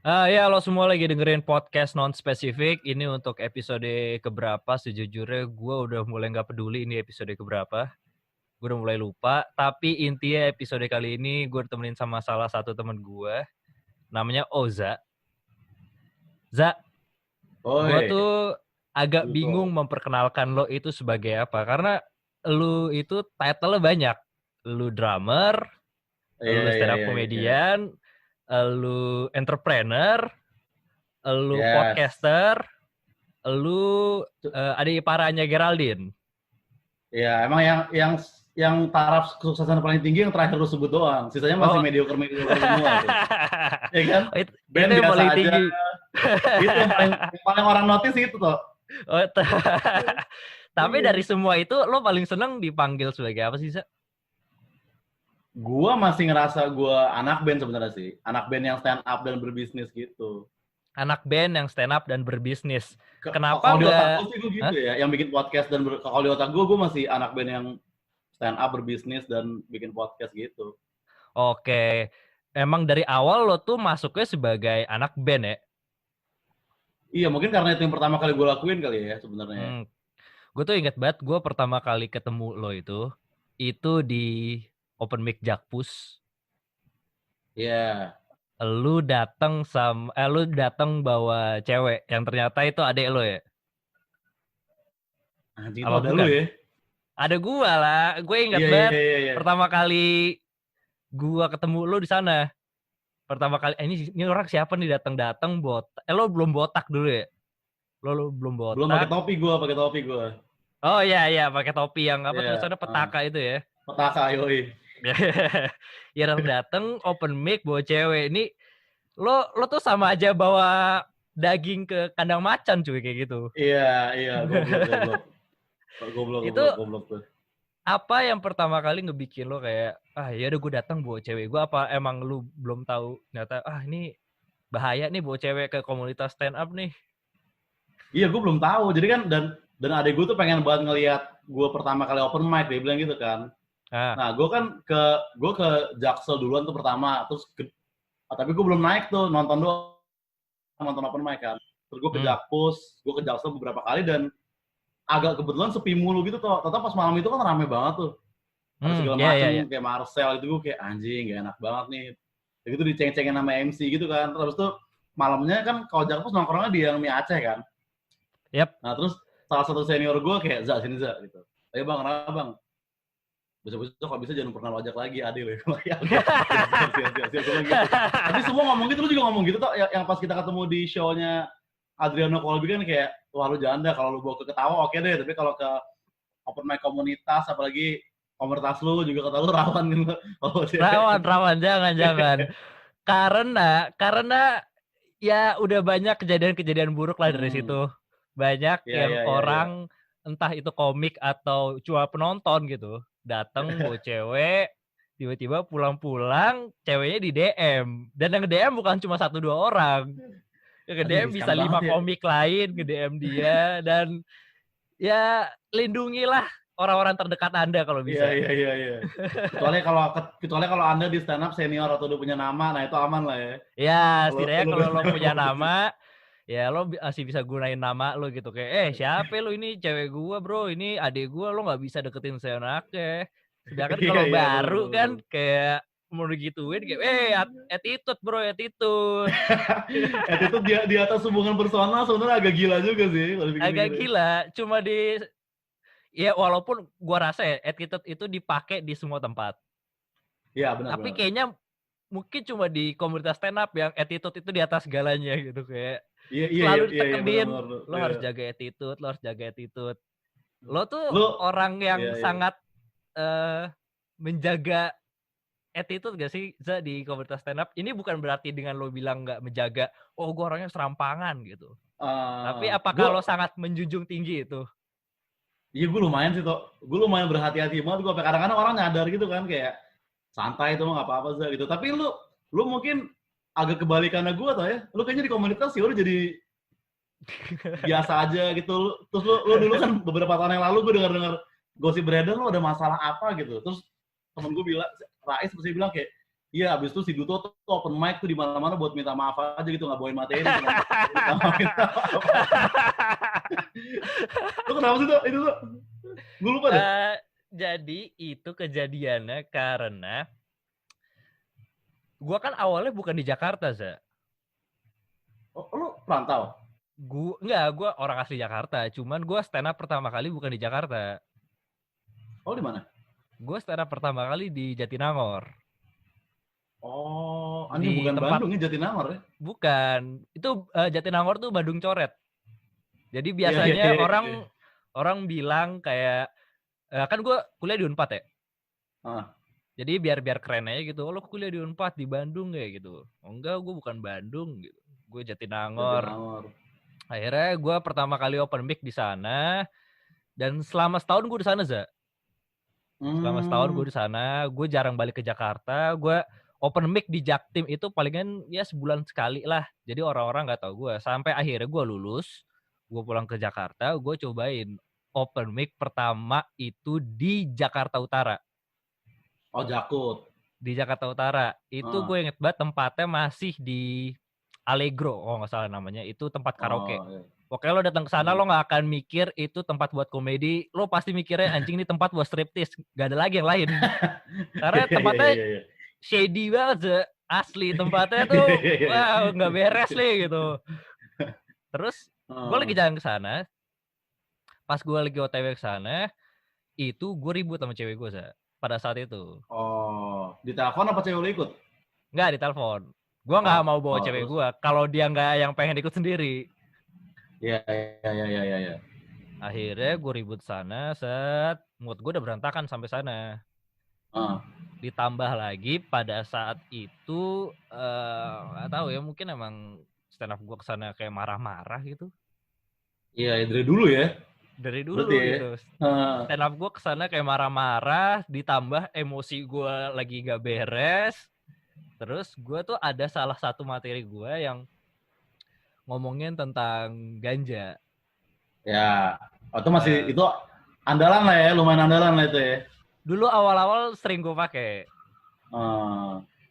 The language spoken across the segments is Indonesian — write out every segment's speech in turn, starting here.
Ya, lo semua lagi dengerin podcast non-spesifik. Ini untuk episode keberapa? Sejujurnya gue udah mulai nggak peduli ini episode keberapa. Gue udah mulai lupa. Tapi intinya episode kali ini gue ditemenin sama salah satu temen gue. Namanya Oza. Za, gue Oi, tuh agak bingung Pluto. memperkenalkan lo itu sebagai apa. Karena lo itu title-nya banyak. Lo drummer, Iya, lo iya, stand up iya, iya. comedian, lo entrepreneur, lo Yes. podcaster, lu adik iparanya Geraldine. Ya, emang yang taraf kesuksesan paling tinggi yang terakhir lu sebut doang. Sisanya masih Oh. mediocre semua tuh. Iya kan? Itu Band yang biasa paling aja. tinggi. Itu yang paling orang notice itu tuh. Oh, tapi dari Iya. semua itu lo paling seneng dipanggil sebagai apa sih, Sa? Gua masih ngerasa gua anak band sebenarnya sih. Anak band yang stand up dan berbisnis gitu. Anak band yang stand up dan berbisnis. Kenapa Kalau di otak nggak? gue sih gue gitu Hah? ya. Yang bikin podcast dan kalau di otak gue masih anak band yang stand up berbisnis dan bikin podcast gitu. Oke. Emang dari awal lo tuh masuknya sebagai anak band ya? Iya, mungkin karena itu yang pertama kali gue lakuin kali ya sebenarnya. Gue tuh inget banget gue pertama kali ketemu lo itu di Open Mic Jakpus. Iya. Lu datang bawa cewek yang ternyata itu adek lo ya? Anjing itu Apa ada lu bukan? ya? Ada gua lah. Gue ingat Iya, iya, banget iya, iya. pertama kali gua ketemu lo di sana. Pertama kali ini orang siapa nih datang-datang botak. Lo belum botak dulu ya? Lo belum Belum botak. pakai topi gua. Oh iya iya pakai topi yang apa Iya, tulisannya petaka itu ya. petaka yoi. Ya datang open mic bawa cewek. Ini lo tuh sama aja bawa daging ke kandang macan cuy kayak gitu. Iya, iya, goblok. Itu Goblok tuh. apa yang pertama kali ngebikin lo kayak ya udah gue datang bawa cewek gue, apa emang lu belum tahu ternyata ini bahaya nih bawa cewek ke komunitas stand up nih? Iya, gue belum tahu. Jadi kan dan adek gue tuh pengen banget ngelihat gue pertama kali open mic, dia bilang gitu kan. Ah. Nah, gue ke Jaksel duluan tuh pertama, tapi gue belum naik tuh nonton open mic kan. Terus gue ke Hmm. Jakpus, gue ke Jaksel beberapa kali dan agak kebetulan sepi mulu gitu tuh. Tetap pas malam itu kan rame banget tuh. Ada segala Ya ya macem ya. kayak Marcel itu gue kayak anjing gak enak banget nih. Jadi itu diceng-cengin sama MC gitu kan. Terus tuh malamnya kan kalau Jakpus nongkrongnya di yang mie Aceh kan. Yap. Nah terus salah satu senior gue kayak sini gitu. Ayo bang, kenapa bang? Besok-besok kalau bisa jangan pernah ojek lagi, adil ya. Siap. Gitu. Tapi semua ngomong gitu, lu juga ngomong gitu tuh. Yang pas kita ketemu di show-nya Adriano Colby kan kayak, wah lu jangan dah, kalau lu bawa ke ketawa oke deh, tapi kalau ke open mic komunitas, apalagi komunitas lu juga kata lu rawan gitu. Rawan jangan. Karena ya udah banyak kejadian-kejadian buruk lah dari situ. Banyak yang Iya. orang entah itu komik atau cuma penonton gitu datang bawa cewek, tiba-tiba pulang-pulang ceweknya di DM, dan yang DM bukan cuma 1-2 orang, yang nge Aduh, DM riskan bisa 5 banget ya. komik lain nge DM dia. Dan ya lindungilah orang-orang terdekat Anda kalau bisa. Iya. Kecuali kalau Anda di stand up senior atau udah punya nama, nah itu aman lah ya. Ya setidaknya Kalau kalau lo punya nama, ya lo masih bisa gunain nama lo gitu kayak siapa lo, ini cewek gua bro, ini adik gua, lo nggak bisa deketin seenaknya. Sedangkan kalau iya baru kan benar. kayak mau digituin kayak attitude bro, attitude. Attitude di atas hubungan personal sebenarnya agak gila juga sih kalau Agak pikir-pikir. gila, cuma ya walaupun gua rasa ya attitude itu dipakai di semua tempat, Iya tapi benar. kayaknya mungkin cuma di komunitas stand up yang attitude itu di atas segalanya gitu, kayak selalu Iya benar ditekenin lo Iya. harus jaga attitude, lo harus jaga attitude. Lo tuh Lu orang yang iya. sangat menjaga attitude gak sih, Za, di komunitas stand up? Ini bukan berarti dengan lo bilang nggak menjaga, oh gue orangnya serampangan gitu. Tapi apakah Gue lo sangat menjunjung tinggi itu? iya gue lumayan sih toh. Gue lumayan berhati-hati banget gue. Kadang-kadang orang nyadar gitu kan kayak santai itu mah nggak apa-apa sih gitu. Tapi lu mungkin agak kebalikannya gue tau ya. Lu kayaknya di komunitas ya udah jadi biasa aja gitu. Terus lu dulu kan beberapa tahun yang lalu gue dengar gosip beredar lu ada masalah apa gitu. Terus temen gue bilang, Rais pasti bilang kayak Iya, abis itu si Duto tuh open mic tuh di mana-mana buat minta maaf aja gitu, nggak bawain materi. Lu kenapa sih tuh? Itu tuh? Gue lupa deh. Jadi itu kejadiannya karena gue kan awalnya bukan di Jakarta, Za. Oh, lu perantau? Gue orang asli Jakarta. Cuman gue stand up pertama kali bukan di Jakarta. Oh, di mana? Gue stand up pertama kali di Jatinangor. Oh, anjing bukan Bandung ya, Jatinangor ya? Bukan. Itu Jatinangor tuh Bandung coret. Jadi biasanya Iya. orang bilang kayak kan gue kuliah di Unpad ya. Jadi biar keren aja gitu. Oh, lo kuliah di Unpad di Bandung kayak gitu. Oh, enggak, gue bukan Bandung gitu. Gue Jatinangor. Akhirnya gue pertama kali open mic di sana. Dan selama setahun gue di sana, Za. Selama setahun gue di sana, gue jarang balik ke Jakarta. Gue open mic di Jaktim itu palingan ya sebulan sekali lah. Jadi orang-orang nggak tahu gue. Sampai akhirnya gue lulus, gue pulang ke Jakarta, gue cobain open mic pertama itu di Jakarta Utara. Oh, Jakut. Di Jakarta Utara. Itu gue inget banget tempatnya masih di Allegro, oh nggak salah namanya. Itu tempat karaoke. Iya. Pokoknya lo datang ke sana lo nggak akan mikir itu tempat buat komedi, lo pasti mikirnya anjing ini tempat buat striptease, gak ada lagi yang lain. Karena tempatnya shady banget, asli tempatnya tuh, wow nggak beres nih gitu. Terus gue lagi jalan ke sana, pas gue lagi OTW ke sana, itu gue ribut sama cewek gue pada saat itu. Oh, di telepon apa cewek lo ikut? Nggak, di telepon. Gue nggak mau bawa cewek gue, kalau dia nggak yang pengen ikut sendiri. Iya. Akhirnya gue ribut sana, mood gue udah berantakan sampai sana. Ditambah lagi pada saat itu nggak tahu ya, mungkin emang stand up gue kesana kayak marah-marah gitu. Iya, dari dulu ya. Dari dulu gitu. Stand up gue kesana kayak marah-marah, ditambah emosi gue lagi gak beres. Terus gue tuh ada salah satu materi gue yang ngomongin tentang ganja. Ya, itu masih itu andalan lah ya, lumayan andalan lah itu ya. Dulu awal-awal sering gue pakai.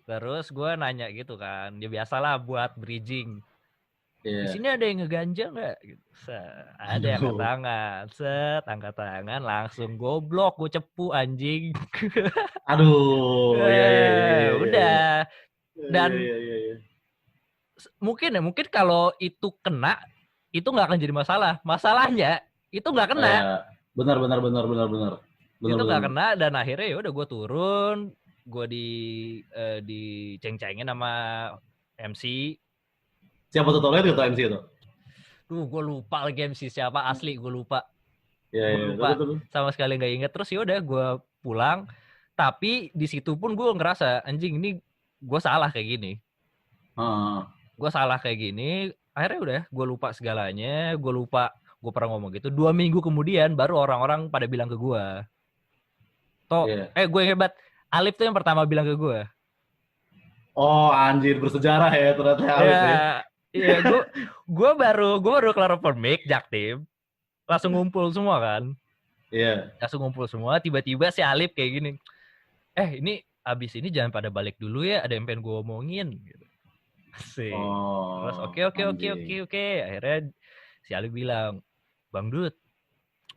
Terus gue nanya gitu kan, ya biasalah buat bridging. Di sini ada yang ngeganja nggak? Gitu. Ada yang angkat tangan, langsung goblok, gue cepu anjing. Aduh, ya. Udah. Dan mungkin kalau itu kena, itu nggak akan jadi masalah. Masalahnya itu nggak kena. Benar. Itu nggak kena dan akhirnya ya udah gue turun, gue diceng-cengin sama MC. Siapa tuh lihat itu MC itu? Gue lupa lagi MC siapa, asli gue lupa. Iya. Sama sekali nggak inget. Terus ya udah gue pulang. Tapi di situ pun gue ngerasa anjing ini gue salah kayak gini. Gue salah kayak gini. Akhirnya udah gue lupa segalanya. Gue lupa gue pernah ngomong gitu. 2 minggu kemudian baru orang-orang pada bilang ke gue. Gue yang hebat. Alif tuh yang pertama bilang ke gue. Oh anjir, bersejarah ya ternyata Alif ya. Iya, gue baru kelar open mic Jaktim, langsung ngumpul semua kan. Iya. Langsung ngumpul semua, tiba-tiba si Alif kayak gini. Ini abis ini jangan pada balik dulu ya, ada yang pengen gue omongin. Gitu. Terus oke. Akhirnya si Alif bilang, Bang Dut,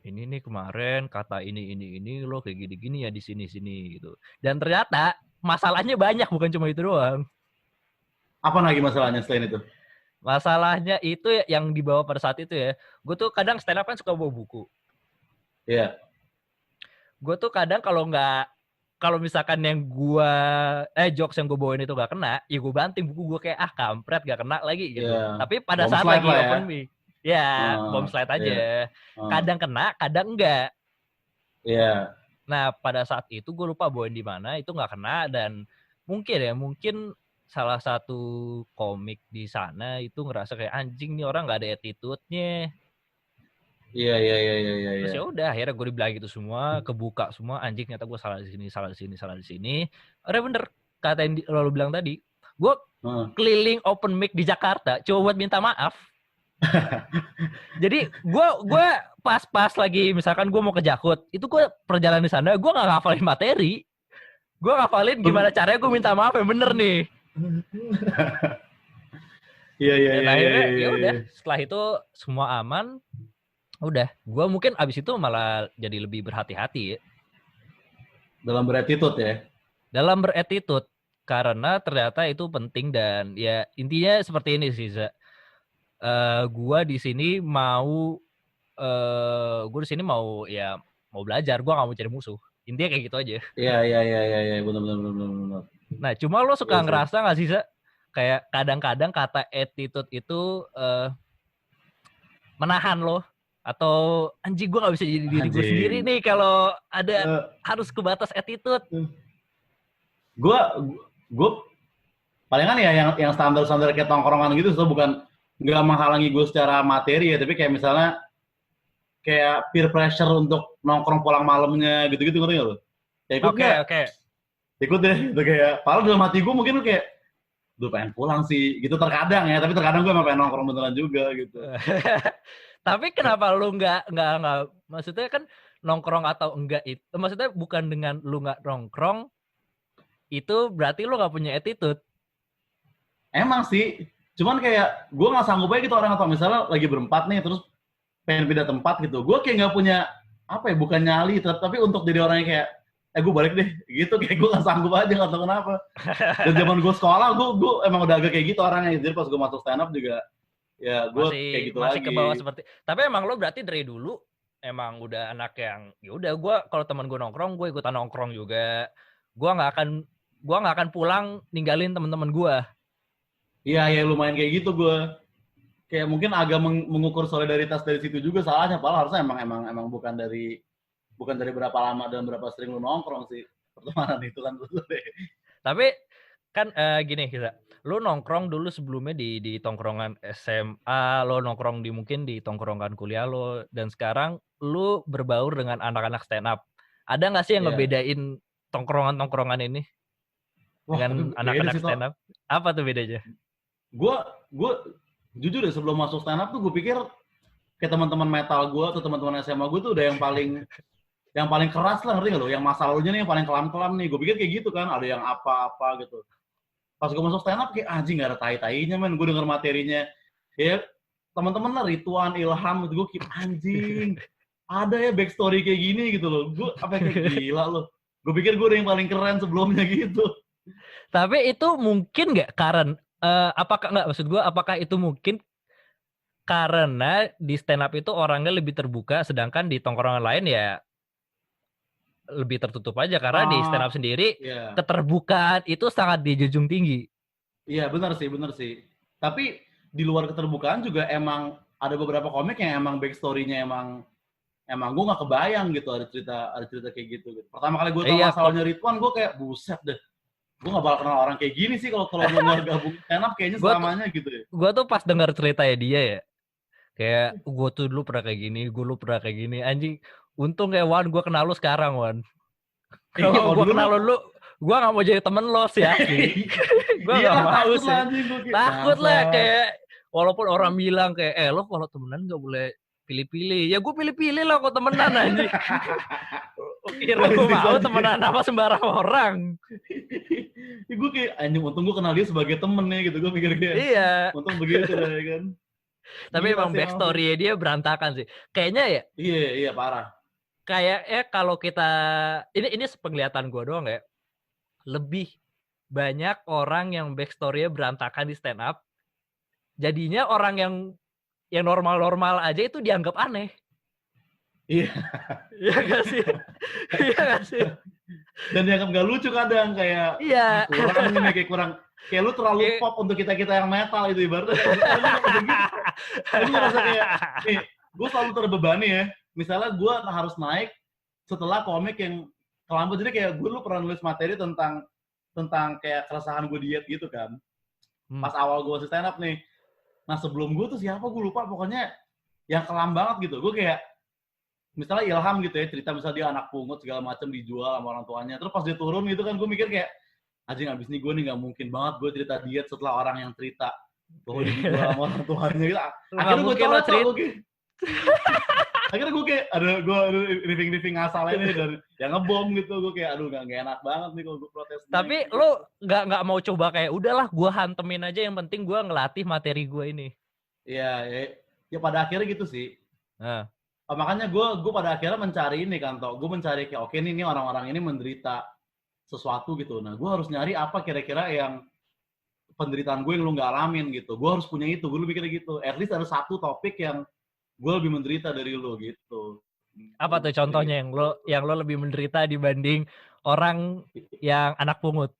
ini nih kemarin kata ini lo kayak gini-gini ya di sini gitu. Dan ternyata masalahnya banyak, bukan cuma itu doang. Apa lagi masalahnya selain itu? Masalahnya itu yang dibawa pada saat itu ya. Gue tuh kadang stand up kan suka bawa buku. Iya. Gue tuh kadang kalau misalkan yang jokes yang gue bawain itu gak kena, ya gue banting buku gue kayak kampret gak kena lagi gitu. Yeah. Tapi pada saat lagi open mic, bomb slide aja. Kadang kena, kadang enggak. Iya. Nah pada saat itu gue lupa bawain di mana, itu gak kena dan mungkin salah satu komik di sana itu ngerasa kayak anjing nih orang nggak ada attitude-nya. Iya. Terus ya udah akhirnya gue dibilang gitu semua, kebuka semua anjing ternyata gue salah di sini. Ada bener kata yang lo bilang tadi. Gue keliling open mic di Jakarta coba buat minta maaf. Jadi gue pas lagi misalkan gue mau ke Jakut, itu gue perjalanan di sana gue nggak ngafalin materi. Gue ngafalin gimana caranya gue minta maaf yang bener nih. Iya. Dan akhirnya ya udah, setelah itu semua aman. Udah, gue mungkin abis itu malah jadi lebih berhati-hati ya. Dalam beretitude ya. Dalam beretitude, karena ternyata itu penting dan ya intinya seperti ini sih, Za. Gue di sini mau belajar, gue gak mau cari musuh. Intinya kayak gitu aja. Iya, benar. Nah, cuma lo suka Iya, ngerasa gak sih, Za? Kayak kadang-kadang kata attitude itu menahan lo. Atau anjing gue gak bisa jadi diri gue sendiri nih kalau ada harus ke batas attitude. Gue palingan ya yang standar kayak tongkrongan gitu, so bukan nggak menghalangi gue secara materi ya, tapi kayak misalnya kayak peer pressure untuk nongkrong pulang malamnya gitu-gitu, ngerti nggak lo? Ya ikut nggak? Oke. Ikut deh, itu kayak, padahal dalam hati gue mungkin kayak, gue pengen pulang sih, gitu terkadang ya, tapi terkadang gue emang pengen nongkrong beneran juga gitu. Tapi kenapa lu nggak, maksudnya kan nongkrong atau enggak itu, maksudnya bukan dengan lu nggak nongkrong, itu berarti lu nggak punya attitude. Emang sih, cuman kayak gue nggak sanggup aja gitu orang atau misalnya lagi berempat nih, terus pengen pindah tempat gitu, gue kayak nggak punya, apa ya, bukan nyali, tapi untuk jadi orang yang kayak, gue balik deh, gitu, kayak gue nggak sanggup aja, nggak tahu kenapa. Dan zaman gue sekolah, gue emang udah agak kayak gitu orangnya, jadi pas gue masuk stand up juga, ya gue kayak gitu masih lagi. Ke bawah seperti. Tapi emang lo berarti dari dulu emang udah anak yang ya udah, gue kalau teman gue nongkrong, gue ikutan nongkrong juga. Gue nggak akan pulang ninggalin teman-teman gue. Iya lumayan kayak gitu gue. Kayak mungkin agak mengukur solidaritas dari situ juga salahnya, padahal harusnya emang bukan dari berapa lama dan berapa sering lu nongkrong sih. Pertemanan itu kan dulu deh. Tapi kan gini kita, lu nongkrong dulu sebelumnya di tongkrongan SMA, lo nongkrong mungkin di tongkrongan kuliah lo, dan sekarang lu berbaur dengan anak-anak stand up. Ada nggak sih yang ngebedain tongkrongan ini dengan anak-anak stand up? Apa tuh bedanya? Gue jujur deh, sebelum masuk stand up tuh gue pikir kayak teman-teman metal gue atau teman-teman SMA gue tuh udah yang paling keras lah, ngerti nggak lo? Yang masa lalunya nih yang paling kelam-kelam nih. Gue pikir kayak gitu kan, ada yang apa-apa gitu. Pas gue masuk stand up kayak anjing, gak ada tai-tainya men. Gue denger materinya, ya teman-teman lah, Ridwan, Ilham, gitu. Gue kayak anjing, ada ya backstory kayak gini gitu loh. Gue apa kayak gila loh. Gue pikir gue udah yang paling keren sebelumnya gitu. Tapi itu mungkin nggak karena apakah itu mungkin karena di stand up itu orangnya lebih terbuka, sedangkan di tongkrongan lain ya lebih tertutup aja, karena di stand up sendiri keterbukaan itu sangat dijunjung tinggi. Iya benar sih. Tapi di luar keterbukaan juga emang ada beberapa komik yang emang backstory-nya emang gue nggak kebayang gitu, ada cerita kayak gitu. Pertama kali gue tahu masalahnya Ridwan, gue kayak buset deh. Gue nggak bakal kenal orang kayak gini sih kalau gue nggak gabung stand up kayaknya selamanya gitu ya. Gue tuh pas dengar ceritanya dia ya, kayak gue tuh dulu pernah kayak gini, anjing. Untung kayak Wan, gue kenal lu sekarang, Wan. Kalau gue kenal lu, gue gak mau jadi temen lo sih ya. Gue gak mau sih. Takut lah, kayak walaupun orang bilang kayak, lo kalau temenan gak boleh pilih-pilih. Ya gue pilih-pilih lah kok temenan aja. Kira gue mau temenan apa sembarang orang. Gue kayak anjing, untung gue kenal dia sebagai temen ya gitu. Gue pikir kayak, iya. Untung begitu ya kan. Tapi emang backstory-nya dia berantakan sih. Kayaknya ya. Iya parah. Kayaknya kalau kita, ini sepenglihatan gue doang ya, lebih banyak orang yang backstory-nya berantakan di stand up, jadinya orang yang normal-normal aja itu dianggap aneh. Iya. Iya gak sih? Dan dianggap gak lucu kadang, kayak kayak lu terlalu pop untuk kita yang metal itu ibaratnya. Gue ngerasa kayak, gue selalu terbebani ya. Misalnya gue harus naik setelah komik yang kelambat, jadi kayak gue dulu pernah nulis materi tentang kayak keresahan gue diet gitu kan. Pas awal gue masih stand up nih. Nah sebelum gue tuh siapa gue lupa, pokoknya yang kelam banget gitu. Gue kayak misalnya Ilham gitu ya, cerita misalnya dia anak pungut segala macam dijual sama orang tuanya. Terus pas dia turun gitu kan, gue mikir kayak anjing, abis ini gue nih gak mungkin banget gue cerita diet setelah orang yang cerita bahwa dijual sama orang tuanya gitu. Akhirnya gue cerita Akhirnya gue kayak, gue riffing ngasal ini dan yang ngebom gitu. Gue kayak, aduh nggak enak banget nih kalau gue protes. Tapi gitu. lo nggak mau coba kayak, udahlah gue hantemin aja, yang penting gue ngelatih materi gue ini. Iya, ya pada akhirnya gitu sih. Nah. Makanya gue pada akhirnya mencari ini kan, gue mencari kayak oke nih orang-orang ini menderita sesuatu gitu. Nah gue harus nyari apa kira-kira yang penderitaan gue yang lu nggak alamin gitu. Gue harus punya itu, gue lebih kayak gitu. At least ada satu topik yang gue lebih menderita dari lu gitu. Apa tuh contohnya yang lo lebih menderita dibanding orang yang anak pungut?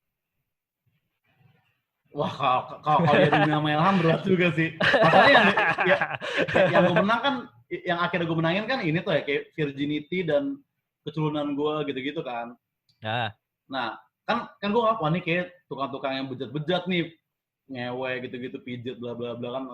Wah, kalau dia dunia sama Ilham berat juga sih. Masalahnya yang gue menang kan, yang akhirnya gue menangin kan ini tuh ya, kayak virginity dan kecurunan gue gitu-gitu kan. Nah, kan gue nggak, wah nih kayak tukang-tukang yang bejat-bejat nih, ngewe gitu-gitu, pijet, bla bla bla kan.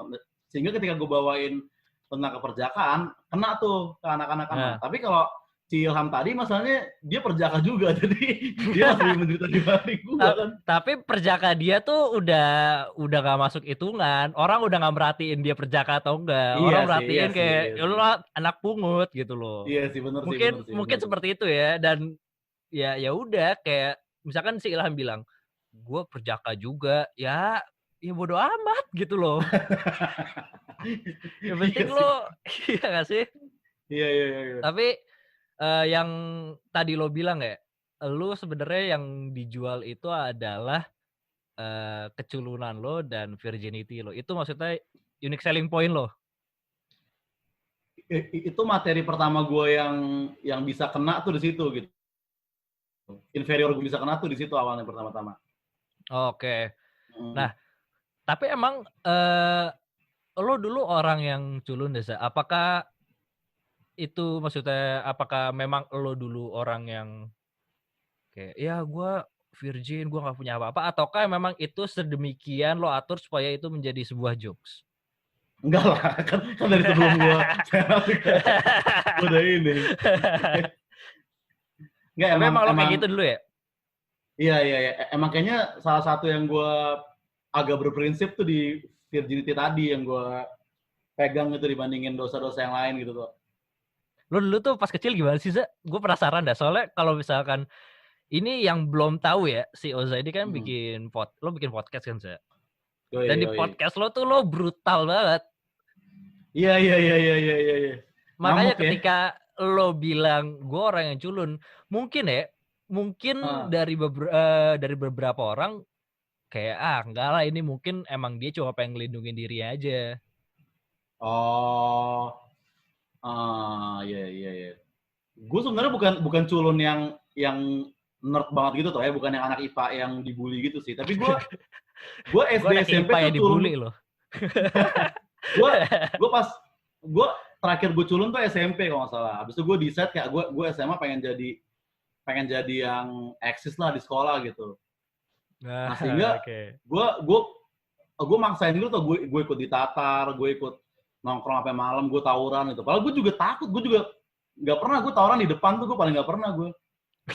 Sehingga ketika gue bawain tentang keperjakaan, kena tuh ke anak-anak. Tapi kalau si Ilham tadi masalahnya dia perjaka juga, jadi dia lebih menderita dibanding gue kan. Tapi perjaka dia tuh udah gak masuk hitungan. Orang udah gak merhatiin dia perjaka atau enggak. Iya, orang merhatiin kayak lu anak pungut gitu loh. Iya sih, bener sih. Mungkin seperti itu ya. Dan ya udah kayak misalkan si Ilham bilang, gue perjaka juga, ya bodo amat gitu loh. Yang penting lo, iya gak sih? Iya. Tapi yang tadi lo bilang ya, lo sebenarnya yang dijual itu adalah keculunan lo dan virginity lo. Itu maksudnya unique selling point lo. Itu materi pertama gue yang bisa kena tuh di situ gitu. Inferior gue bisa kena tuh di situ awalnya pertama-tama. Oke. Nah, tapi emang lo dulu orang yang culun desa. Apakah itu maksudnya, apakah memang lo dulu orang yang kayak, ya gue virgin, gue gak punya apa-apa, ataukah memang itu sedemikian lo atur supaya itu menjadi sebuah jokes? Enggak lah, kan dari sebelum gue udah ini. Enggak, emang lo kayak gitu dulu ya? Iya. Emang kayaknya salah satu yang gue agak berprinsip tuh di virginity tadi yang gue pegang itu dibandingin dosa-dosa yang lain gitu tuh. Lo dulu tuh pas kecil gimana sih, Za? Gue penasaran dah. Soalnya kalau misalkan ini yang belum tahu ya, si Oza ini kan bikin podcast kan, Za? Dan di podcast lo tuh lo brutal banget. Iya. Makanya ketika lo bilang gue orang yang culun, mungkin dari beberapa orang kayak enggak lah, ini mungkin emang dia cuma pengen ngelindungin diri aja. Iya. Gue sebenarnya bukan culun yang nerd banget gitu tuh ya, bukan yang anak IPA yang dibully gitu sih. Tapi gue SD SMP tuh dibully loh. gue terakhir gue culun tuh SMP kalau nggak salah. Habis itu gue decide kayak gue SMA pengen jadi yang eksis lah di sekolah gitu. Nah sehingga gue maksain dulu tuh, gue ikut di Tatar, gue ikut nongkrong sampai malam, gue tawuran gitu. Padahal gue juga takut, gue juga nggak pernah gue tawuran di depan tuh, gue paling nggak pernah gue.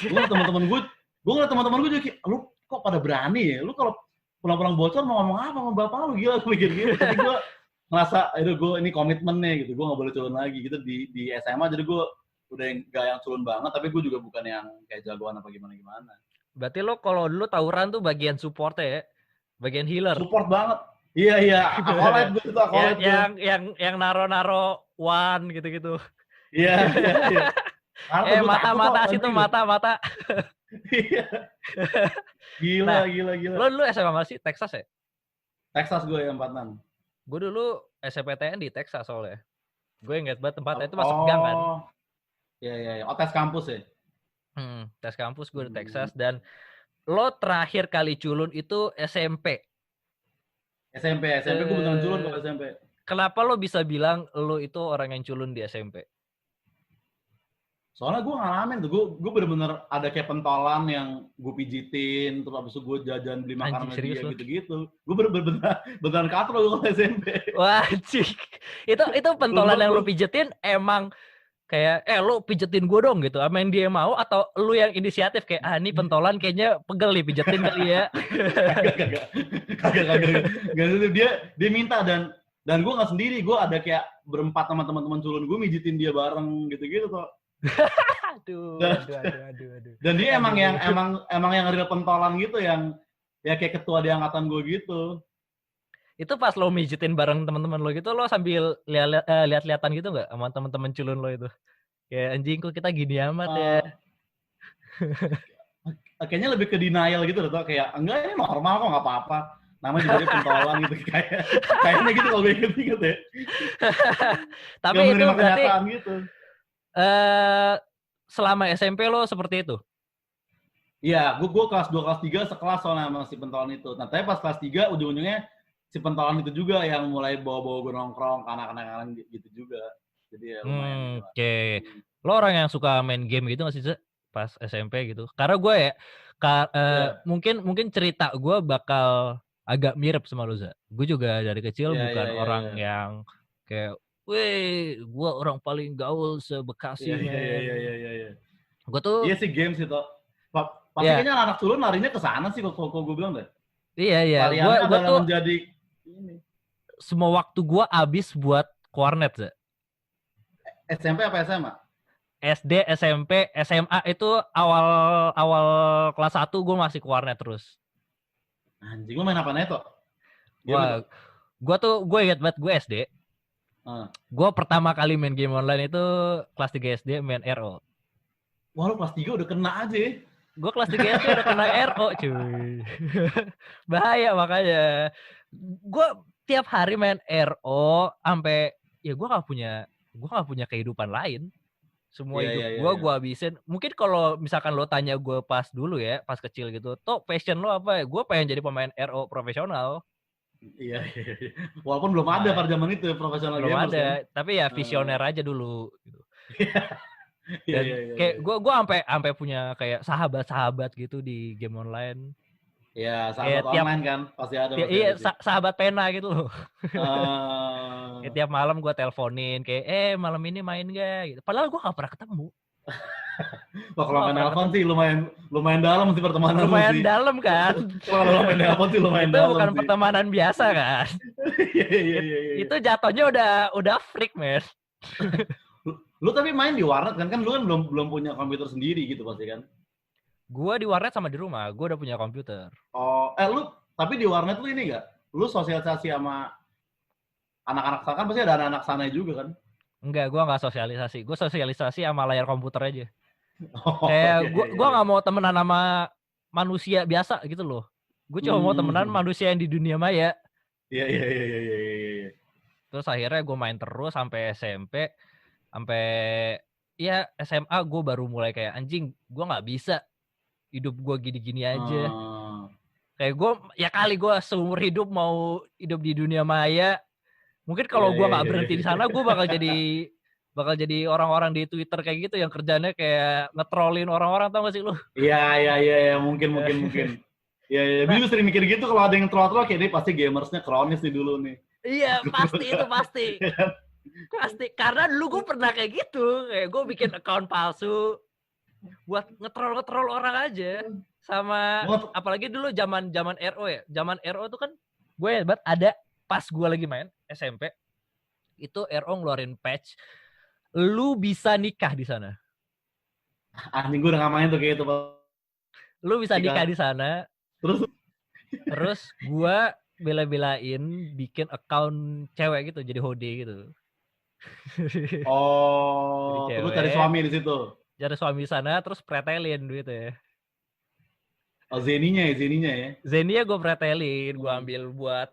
Gue teman-teman gue juga kayak, lu kok pada berani ya? Lu kalau pulang-pulang bocor mau ngomong apa sama bapak lu, gila, gue mikir gitu. Tapi gue ngerasa, gue ini komitmennya gitu, gue nggak boleh culun lagi gitu di SMA. Jadi gue udah nggak yang culun banget, tapi gue juga bukan yang kayak jagoan apa gimana. Berarti lo kalau dulu tawuran tuh bagian support ya, bagian healer. Support banget. Iya. Acolyte gue itu, acolyte gue. Yang naro one gitu-gitu. Iya. Mata situ, mata. Iya. Gila. Lo dulu SMA mana sih? Texas ya? Texas gue yang 46. Gue dulu SPTN di Texas soalnya. Gue inget banget tempatnya itu masuk gang kan. Iya. Tes kampus ya? Tes kampus gue di Texas. Dan lo terakhir kali culun itu SMP. SMP gue beneran culun kalau SMP. Kenapa lo bisa bilang lo itu orang yang culun di SMP? Soalnya gue ngalamin tuh, gue bener-bener ada kayak pentolan yang gue pijitin, terus abis itu gue jajan beli makanan sama dia gitu-gitu. Gue beneran katro gue kalau SMP. Wah, cik. Itu pentolan yang lo pijitin emang kayak, lo pijetin gue dong gitu, sama yang dia mau, atau lu yang inisiatif kayak, ini pentolan kayaknya pegel nih, pijetin kali ya. Kagak. Dia minta, dan Dan gue nggak sendiri, gue ada kayak berempat sama teman-teman culun gue mijitin dia bareng gitu-gitu tuh. Aduh. Dan dia emang yang real pentolan gitu, yang ya kayak ketua di angkatan gue gitu. Itu pas lo mijitin bareng teman-teman lo gitu, lo sambil lihat-lihatan gitu nggak sama teman-teman culun lo itu? Kayak anjing kok kita gini amat ya. Kayaknya lebih ke denial gitu loh, kayak enggak ini normal kok, nggak apa-apa. Namanya juga dia pentolan gitu, kayaknya gitu kalau gue inget-inget ya. Tapi Gak itu menerima berarti kenyataan gitu. Selama SMP lo seperti itu? Iya, gue kelas 2, kelas 3 sekelas soalnya sama si pentolan itu. Nah, tapi pas kelas 3 ujung-ujungnya si pentolan itu juga yang mulai bawa-bawa gue nongkrong ke anak-anak gitu juga. Jadi ya lumayan. Oke. Lo orang yang suka main game gitu nggak sih, Zek? Pas SMP gitu? Karena gue ya, mungkin cerita gue bakal agak mirip sama lo, Zek. Gue juga dari kecil bukan orang yang kayak, weh, gue orang paling gaul se-Bekasi, Iya. Gue tuh... Iya sih games itu. Pasti kayaknya anak turun larinya ke sana sih kalau gue bilang deh. Iya. Variannya Gue tuh menjadi ini. Semua waktu gue habis buat ke warnet, Zek. SMP apa SMA? SD, SMP, SMA itu awal kelas 1 gue masih ke warnet terus. Anjing, lu main apa neto? Wah, gue inget banget gue SD. Gue pertama kali main game online itu kelas 3 SD main RO. Wah, lu kelas 3 udah kena aja ya? Gue kelas 3 SD udah kena RO, cuy. Bahaya makanya. Gue tiap hari main RO sampai ya gue gak punya kehidupan lain. Semua hidup gue habisin. Mungkin kalau misalkan lo tanya gue pas dulu ya, pas kecil gitu, toh passion lo apa ya? Gue pengen jadi pemain RO profesional. Iya. Walaupun belum ada pada zaman itu profesional belum gamers. Belum ada, kan? Tapi ya visioner aja dulu. Gitu. Dan kayak gue sampai punya kayak sahabat-sahabat gitu di game online. Iya, sahabat online kan pasti ada. Iya, sahabat pena gitu loh. Kayak tiap malam gue teleponin kayak malam ini main gak gitu. Padahal gue gak pernah ketemu. Wah, kalau main telepon sih lumayan dalam sih pertemanan. Lumayan dalam kan. Kalau main telepon sih lumayan dalam. Itu bukan pertemanan biasa kan. Iya. Itu jatuhnya udah freak, man. Lu tapi main di warnet kan lu kan belum punya komputer sendiri gitu pasti kan? Gua di warnet sama di rumah, gua udah punya komputer. Oh, lu tapi di warnet lu ini enggak? Lu sosialisasi sama anak-anak sana kan pasti ada anak-anak sana juga kan? Enggak, gua enggak sosialisasi. Gua sosialisasi sama layar komputer aja. Oh, kayak gua enggak mau temenan sama manusia biasa gitu loh. Gue cuma mau temenan manusia yang di dunia maya. Iya. Terus akhirnya gue main terus sampai SMP, sampai ya SMA gue baru mulai kayak anjing, gue nggak bisa hidup gue gini-gini aja. Kayak gue ya kali gue seumur hidup mau hidup di dunia maya. Mungkin kalau gue nggak berhenti di sana, gue bakal jadi orang-orang di Twitter kayak gitu yang kerjanya kayak nge-trollin orang-orang, tau gak sih lu? Iya, mungkin. Iya, gue sering mikir gitu kalau ada yang troll-troll kayak ini pasti gamersnya kronis nih dulu nih. Iya, pasti. Pasti, karena dulu gue pernah kayak gitu. Kayak gue bikin account palsu buat nge-troll orang aja. Sama apalagi dulu zaman RO ya. Zaman RO tuh kan gue ada pas gue lagi main SMP. Itu RO ngeluarin patch lu bisa nikah di sana. Anjing, gue udah nggak main tuh kayak itu. Lu bisa nikah di sana. Terus gue bela-belain bikin account cewek gitu, jadi hode gitu. Oh, terus cari suami di situ. Cari suami sana, terus pretelin duit ya. Oh, Zeninya ya. Zeninya gue pretelin, gue ambil buat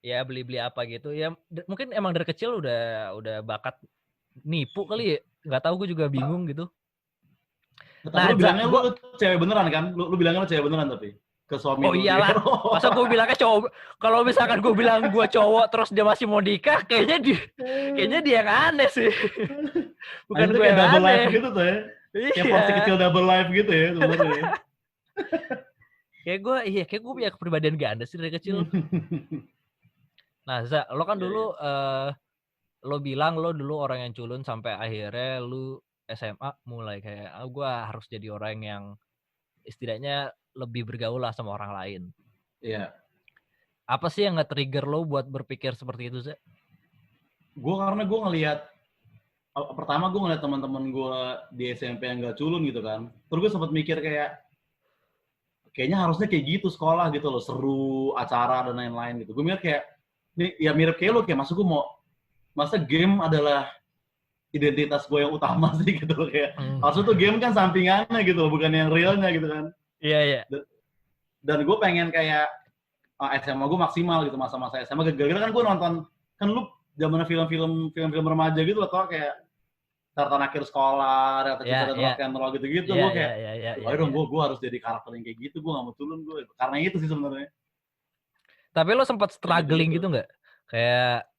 ya beli-beli apa gitu. Ya mungkin emang dari kecil udah bakat nipu kali ya. Nggak tahu, gue juga bingung gitu. Nah, lu bilangnya lu cewek beneran kan? Lu bilangnya lu cewek beneran tapi ke suami. Oh iyalah, masa gue bilangnya cowok. Kalau misalkan gue bilang gue cowok terus dia masih mau nikah, kayaknya dia yang aneh sih. Bukan gue yang double aneh. Life gitu tuh ya. Kayak porsi kecil double life gitu ya sebenarnya. Kayak gue punya kepribadian ganda sih dari kecil. Nah, Za, lo kan dulu lo bilang lo dulu orang yang culun sampai akhirnya lo SMA mulai kayak gue harus jadi orang yang istilahnya lebih bergaul lah sama orang lain. Iya. Apa sih yang nge-trigger lo buat berpikir seperti itu, Za? karena gue ngelihat pertama gue ngeliat teman-teman gue di SMP yang gak culun gitu kan. Terus gue sempat mikir kayaknya harusnya kayak gitu sekolah gitu loh, seru, acara dan lain-lain gitu. Gue mikir kayak, ini ya mirip kayak lo, kayak masa game adalah identitas gue yang utama sih gitu loh, kayak maksud tuh game kan sampingannya gitu loh, bukan yang realnya gitu kan. Iya. Dan gue pengen kayak SMA gue maksimal gitu, masa-masa SMA. Gara-gara kan gue nonton, kan lu zaman film-film remaja gitu loh, tau kayak Tartan Akhir Sekolah, Realita Cinta dan Rock and Roll gitu-gitu. Gue kayak, ayo dong, gue harus jadi karakter yang kayak gitu, gue gak mau culun gue. Karena itu sih sebenarnya. Tapi lo sempat struggling gitu nggak? Kayak,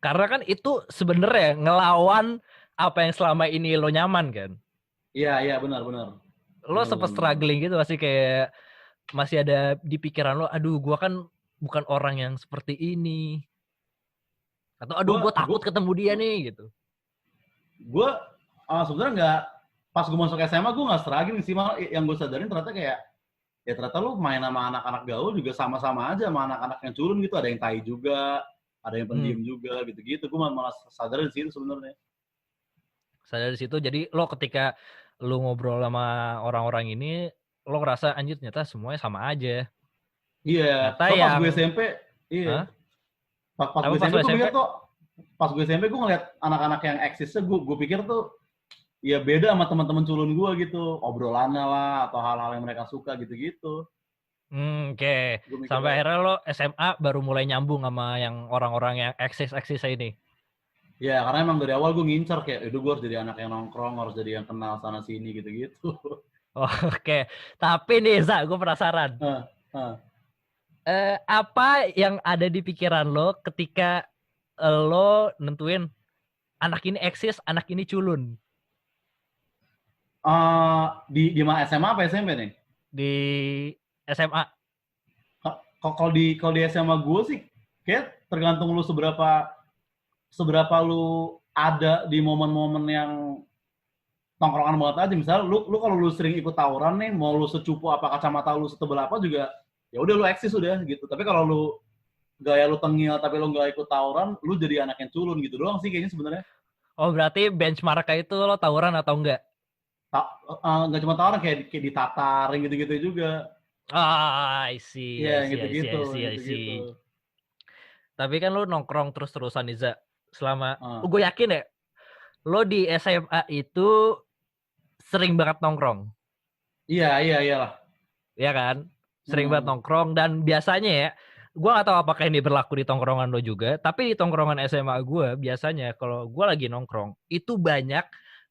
karena kan itu sebenarnya ngelawan apa yang selama ini lo nyaman kan? Iya, benar. Lo sempat struggling gitu masih kayak, masih ada di pikiran lo, aduh gue kan bukan orang yang seperti ini. Atau aduh gue takut ketemu dia nih gitu. Gue sebenarnya nggak, pas gue masuk SMA gue nggak struggling sih, malah yang gue sadarin ternyata kayak, ya ternyata lu main sama anak-anak gaul juga sama-sama aja sama anak-anak yang culun gitu, ada yang tai juga, ada yang pendiam juga gitu-gitu. Gue malah sadar di situ sebenarnya. Sadar di situ, jadi lo ketika lo ngobrol sama orang-orang ini, lo ngerasa anjir ternyata semuanya sama aja. Iya, so, pas gue SMP, iya. Pas gue SMP gue mikir tuh, pas gue SMP gue ngeliat anak-anak yang eksisnya, gue pikir tuh ya beda sama teman-teman culun gue gitu, obrolannya lah atau hal-hal yang mereka suka gitu-gitu. Oke. Sampai akhirnya lo SMA baru mulai nyambung sama yang orang-orang yang eksis ini. Ya, karena emang dari awal gue ngincar kayak, gue harus jadi anak yang nongkrong, harus jadi yang kenal sana sini gitu-gitu. Oke. Tapi nih Za, gue penasaran. Apa yang ada di pikiran lo ketika lo nentuin anak ini eksis, anak ini culun? Di mana, SMA apa SMP nih? Di SMA. Kalau di SMA gue sih, kayak tergantung lu seberapa lu ada di momen-momen yang tongkrongan banget aja. Misalnya lu kalau lu sering ikut tawuran nih, mau lu secupu apa, kacamata lu setebel apa juga, ya udah lu eksis udah gitu. Tapi kalau lu gaya lu tengil tapi lu nggak ikut tawuran, lu jadi anak yang culun gitu doang sih kayaknya sebenarnya. Oh, berarti benchmark itu lo tawuran atau enggak? Nggak cuma tawuran, kayak ditatar gitu-gitu juga. I see. Iya, gitu-gitu. Tapi kan lo nongkrong terus-terusan Iza selama, gue yakin ya, lo di SMA itu sering banget nongkrong. Iyalah. Iya kan? Sering banget nongkrong, dan biasanya ya, gue gak tahu apakah ini berlaku di tongkrongan lo juga, tapi di tongkrongan SMA gue biasanya kalau gue lagi nongkrong itu banyak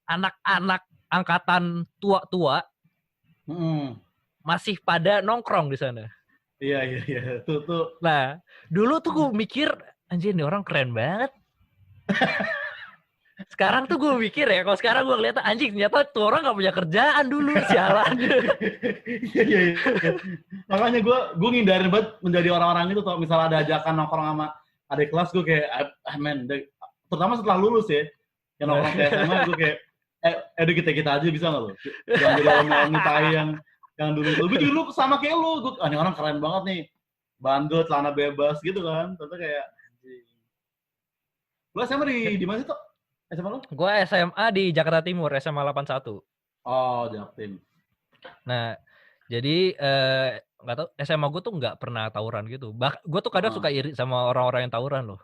anak-anak angkatan tua-tua masih pada nongkrong di sana. Iya. Tuh. Nah, dulu tuh gue mikir, anjir nih orang keren banget. Sekarang tuh gue mikir ya, kalau sekarang gue ngeliat, anjing ternyata tuh orang gak punya kerjaan dulu, sialan. Iya. Makanya gue ngindarin banget menjadi orang-orang itu tuh. Misalnya ada ajakan nongkrong sama adik kelas, gue kayak, terutama setelah lulus ya, yang nongkrong ke SMA, gue kayak, kita aja bisa nggak lo? Jangan jadi orang tai yang dulu sama kayak lo, ini orang keren banget nih, bandel, celana bebas gitu kan, tentu kayak, lo SMA di mana sih tuh? SMA lo? Gue SMA di Jakarta Timur, SMA 81. Oh, Jaktim. Nah, jadi nggak tahu, SMA gue tuh nggak pernah tawuran gitu. Gue tuh kadang suka iri sama orang-orang yang tawuran loh.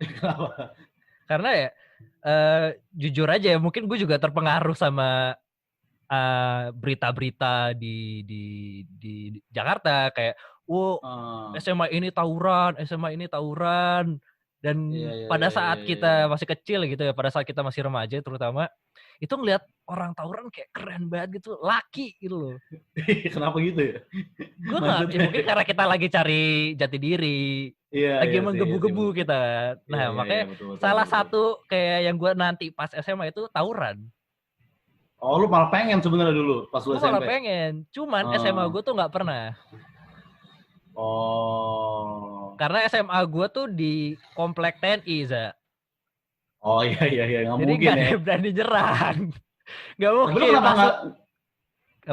Kenapa? Karena ya jujur aja, mungkin gue juga terpengaruh sama berita-berita di Jakarta kayak, SMA ini tawuran. Dan pada saat kita masih kecil gitu ya, pada saat kita masih remaja terutama, itu ngeliat orang tawuran kayak keren banget gitu, laki gitu loh. Kenapa gitu ya? Gue mungkin karena kita lagi cari jati diri, lagi menggebu-gebu kita. Nah, makanya betul. Salah satu kayak yang gue nanti pas SMA itu tawuran. Oh, lu malah pengen sebenarnya dulu pas lu SMP? Gue malah pengen, cuman SMA gue tuh nggak pernah. Oh. Karena SMA gue tuh di komplek TNI, Za. Oh iya, nggak mungkin ya. Jadi nggak berani nyerang. Nggak mungkin.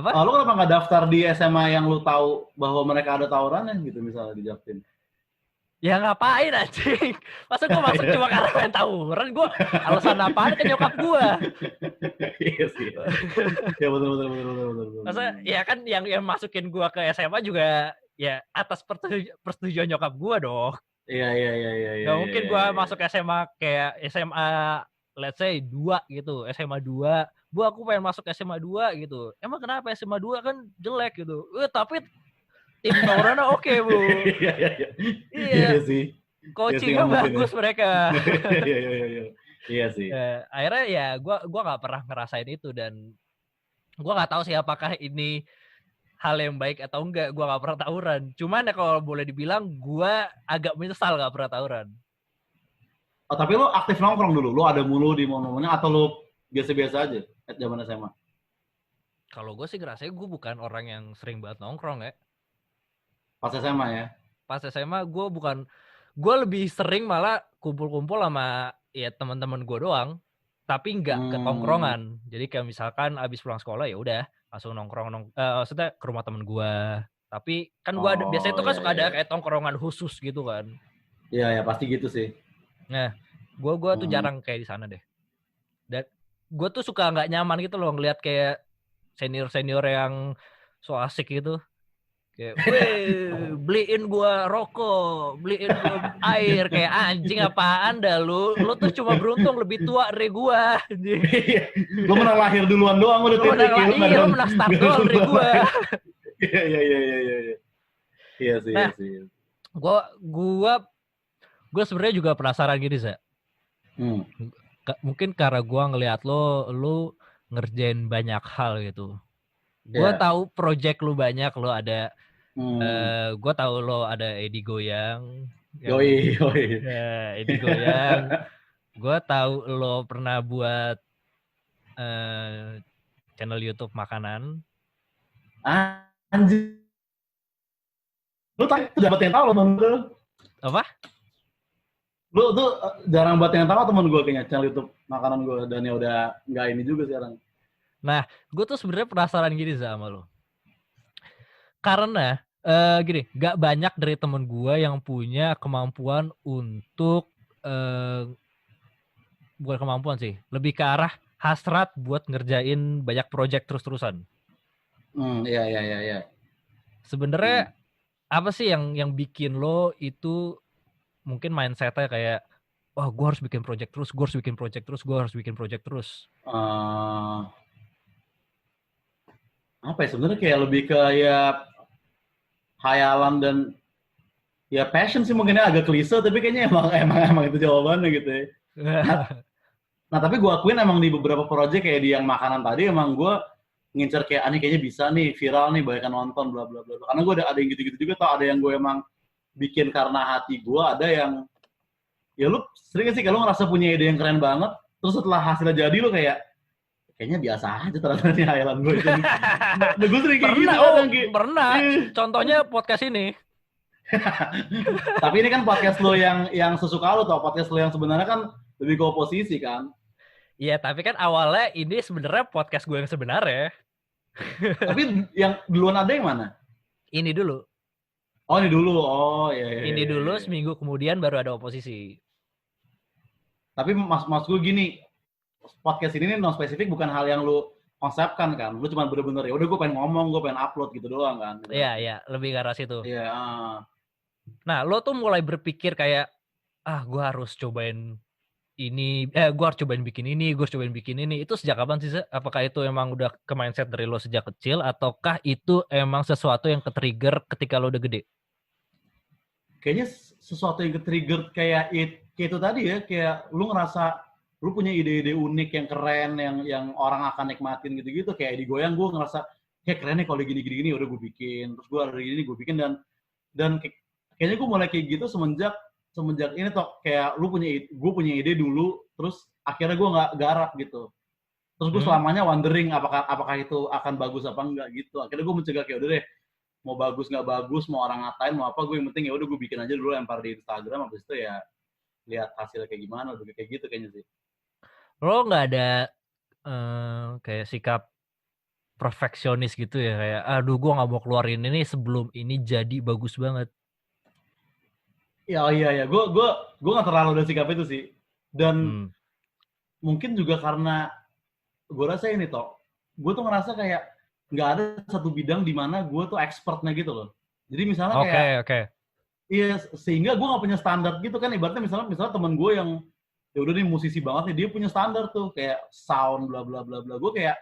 Lu kenapa nggak daftar di SMA yang lu tahu bahwa mereka ada tawurannya gitu, misalnya di Jaktim? Ya ngapain anjing? Masa gue masuk cuma karena main tawuran? Gue alasan apaan ke nyokap gue? Iya sih. Ya betul. Masa ya kan yang masukin gue ke SMA juga ya atas persetujuan nyokap gue dong. Iya. Gak mungkin gue masuk SMA kayak SMA let's say 2 gitu, SMA 2. Bu aku pengen masuk SMA 2 gitu. Emang kenapa SMA 2 kan jelek gitu. Tapi tim tawurannya oke, Bu. Iya sih. coachingnya bagus mereka. Iya sih. Akhirnya ya gue nggak pernah ngerasain itu dan gue nggak tahu sih apakah ini hal yang baik atau enggak. Gue nggak pernah tawuran. Cuman ya kalau boleh dibilang gue agak menyesal nggak pernah tawuran. Oh, tapi lo aktif nongkrong dulu? Lo ada mulu di momen-momennya atau lo biasa-biasa aja zaman SMA? Kalau gue sih ngerasanya gue bukan orang yang sering banget nongkrong ya. Pas SMA ya? Pas SMA gue lebih sering malah kumpul-kumpul sama ya teman-teman gue doang, tapi nggak ke tongkrongan. Jadi kayak misalkan abis pulang sekolah ya udah langsung nongkrong maksudnya ke rumah temen gue. Tapi kan gue biasanya itu kan suka ada kayak tongkrongan khusus gitu kan. Iya pasti gitu sih. Nah, gue tuh jarang kayak di sana deh. Dan gue tuh suka nggak nyaman gitu loh ngeliat kayak senior yang so asik gitu. Kayak, beliin gua rokok, beliin gua air, kayak anjing apaan dah lu tuh cuma beruntung lebih tua dari gua. Lu menang lahir duluan doang udah titik. Iya, lu menang start doang dari gua. Iya sih. Nah, gua sebenarnya juga penasaran gini, Za. Mungkin karena gua ngelihat lu ngerjain banyak hal gitu. Gua tahu project lu banyak, lu ada gue tahu lo ada Edi Goyang. Yoi. Edi Goyang. Gue tahu lo pernah buat channel YouTube makanan. Anjir. Lu dapat yang tahu lo temen gue. Apa? Lu tuh jarang banget yang tahu temen gue kayaknya channel YouTube makanan gue, dan ya udah nggak ini juga sekarang. Nah, gue tuh sebenarnya penasaran gini sama lo. Karena gini, gak banyak dari temen gue yang punya kemampuan untuk bukan kemampuan sih, lebih ke arah hasrat buat ngerjain banyak project terus-terusan. Iya. Sebenarnya apa sih yang bikin lo itu mungkin mindsetnya kayak, wah gue harus bikin project terus, gue harus bikin project terus. Apa ya, sebenarnya kayak lebih ke ya khayalan dan ya passion sih, mungkin agak klise tapi kayaknya emang itu jawabannya gitu ya. Nah tapi gue akuin emang di beberapa project kayak di yang makanan tadi emang gue ngincer kayak ini kayaknya bisa nih viral nih, banyak nonton bla bla bla. Karena gue ada yang gitu-gitu juga, tau ada yang gue emang bikin karena hati gue, ada yang ya lu sering sih kalau ngerasa punya ide yang keren banget, terus setelah hasilnya jadi lu kayaknya biasa aja ternyata nih hayalan gue itu. Nah, gue sering kayak gitu. Pernah. Contohnya podcast ini. Tapi ini kan podcast lo yang sesuka lo, tau podcast lo yang sebenarnya kan lebih ke oposisi kan. Iya, tapi kan awalnya ini sebenarnya podcast gue yang sebenarnya. Tapi yang duluan ada yang mana? Ini dulu. Oh, ini dulu. Oh, iya. Ini dulu, seminggu kemudian baru ada oposisi. Tapi mas gue gini, podcast ini non spesifik bukan hal yang lu konsepkan kan. Lu cuma bener-bener ya udah gue pengen ngomong, gue pengen upload gitu doang kan. Iya, lebih ke arah situ. Iya. Nah, lo tuh mulai berpikir kayak, gue harus cobain ini, gue harus cobain bikin ini, gue harus cobain bikin ini. Itu sejak kapan sih? Apakah itu emang udah ke mindset dari lo sejak kecil, ataukah itu emang sesuatu yang ke-trigger ketika lo udah gede? Kayaknya sesuatu yang ke-trigger kayak itu tadi ya, kayak lu ngerasa lu punya ide-ide unik yang keren, yang orang akan nikmatin gitu-gitu. Kayak di Goyang gue ngerasa kayak keren nih kalau gini udah gue bikin. Terus gue ada gini gue bikin, dan kayaknya gue mulai kayak gitu semenjak ini toh, kayak gue punya ide dulu, terus akhirnya gue nggak garap gitu. Terus gue selamanya wondering apakah itu akan bagus apa enggak gitu. Akhirnya gue mencegah kayak udah deh, mau bagus nggak bagus, mau orang ngatain mau apa, gue yang penting ya udah gue bikin aja dulu, lempar di Instagram, habis itu ya lihat hasilnya kayak gimana, udah kayak gitu kayaknya sih. Lo nggak ada kayak sikap perfeksionis gitu ya, kayak aduh gue nggak mau keluarin ini sebelum ini jadi bagus banget? Iya. Gue nggak terlalu ada sikap itu sih. Dan mungkin juga karena gue rasa ini toh, gue tuh ngerasa kayak nggak ada satu bidang di mana gue tuh expertnya gitu loh. Jadi misalnya kayak, iya, sehingga gue nggak punya standar gitu kan. Ibaratnya misalnya teman gue yang ya udah nih musisi banget nih, dia punya standar tuh kayak sound bla bla bla bla. Gue kayak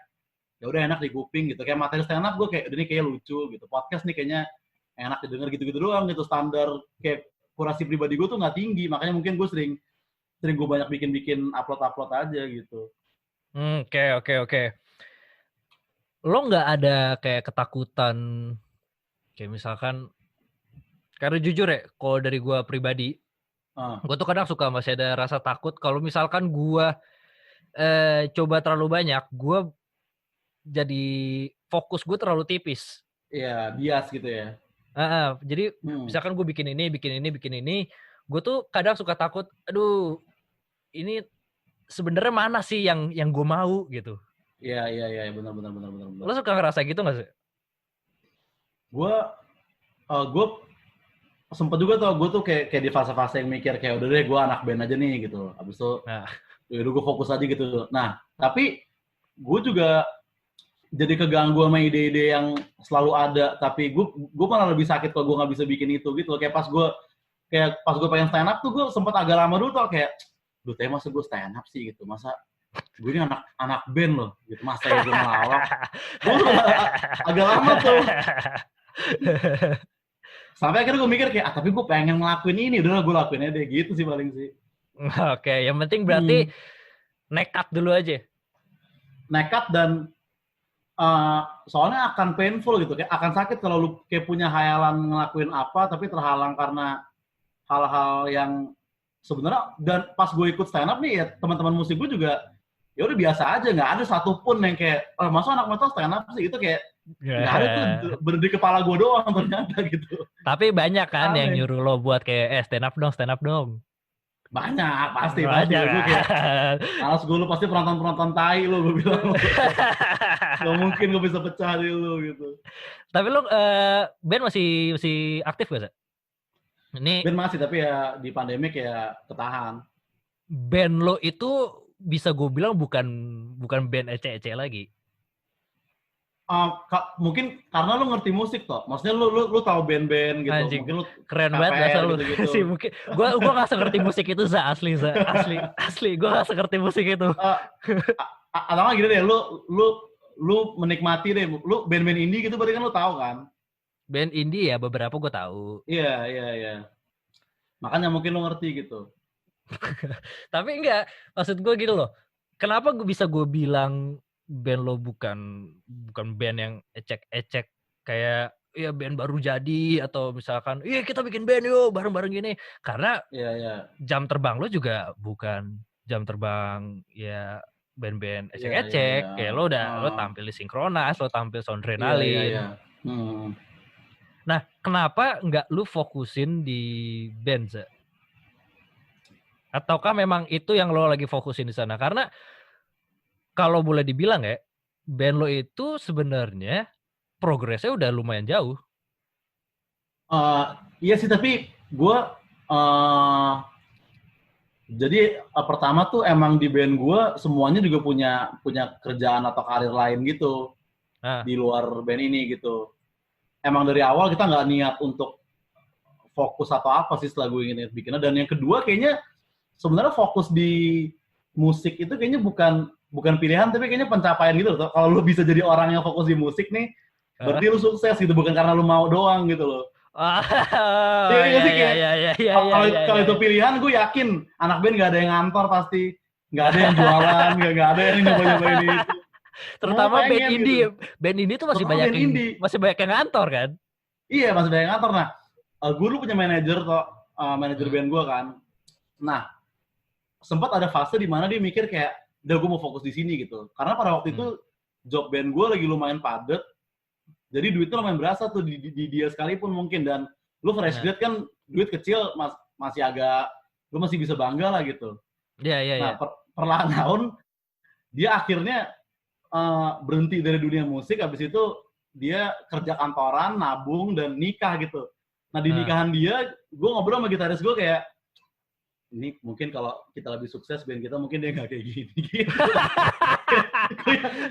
ya udah enak di kuping gitu. Kayak materi stand up gue kayak udah nih kayak lucu gitu. Podcast nih kayaknya enak didengar gitu-gitu doang gitu. Standar kayak kurasi pribadi gue tuh nggak tinggi, makanya mungkin gue sering gue banyak bikin upload aja gitu. Oke. Lo nggak ada kayak ketakutan, kayak misalkan, karena jujur ya, kalau dari gue pribadi, gue tuh kadang suka masih ada rasa takut kalau misalkan gue coba terlalu banyak, gue jadi fokus gue terlalu tipis. Iya, bias gitu ya. Jadi misalkan gue bikin ini, gue tuh kadang suka takut, aduh, ini sebenarnya mana sih yang gue mau gitu. Iya, benar. Lo suka ngerasa gitu nggak sih? Gue sempet juga tau, gue tuh kayak di fase-fase yang mikir kayak udah deh gue anak band aja nih gitu. Abis itu yaudah gue fokus aja gitu. Nah, tapi gue juga jadi keganggu sama ide-ide yang selalu ada, tapi gue malah lebih sakit kalau gue nggak bisa bikin itu gitu. Kayak pas gue pengen stand up tuh gue sempet agak lama dulu tuh kayak, duh teh masa gue stand up sih gitu, masa gue ini anak band loh gitu, masa ya gue ngelawak. Gue agak lama tuh. Sampai akhirnya gue mikir kayak, tapi gue pengen ngelakuin ini, udahlah gue lakuin aja deh, gitu sih paling sih. Oke, yang penting berarti nekat dulu aja. Nekat dan soalnya akan painful gitu, kayak akan sakit kalau lu kayak punya hayalan ngelakuin apa, tapi terhalang karena hal-hal yang sebenarnya. Dan pas gue ikut stand up nih ya, teman-teman musik gue juga ya udah biasa aja, nggak ada satupun yang kayak, masa anak metal stand up sih, itu kayak nggak ada tuh, berdiri kepala gue doang ternyata gitu. Tapi banyak kan yang nyuruh lo buat kayak stand up dong. Banyak, pasti. Gue kayak, alas gue, lu pasti penonton tai lu, gue bilang. Gak mungkin gue bisa pecah di lu gitu. Tapi lu band masih aktif gak sih? Band masih, tapi ya di pandemik ya ketahan. Band lo itu bisa gue bilang bukan band ece-ece lagi. Mungkin karena lu ngerti musik toh, maksudnya lu tahu band-band gitu. Anjing, mungkin lu keren banget bahasa lu gitu. Mungkin gua nggak ngerti musik itu asli gua nggak ngerti musik itu. Atau nggak gini deh, lu menikmati deh, lu band-band indie gitu berarti kan lu tahu kan? Band indie ya beberapa gue tahu. Iya. Makanya mungkin lu ngerti gitu. Tapi enggak, maksud gue gitu loh. Kenapa gue bilang band lo bukan band yang ecek-ecek kayak ya band baru jadi, atau misalkan iya kita bikin band yuk bareng-bareng gini, karena jam terbang lo juga bukan jam terbang ya band-band ecek-ecek. Kayak lo tampil di Synchronize, lo tampil Soundrenalin. Nah, kenapa nggak lu fokusin di band? Ataukah memang itu yang lo lagi fokusin di sana? Karena kalau boleh dibilang ya, band lo itu sebenarnya progresnya udah lumayan jauh. Iya sih, tapi gue jadi pertama tuh emang di band gue semuanya juga punya kerjaan atau karir lain gitu di luar band ini gitu. Emang dari awal kita nggak niat untuk fokus atau apa sih setelah gue ingin bikinnya. Dan yang kedua kayaknya sebenarnya fokus di musik itu kayaknya bukan pilihan, tapi kayaknya pencapaian gitu loh. Kalau lu bisa jadi orang yang fokus di musik nih, berarti lu sukses gitu, bukan karena lu mau doang gitu loh. Kalau itu pilihan, gue yakin anak band nggak ada yang ngantor pasti, nggak ada yang jualan, nggak ada yang nyoba-nyobain itu. Terutama band indie tuh masih banyak yang ngantor kan? Iya, masih banyak yang ngantor. Nah, gue dulu punya manajer band gue kan. Nah, sempat ada fase di mana dia mikir kayak, udah gue mau fokus di sini gitu. Karena pada waktu itu job band gue lagi lumayan padat, jadi duitnya lumayan berasa tuh di dia sekalipun mungkin. Dan lu fresh grade kan, duit kecil masih agak, lu masih bisa bangga lah gitu. Iya. Nah, perlahan tahun dia akhirnya berhenti dari dunia musik. Habis itu dia kerja kantoran, nabung, dan nikah gitu. Nah di nikahan dia, gue ngobrol sama gitaris gue kayak, ini mungkin kalau kita lebih sukses band kita mungkin dia nggak kayak gini gitu.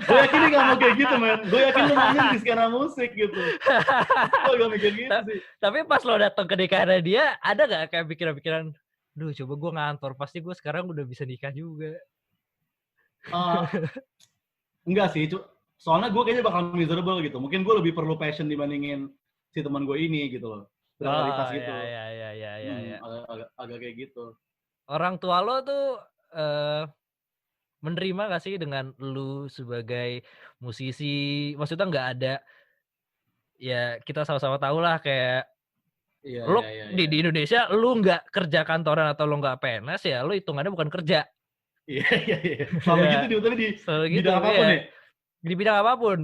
Gue yakin dia nggak mau kayak gitu men. Gue yakin lu mainin di skena musik gitu. Gue gak mikir gitu sih. Tapi pas lo datang ke nikahan dia, ada nggak kayak pikiran-pikiran, duh coba gue ngantor, pasti gue sekarang udah bisa nikah juga. Enggak sih, soalnya gue kayaknya bakal miserable gitu. Mungkin gue lebih perlu passion dibandingin si teman gue ini gitu loh. Prioritas gitu. Iya. Agak kayak gitu. Orang tua lo tuh menerima gak sih dengan lu sebagai musisi? Maksudnya nggak ada, ya kita sama-sama tahu lah kayak lo di Indonesia lu nggak kerja kantoran atau lo nggak PNS ya, lo hitungannya bukan kerja. Iya. Selalu gitu di bidang apapun ya? Di bidang apapun.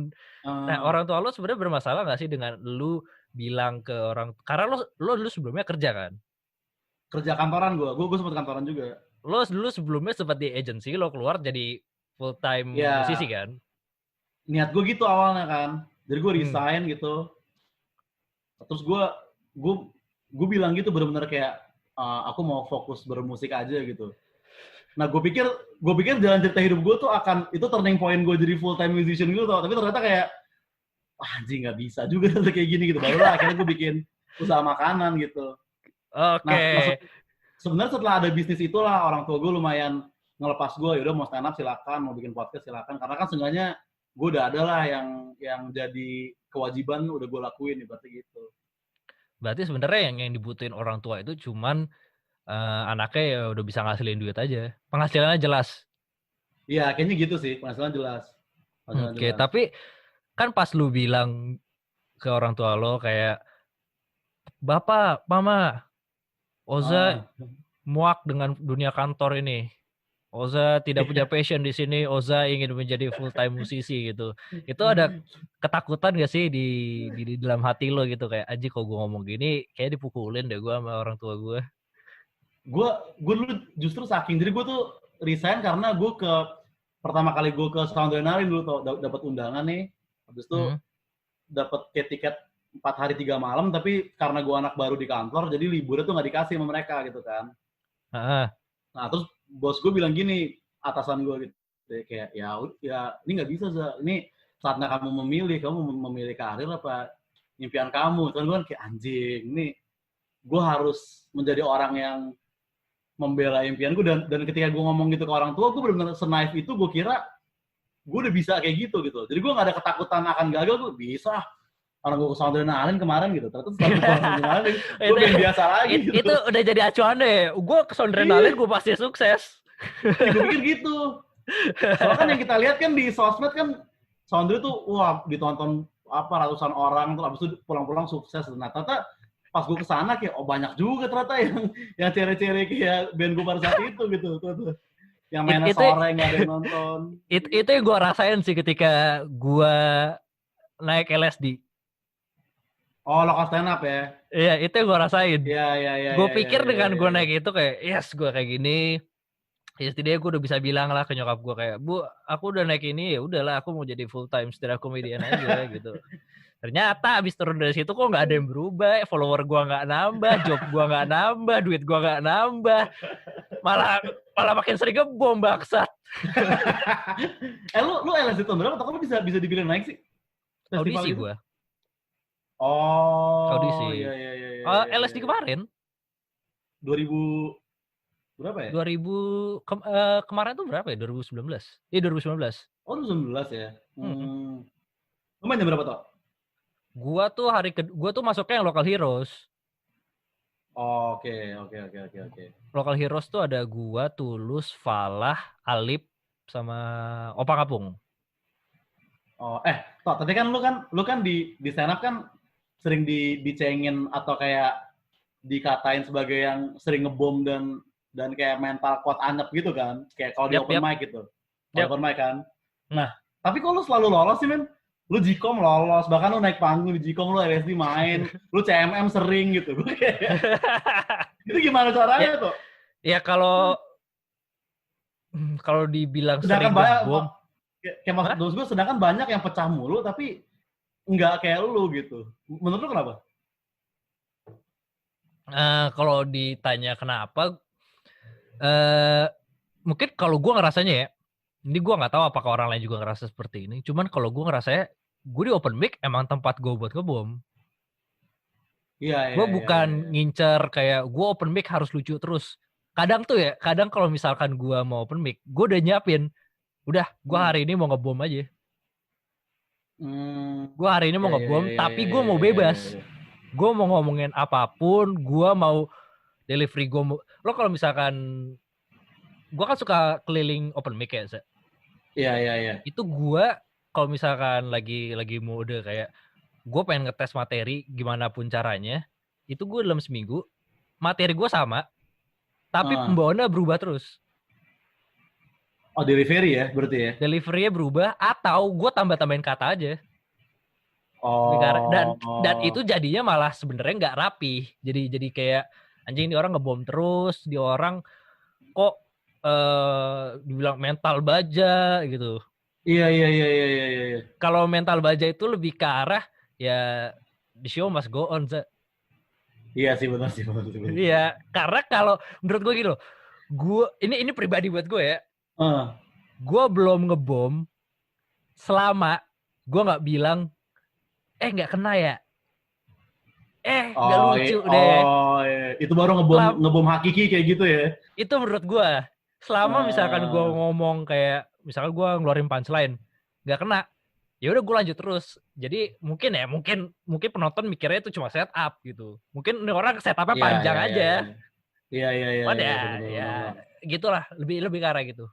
Nah orang tua lo sebenarnya bermasalah nggak sih dengan lu bilang ke orang, karena lo dulu sebelumnya kerja kan? Kerja kantoran gue sempat kantoran juga. Lo dulu sebelumnya sempat di agency, lo keluar jadi full time musisi kan? Niat gue gitu awalnya kan, jadi gue resign gitu. Terus gue bilang gitu benar-benar kayak aku mau fokus bermusik aja gitu. Nah gue pikir jalan cerita hidup gue tuh akan itu turning point gue jadi full time musician gitu tau. Tapi ternyata kayak anjing nggak bisa juga kayak gini gitu. Barulah akhirnya gue bikin usaha makanan gitu. Oke. Nah, sebenarnya setelah ada bisnis itulah orang tua gue lumayan ngelepas gue. Yaudah mau stand up silakan, mau bikin podcast silakan. Karena kan seenggaknya gue udah ada lah yang jadi kewajiban udah gue lakuin ibaratnya gitu. Berarti sebenarnya yang dibutuhin orang tua itu cuman anaknya ya udah bisa ngasilin duit aja. Penghasilannya jelas. Iya, kayaknya gitu sih. Penghasilan jelas. Oke, tapi kan pas lu bilang ke orang tua lo kayak, Bapak, Mama, Oza muak dengan dunia kantor ini. Oza tidak punya passion di sini. Oza ingin menjadi full time musisi gitu. Itu ada ketakutan gak sih di dalam hati lo gitu kayak, anjir kalau gue ngomong gini kayak dipukulin deh gue sama orang tua gue. Gue dulu justru saking, jadi gue tuh resign karena pertama kali gue ke Sound Adrenaline dulu tuh dapat undangan nih, habis itu dapat tiket 4 hari 3 malam, tapi karena gue anak baru di kantor, jadi liburnya tuh nggak dikasih sama mereka gitu kan. Nah terus bos gue bilang gini, atasan gue gitu, kayak ya ini nggak bisa Za, ini saatnya kamu memilih karir apa impian kamu. Terus gue kan kayak anjing, ini gue harus menjadi orang yang membela impian gue, dan ketika gue ngomong gitu ke orang tua, gue benar-benar senaif itu, gue kira gue udah bisa kayak gitu. Jadi gue nggak ada ketakutan akan gagal, gue bisa. Orang gue ke Sound Adrenaline kemarin gitu, ternyata setelah ke Sound Adrenaline gue udah biasa lagi gitu. Itu udah jadi acuan deh, gue ke Sound Adrenaline gue pasti sukses. Gue pikir gitu. Soalnya kan yang kita lihat kan di sosmed kan Sound Adrenaline tuh wah ditonton ratusan orang, terus abis itu pulang-pulang sukses. Nah ternyata pas gue kesana kayak banyak juga ternyata yang cere-cere kayak band gue pada saat itu gitu tuh. Yang mainnya sore nggak ada yang nonton. Itu yang gue rasain sih ketika gue naik LSD. Oh, lokal stand up ya? Iya, itu yang gue rasain. Iya. Gue pikir dengan gue naik itu kayak, yes gue kayak gini. Ya setidaknya gue udah bisa bilang lah ke nyokap gue kayak, Bu, aku udah naik ini, ya udahlah aku mau jadi full time stand up comedian aja gitu. Ternyata abis turun dari situ kok nggak ada yang berubah, follower gue nggak nambah, job gue nggak nambah, duit gue nggak nambah, malah makin sering ngebom bangsat. Lu LSD tahun berapa? Atau lu bisa dibilang naik sih? Audisi gue. Oh. Audisi. Iya. LSD kemarin. 2000 berapa ya? 2000 kemarin tuh berapa ya? 2019. Iya 2019. Oh 2019 ya. Lu main jam berapa toh? Gua tuh masuknya yang Local Heroes. Oh, oke. Local Heroes tuh ada gua, Tulus, Falah, Alip, sama Opa Kapung. Oh, toh tadi kan lu kan di stand up kan sering dicengin atau kayak dikatain sebagai yang sering ngebom dan kayak mental kuat anyep gitu kan, kayak kalau di open mic gitu. Open mic kan. Nah, tapi kok lu selalu lolos sih, men? Lu Jikom lolos, bahkan lu naik panggung di Jikom, lu LSD main, lu CMM sering gitu. Gue kayak itu gimana caranya tuh? Ya kalau dibilang sedangkan sering ngebom, kayak maksud gue sedangkan banyak yang pecah mulu tapi nggak kayak lu gitu. Menurut lu kenapa? Kalau ditanya kenapa, mungkin kalau gue ngerasanya ya, ini gue nggak tahu apakah orang lain juga ngerasa seperti ini. Cuman kalau gue ngerasanya, gue di open mic emang tempat gue buat ngebom. Iya, Gue iya, iya, iya, bukan iya. ngincer kayak gue open mic harus lucu terus. Kadang tuh ya, kadang kalau misalkan gue mau open mic, gue udah nyiapin. Udah, gue Hmm. hari ini mau ngebom aja. Hmm. Gue hari ini mau Iya, iya, iya, ngebom, iya, tapi iya, gue mau iya, iya, bebas. iya. Gue mau ngomongin apapun, gue mau delivery gue mau. Lo kalau misalkan, gue kan suka keliling open mic ya, Iya, iya, iya. itu gue kalau misalkan lagi mode kayak gue pengen ngetes materi gimana pun caranya, itu gue dalam seminggu materi gue sama, tapi Ah. pembawaannya berubah terus. Oh, delivery ya berarti ya? Delivery-nya berubah atau gue tambah-tambahin kata aja. Dan Oh. itu jadinya malah sebenarnya nggak rapi. Jadi kayak anjing, ini orang ngebom terus, di orang kok dibilang mental baja gitu. Iya, iya, iya, iya, iya, iya. Kalau mental baja itu lebih ke arah ya the show must go on. Iya sih, benar sih, benar sih, benar. Iya, karena kalau menurut gue gitu loh, gue ini pribadi buat gue ya, Ah. gue belum ngebom selama gue nggak bilang nggak kena ya, nggak Oh, lucu deh. oh, iya. Itu baru ngebom Selam, ngebom hakiki kayak gitu ya? itu menurut gue, selama misalkan gue Ah. ngomong kayak misalkan gue ngeluarin punchline nggak kena, ya udah gue lanjut terus. Jadi mungkin penonton mikirnya itu cuma setup gitu, mungkin ini orang setupnya Iya, panjang iya, iya, aja. iya. Iya, iya, iya, Cuman iya, ya benar, benar, ya benar. gitulah, lebih ke arah gitu.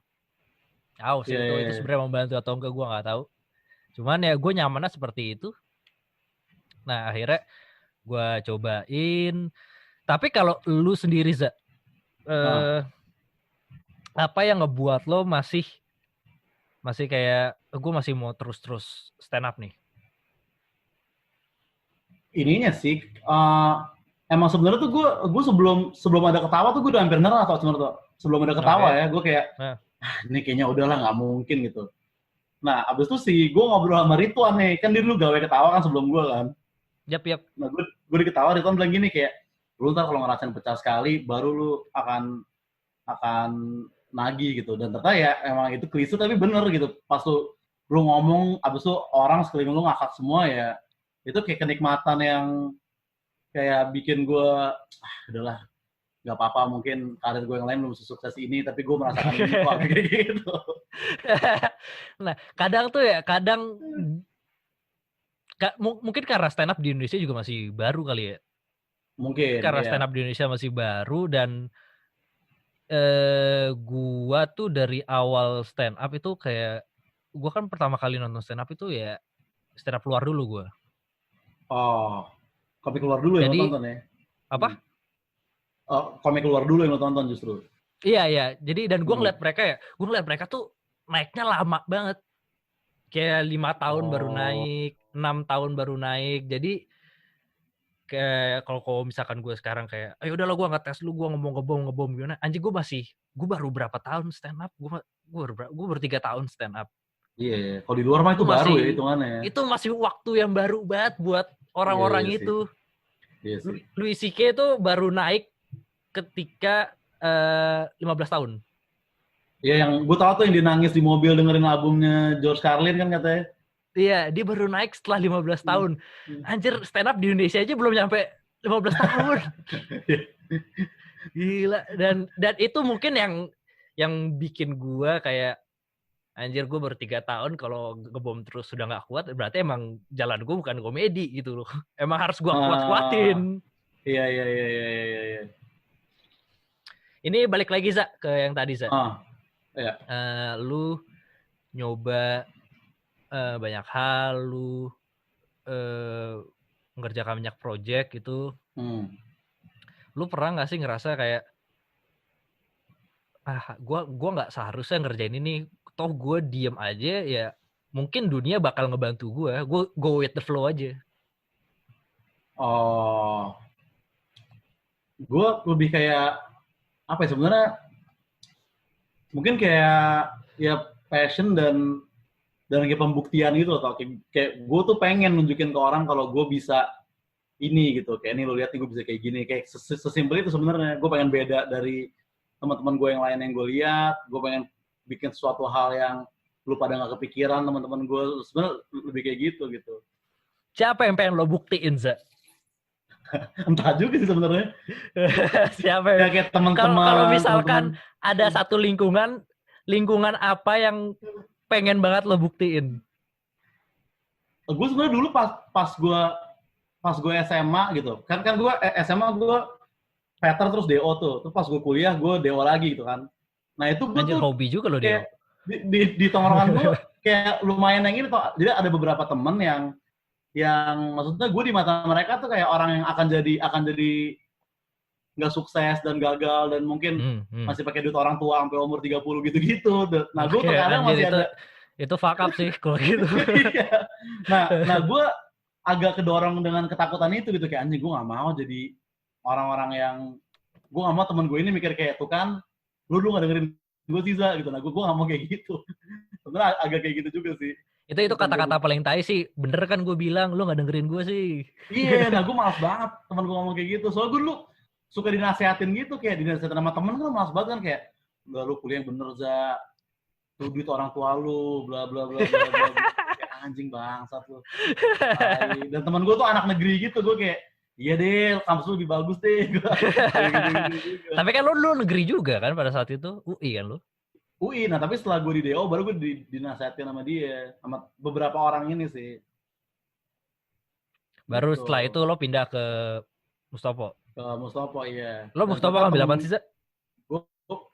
Tahu sih Iya, iya, itu iya. sebenarnya membantu atau enggak gue nggak tahu. Cuman ya gue nyamannya seperti itu. Nah akhirnya gue cobain. Tapi kalau lu sendiri Ah. apa yang ngebuat lo masih kayak gue masih mau terus stand up nih? Ininya sih, emang sebenarnya tuh gue sebelum ada ketawa tuh gue udah hampir nyerah atau sebenarnya tuh. Sebelum ada ketawa Oke. ya, gue kayak Nah, ini kayaknya udahlah nggak mungkin gitu. Nah, abis itu sih gue ngobrol sama Ridwan nih, kan dia dulu gawe ketawa kan sebelum gue kan. yap. Nah, gue diketawa, Ridwan bilang gini kayak, lu ntar kalau ngerasain pecah sekali, baru lu akan nagih gitu. Dan ternyata ya emang itu klise tapi bener gitu. Pas lu ngomong, abis itu orang sekeliling lu ngakak semua ya, itu kayak kenikmatan yang kayak bikin gue, udahlah, nggak apa-apa, mungkin karir gue yang lain belum sesukses ini, tapi gue merasakan ini kok, kayak gitu. nah kadang mungkin karena stand up di Indonesia juga masih baru kali ya. Mungkin, Karena ya. stand up di Indonesia masih baru dan gua tuh dari awal stand up itu kayak gua kan pertama kali nonton stand up itu ya stand up luar dulu gua. Oh, komik keluar dulu yang lo Jadi tonton ya? apa? Oh, komik keluar dulu yang lo tonton justru? Iya. Jadi dan gua Hmm. ngeliat mereka tuh naiknya lama banget. Kayak 5 tahun baru Oh, naik, 6 tahun baru naik. Jadi kayak kalau misalkan gue sekarang kayak, ayo udahlah gue nggak tes lu, gue ngebom gimana? Anjing gue baru berapa tahun stand up? Gue baru 3 tahun stand up. iya, iya. Kalau di luar mah Itu itu baru ya masih hitungannya ya. itu masih waktu yang baru banget buat Iya, iya orang-orang sih. itu. Iya sih. Louis CK itu baru naik ketika 15 tahun. Iya, yang gue tahu tuh yang dia nangis di mobil dengerin albumnya George Carlin kan katanya. Iya, dia baru naik setelah 15 tahun. Anjir, stand up di Indonesia aja belum nyampe 15 tahun. Gila. Dan itu mungkin yang bikin gua kayak anjir, gue baru 3 tahun kalau ngebom terus sudah nggak kuat, berarti emang jalan gue bukan komedi gitu loh. Emang harus gue kuat-kuatin. Iya, iya, iya, iya, iya, iya. Ini balik lagi ke yang tadi Iya. Lu nyoba banyak hal, lu mengerjakan banyak project gitu. Lu pernah nggak sih ngerasa kayak gue nggak seharusnya ngerjain ini, toh gue diem aja ya mungkin dunia bakal ngebantu gue go with the flow aja. Oh, gue lebih kayak apa ya sebenarnya? Mungkin kayak ya passion dan kayak pembuktian gitu loh. Kayak gue tuh pengen nunjukin ke orang kalau gue bisa ini gitu. Kayak ini lu lihat nih gue bisa kayak gini. Kayak sesimpel itu sebenarnya. Gue pengen beda dari teman-teman gue yang lain yang gue lihat. Gue pengen bikin suatu hal yang lu pada nggak kepikiran teman-teman gue. Sebenarnya lebih kayak gitu. Siapa yang pengen lo buktiin, Za? Entah juga sih sebenarnya. Siapa Ya, yang... kayak teman-teman. Kalau misalkan ada satu lingkungan apa yang pengen banget lo buktiin? Gue sebenarnya dulu pas gue SMA gitu. Kan gue SMA gue veter terus DO tuh. Terus pas gue kuliah gue DO lagi gitu kan. Nah itu gue Anjir, tuh hobi juga lo dia. Di tongkrongan gue kayak lumayan yang ini tuh. Jadi ada beberapa temen yang maksudnya gue di mata mereka tuh kayak orang yang akan jadi nggak sukses dan gagal dan mungkin masih pakai duit orang tua sampai umur 30 gitu-gitu. Nah gue terkadang masih ada itu fuck up sih kalau gitu. Iya. Nah gue agak kedorong dengan ketakutan itu gitu, kayak anjing gue nggak mau jadi orang-orang yang gue nggak mau temen gue ini mikir kayak tuh kan lu nggak dengerin gue sih Za gitu. Nah gue nggak mau kayak gitu. Sebenarnya agak kayak gitu juga sih. Itu kata-kata paling tai sih. Bener kan gue bilang lu nggak dengerin gue sih. Iya, nah gue malas banget temen gue ngomong kayak gitu. Soalnya gue dulu suka dinasehatin gitu, kayak dinasehatin sama temen kan malas banget kan, kayak udah lu kuliah yang bener Za, tuh duit orang tua lu, bla bla bla bla bla. Kayak anjing bangsat lu. Dan temen gue tuh anak negeri gitu, gue kayak iya deh, kampus lu lebih bagus deh. Tapi kan lu negeri juga kan pada saat itu, UI kan lu? UI, nah tapi setelah gue di DO baru gue dinasehatin sama dia, sama beberapa orang ini sih. Baru gitu. Setelah itu lo pindah ke Mustopo? Ke Mustopo, iya. Lo Mustopo ngambil apa sih, Za? Gue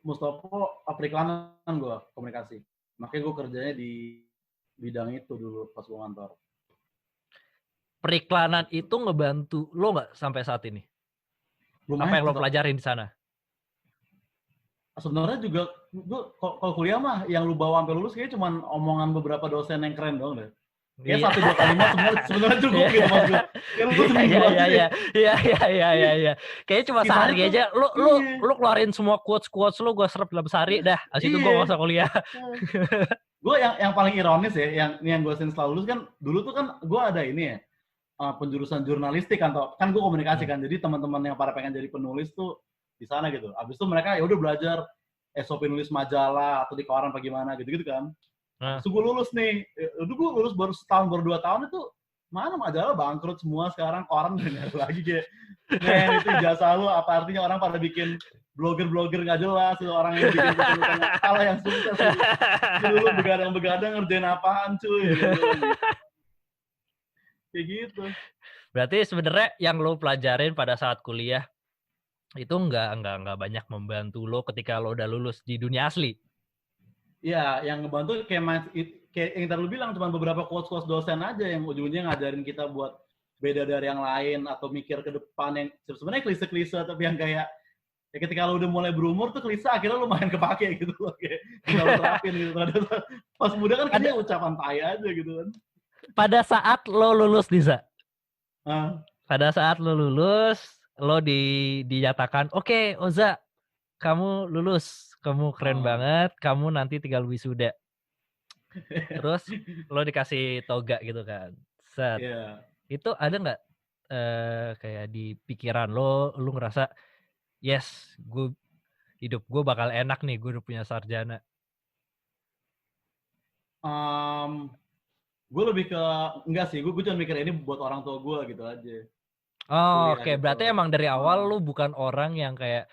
Mustopo periklanan gue, komunikasi. Makanya gue kerjanya di bidang itu dulu pas gue ngantor. Periklanan itu ngebantu lo nggak sampai saat ini? Lumayan, apa yang lo pelajarin di sana? Sebenarnya juga gue kalau kuliah mah yang lu bawa sampai lulus kayaknya cuma omongan beberapa dosen yang keren dong deh. Kayak 1-2 kalimat sebenarnya cukup gitu mas gue. Iya. Kayaknya cuma sehari aja. Lu keluarin semua quotes lu, gue serap dalam sehari dah. Abis itu gue gak usah kuliah. Gue yang paling ironis ya, yang gue setelah lulus kan, dulu tuh kan gue ada ini ya, penjurusan jurnalistik kan gue komunikasi kan. Jadi teman-teman yang para pengen jadi penulis tuh di sana gitu. Abis itu mereka ya udah belajar SOP nulis majalah atau di koran apa gimana gitu kan. Terus gue lulus nih, gue lulus baru setahun, baru 2 tahun itu mana majalah bangkrut semua sekarang, koran udah nggak ada lagi kayak, men itu ijazah lu apa artinya, orang pada bikin blogger nggak jelas, orang yang bikin tulisan salah yang sukses dulu begadang ngerjain apaan cuy, kayak gitu. Berarti sebenarnya yang lo pelajarin pada saat kuliah itu nggak banyak membantu lo ketika lo udah lulus di dunia asli. Iya, yang ngebantu kayak yang tadi lu bilang cuma beberapa quotes dosen aja yang ujung-ujungnya ngajarin kita buat beda dari yang lain atau mikir ke depan, yang sebenarnya klise-klise tapi yang kayak ya ketika lu udah mulai berumur tuh klise akhirnya lu main kepake gitu loh, kayak tinggal lu terapin gitu. Pas muda kan kayaknya ucapan tai aja gitu kan. Pada saat lo lulus, Diza. Pada saat lo lulus, lo dinyatakan, oke, Oza, kamu lulus. Kamu keren banget, kamu nanti tinggal wisuda. Terus lo dikasih toga gitu kan. Set. Yeah. Itu ada nggak kayak di pikiran lo ngerasa, yes, hidup gue bakal enak nih, gue udah punya sarjana? Gue lebih ke, enggak sih, gue cuma mikir ini buat orang tua gue gitu aja. Oh, oke. Gitu. Berarti emang dari awal lo bukan orang yang kayak,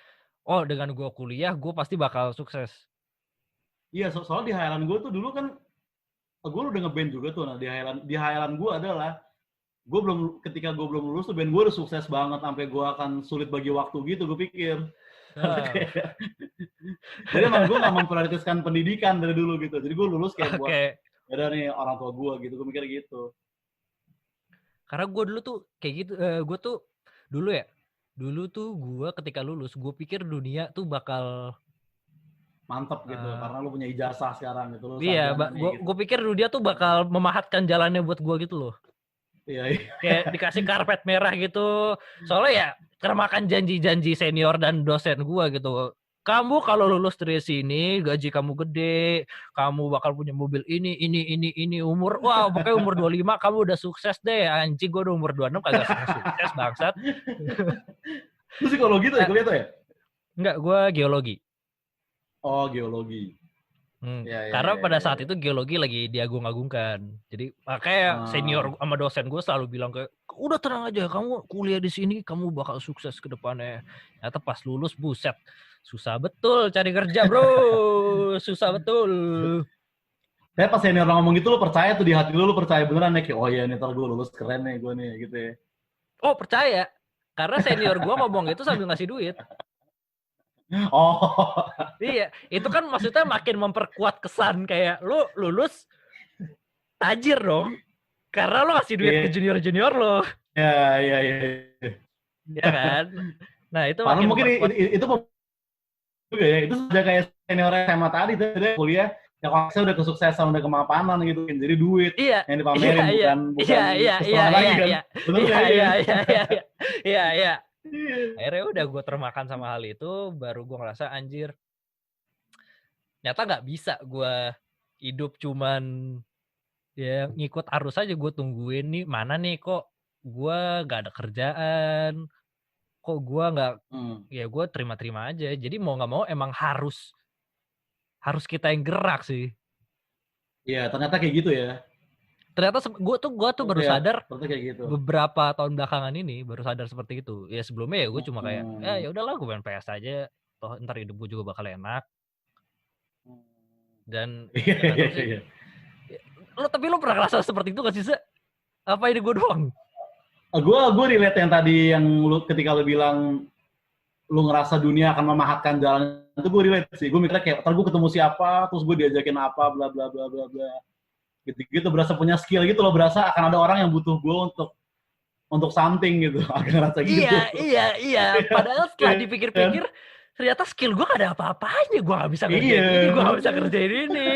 oh dengan gue kuliah, gue pasti bakal sukses. Iya, soalnya di hayalan gue tuh dulu kan, gue udah ngeband juga tuh. Nah, di hayalan gue adalah, ketika gue belum lulus tuh band gue udah sukses banget, sampai gue akan sulit bagi waktu gitu, gue pikir. Jadi emang gue gak memprioritaskan pendidikan dari dulu gitu. Jadi gue lulus kayak buat, ada nih orang tua gue gitu, gue mikir gitu. Karena gue dulu tuh kayak gitu, gue tuh dulu tuh gue ketika lulus, gue pikir dunia tuh bakal mantep gitu, karena lu punya ijazah sekarang gitu. Iya, gue pikir dunia tuh bakal memahatkan jalannya buat gue gitu loh. Iya. Kayak dikasih karpet merah gitu. Soalnya ya termakan janji-janji senior dan dosen gue gitu. kamu kalau lulus dari sini, gaji kamu gede, kamu bakal punya mobil ini, umur, wah pokoknya umur 25 kamu udah sukses deh. Anjing, gue udah umur 26 kagak sukses bangsat. Lu psikologi tuh ya, kuliah tuh ya? Enggak, gue geologi. Oh, geologi. Ya, Karena pada saat ya. itu geologi lagi diagung-agungkan. Jadi makanya senior sama dosen gue selalu bilang kayak, udah tenang aja, kamu kuliah di sini, kamu bakal sukses ke depannya. Ternyata pas lulus, buset, susah betul cari kerja bro, susah betul. Saya pas senior ngomong gitu, lu percaya tuh di hati lu percaya beneran ya, kayak oh iya nih ntar gue lulus keren nih gue nih gitu ya. Oh percaya, karena senior gue ngomong itu sambil ngasih duit. Oh. Iya, itu kan maksudnya makin memperkuat kesan kayak lu lulus tajir dong. Karena lo ngasih duit ke junior-junior lo. Ya. Ya kan? Nah, itu Padahal makin mungkin memperkuat. itu juga ya. Itu sudah kayak senior SMA tadi tuh dia kuliah ya konteksnya udah kesuksesan, udah kemapanan gitu. Jadi duit yang dipamerin bukan kesenangan lagi kan. Bener nggak ya? Iya. Akhirnya udah gue termakan sama hal itu, baru gue ngerasa anjir. Ternyata nggak bisa gue hidup cuman ya ngikut arus aja, gue tungguin nih mana nih kok gue nggak ada kerjaan, kok gue nggak ya gue terima-terima aja. Jadi mau nggak mau emang harus kita yang gerak sih. Iya, ternyata kayak gitu ya. Ternyata gue tuh baru sadar kayak gitu. beberapa tahun belakangan ini baru sadar seperti itu. Ya sebelumnya ya gue cuma kayak ya udahlah gue main PS aja, toh ntar hidup gue juga bakal enak. Dan Iya. Tapi lo pernah ngerasa seperti itu gak sih, Se? Apa ini gue doang? Gue relate yang tadi yang lu ketika lu bilang lu ngerasa dunia akan memahatkan jalan, itu gue relate sih. Gue mikirnya kayak ntar gue ketemu siapa, terus gue diajakin apa, bla bla bla bla bla. Gitu berasa punya skill gitu loh, berasa akan ada orang yang butuh gue untuk something gitu. Agak ngerasa gitu. Iya. Padahal setelah dipikir-pikir, ternyata skill gue gak ada apa-apanya. Gue gak bisa ngerjain ini, gue gak bisa ngerjain ini.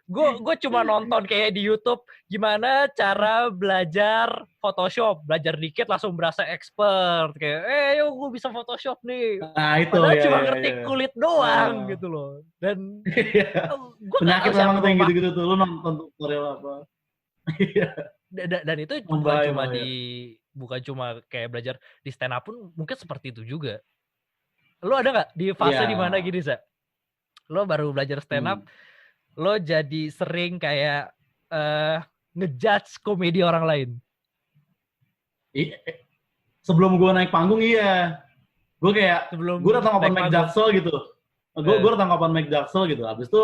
Gue cuma nonton kayak di YouTube gimana cara belajar Photoshop, belajar dikit langsung berasa expert kayak yo gue bisa Photoshop nih. Nah, itu padahal ya, cuma ngerti kulit doang gitu loh. Dan gue nggak tahu siapa memang gitu-gitu tuh, lu nonton tutorial apa. Dan itu bukan cuma kayak belajar di stand up pun mungkin seperti itu juga. Lo ada nggak di fase dimana gini, Za? Lo baru belajar stand up, lo jadi sering kayak ngejudge komedi orang lain. Sebelum gue naik panggung iya. Gue kayak gue datang open mic Jaksel gitu. Gue datang open mic Jaksel gitu. Habis itu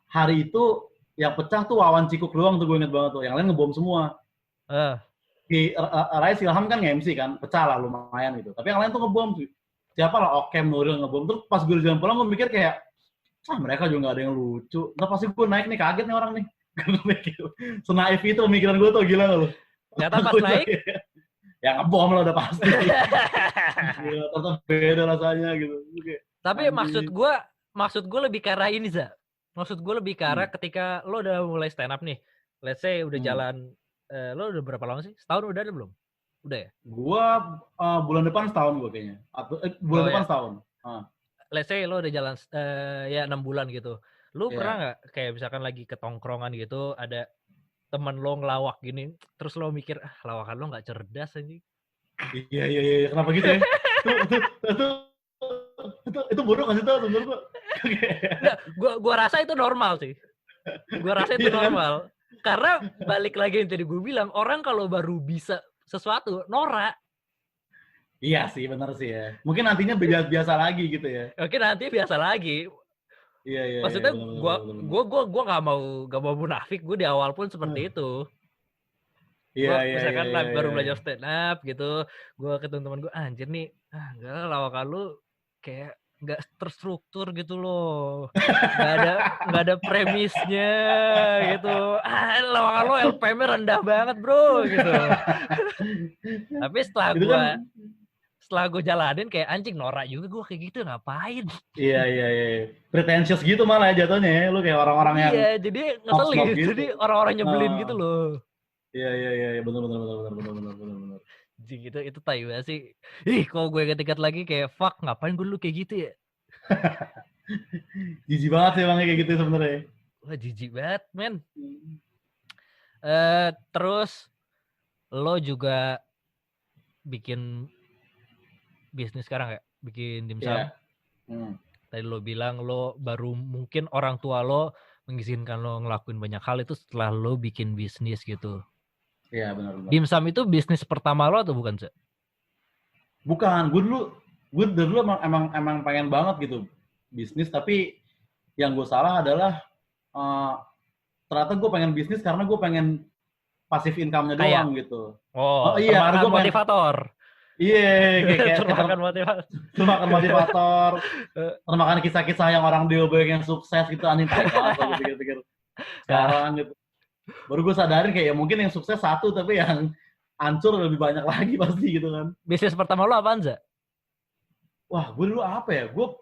hari itu yang pecah tuh Wawan Cikuk doang tuh, gue inget banget tuh. Yang lain ngebom semua. Rais Ilham kan nge-MC kan, pecah lah lumayan gitu. Tapi yang lain tuh ngebom. Siapa lah, Okem, Nuril ngebom. Terus pas gue di jalan pulang gue mikir kayak mereka juga gak ada yang lucu. Ntar pasti gue naik nih, kaget nih orang nih. Senaif itu pemikiran gue tuh, gila gak lu? Ternyata pas naik? Ya ngebom lah udah pasti. Gila, tetap beda rasanya gitu. Tapi maksud gue lebih ke arah ini, Za. Maksud gue lebih ke arah ketika lo udah mulai stand up nih. Let's say udah jalan, lo udah berapa lama sih? Setahun udah ada belum? Udah ya? Gue bulan depan setahun gue kayaknya. Bulan depan setahun. Let's say lo udah jalan ya 6 bulan gitu. Lo pernah nggak kayak misalkan lagi ke tongkrongan gitu, ada temen lo ngelawak gini, terus lo mikir, lawakan lo nggak cerdas aja. Iya. Kenapa gitu ya? itu buruk nggak sih tuh menurut lo? Gue rasa itu normal sih. Gue rasa itu normal. Karena balik lagi yang tadi gue bilang, orang kalau baru bisa sesuatu, norak. Iya sih, benar sih ya. Mungkin nantinya biasa lagi gitu ya. Oke, nanti biasa lagi. Iya. Maksudnya gue nggak mau munafik. Gue di awal pun seperti itu. Gue misalkan baru belajar stand up gitu, gue ketemu teman gue, anjir nih, enggak lah, lawakan lu kayak nggak terstruktur gitu loh, nggak ada premisnya gitu, lawakan lo LPM-nya rendah banget bro gitu. Tapi setelah gue jalanin kayak anjing, norak juga gue kayak gitu, ngapain? Iya. Pretentious gitu malah jatuhnya ya, lu kayak orang-orang yang jadi ngeselin gitu. Jadi orang-orang nyebelin gitu loh. Iya, benar. Gitu, itu tai banget sih. Kalau gue ketika lagi kayak fuck, ngapain gue dulu kayak gitu ya? Jijik banget sih emangnya kayak gitu sebenarnya. Wah jijik banget men. Terus lo juga bikin bisnis sekarang ya? Bikin dimsum? Iya. Tadi lo bilang lo baru mungkin orang tua lo mengizinkan lo ngelakuin banyak hal itu setelah lo bikin bisnis gitu. Iya benar. Dimsum itu bisnis pertama lo atau bukan sih? Bukan, gue dulu emang pengen banget gitu bisnis, tapi yang gue salah adalah ternyata gue pengen bisnis karena gue pengen pasif income-nya doang gitu. Oh iya, karena gue motivator. Iya, kayak termakan motivator. Termakan motivator. Termakan kisah-kisah yang orang banyak yang sukses gitu, anjing tai banget gue pikir-pikir. Sekarang gitu. Baru gue sadarin kayak ya mungkin yang sukses satu, tapi yang hancur lebih banyak lagi pasti gitu kan. Bisnis pertama lo apaan, Za? Wah, gue dulu apa ya? Gue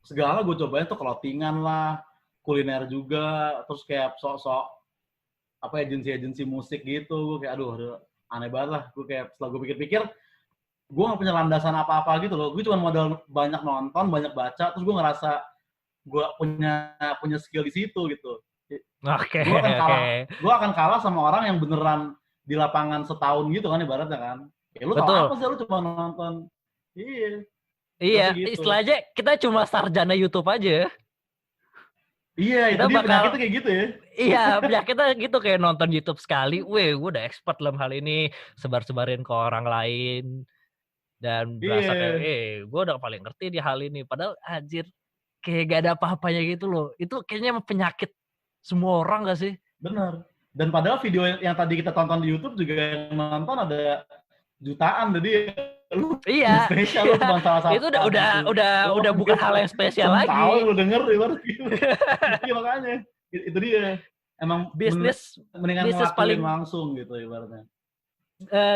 segala gue cobain tuh clothingan lah, kuliner juga, terus kayak sok-sok apa agensi musik gitu. Gue kayak aduh aneh banget lah. Gue kayak setelah gue pikir-pikir, gue gak punya landasan apa-apa gitu loh. Gue cuma modal banyak nonton, banyak baca, terus gue ngerasa gue punya skill di situ gitu. Oke. Gue akan kalah sama orang yang beneran di lapangan setahun gitu kan ibaratnya kan. Ya lu tau apa sih, lu cuma nonton. Iya, gitu. istilahnya kita cuma sarjana YouTube aja. Iya, itu dia penyakitnya kayak gitu ya. Iya, penyakitnya gitu kayak nonton YouTube sekali, gue udah expert dalam hal ini, sebar-sebarin ke orang lain. Dan berasa kayak, gue udah paling ngerti di hal ini. Padahal anjir, kayak gak ada apa-apanya gitu loh. Itu kayaknya penyakit semua orang gak sih? Bener. Dan padahal video yang tadi kita tonton di YouTube juga yang nonton ada jutaan. Jadi lu spesial, lu cuma salah satu. Itu udah bukan hal yang spesial lagi. Tahu lu denger gitu. Iya makanya. Itu dia. Emang bisnis paling langsung gitu ibaratnya.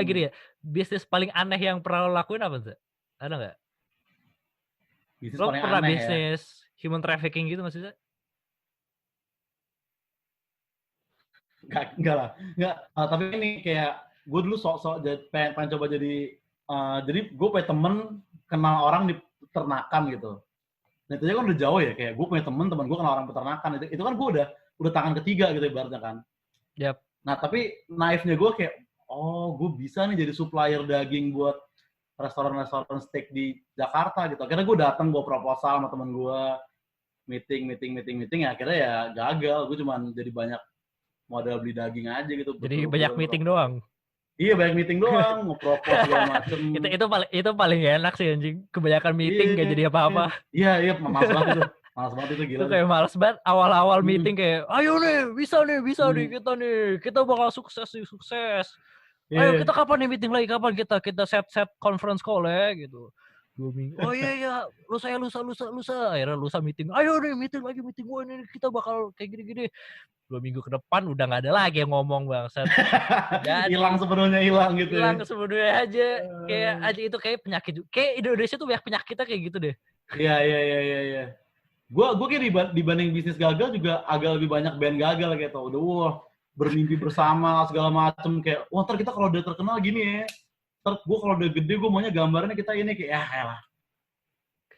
Gini ya, bisnis paling aneh yang pernah lo lakuin apa sih? Ada nggak? Bisnis lo paling pernah aneh bisnis human trafficking gitu nggak sih? Enggak lah. Enggak. Tapi ini kayak gue dulu sok-sok pengen coba jadi gue punya temen kenal orang di peternakan gitu. Nah itu aja kan udah jauh ya, kayak gue punya temen gue kenal orang peternakan. Itu kan gue udah tangan ketiga gitu ibaratnya kan. Yep. Nah tapi naifnya gue kayak, gue bisa nih jadi supplier daging buat restoran steak di Jakarta gitu. Akhirnya gue datang bawa proposal sama temen gue, meeting ya, akhirnya ya gagal. Gue cuma jadi banyak modal beli daging aja gitu. Jadi banyak meeting doang. Iya, banyak meeting doang, nge-propose segala macem. itu paling enak sih anjing. Kebanyakan meeting gak jadi apa-apa. Iya, males banget itu. Males banget itu, gila. Itu kayak males banget awal-awal meeting kayak, ayo nih, bisa nih, kita bakal sukses. Ayo kita kapan nih meeting lagi, kapan kita set conference call ya gitu. 2 minggu. Oh iya, lusa. Akhirnya lusa meeting. Ayo nih meeting gue ini, kita bakal kayak gini-gini. 2 minggu ke depan udah nggak ada lagi yang ngomong bangsat. Hilang sepenuhnya gitu. Hilang sepenuhnya aja. Kayak aja itu kayak penyakit. Kayak Indonesia tuh banyak penyakitnya kayak gitu deh. Iya. Gue kayak dibanding bisnis gagal juga agak lebih banyak band gagal gitu. Udah bermimpi bersama segala macem kayak ntar kita kalau udah terkenal gini ya. Ntar gue kalau udah gede gue maunya gambarnya kita ini kayak lah.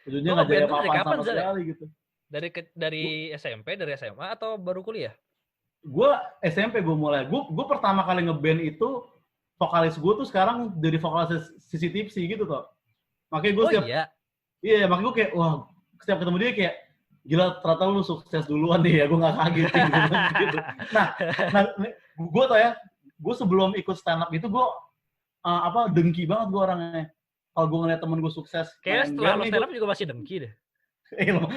Ujungnya nggak jadi apa-apa sama sekali gitu. Dari SMP, dari SMA atau baru kuliah? Gue SMP gue mulai. Gue pertama kali ngeband itu vokalis gue tuh sekarang dari vokalis Sissy Tipsy gitu toh. Makanya gue iya, makanya gue kayak wah setiap ketemu dia kayak gila ternyata lu sukses duluan deh ya, gue nggak kaget gitu. Nah gue tau ya, gue sebelum ikut stand up itu gue dengki banget gue orangnya. Kalau gue ngeliat temen gue sukses, kayaknya setelah lu stand up juga masih dengki deh.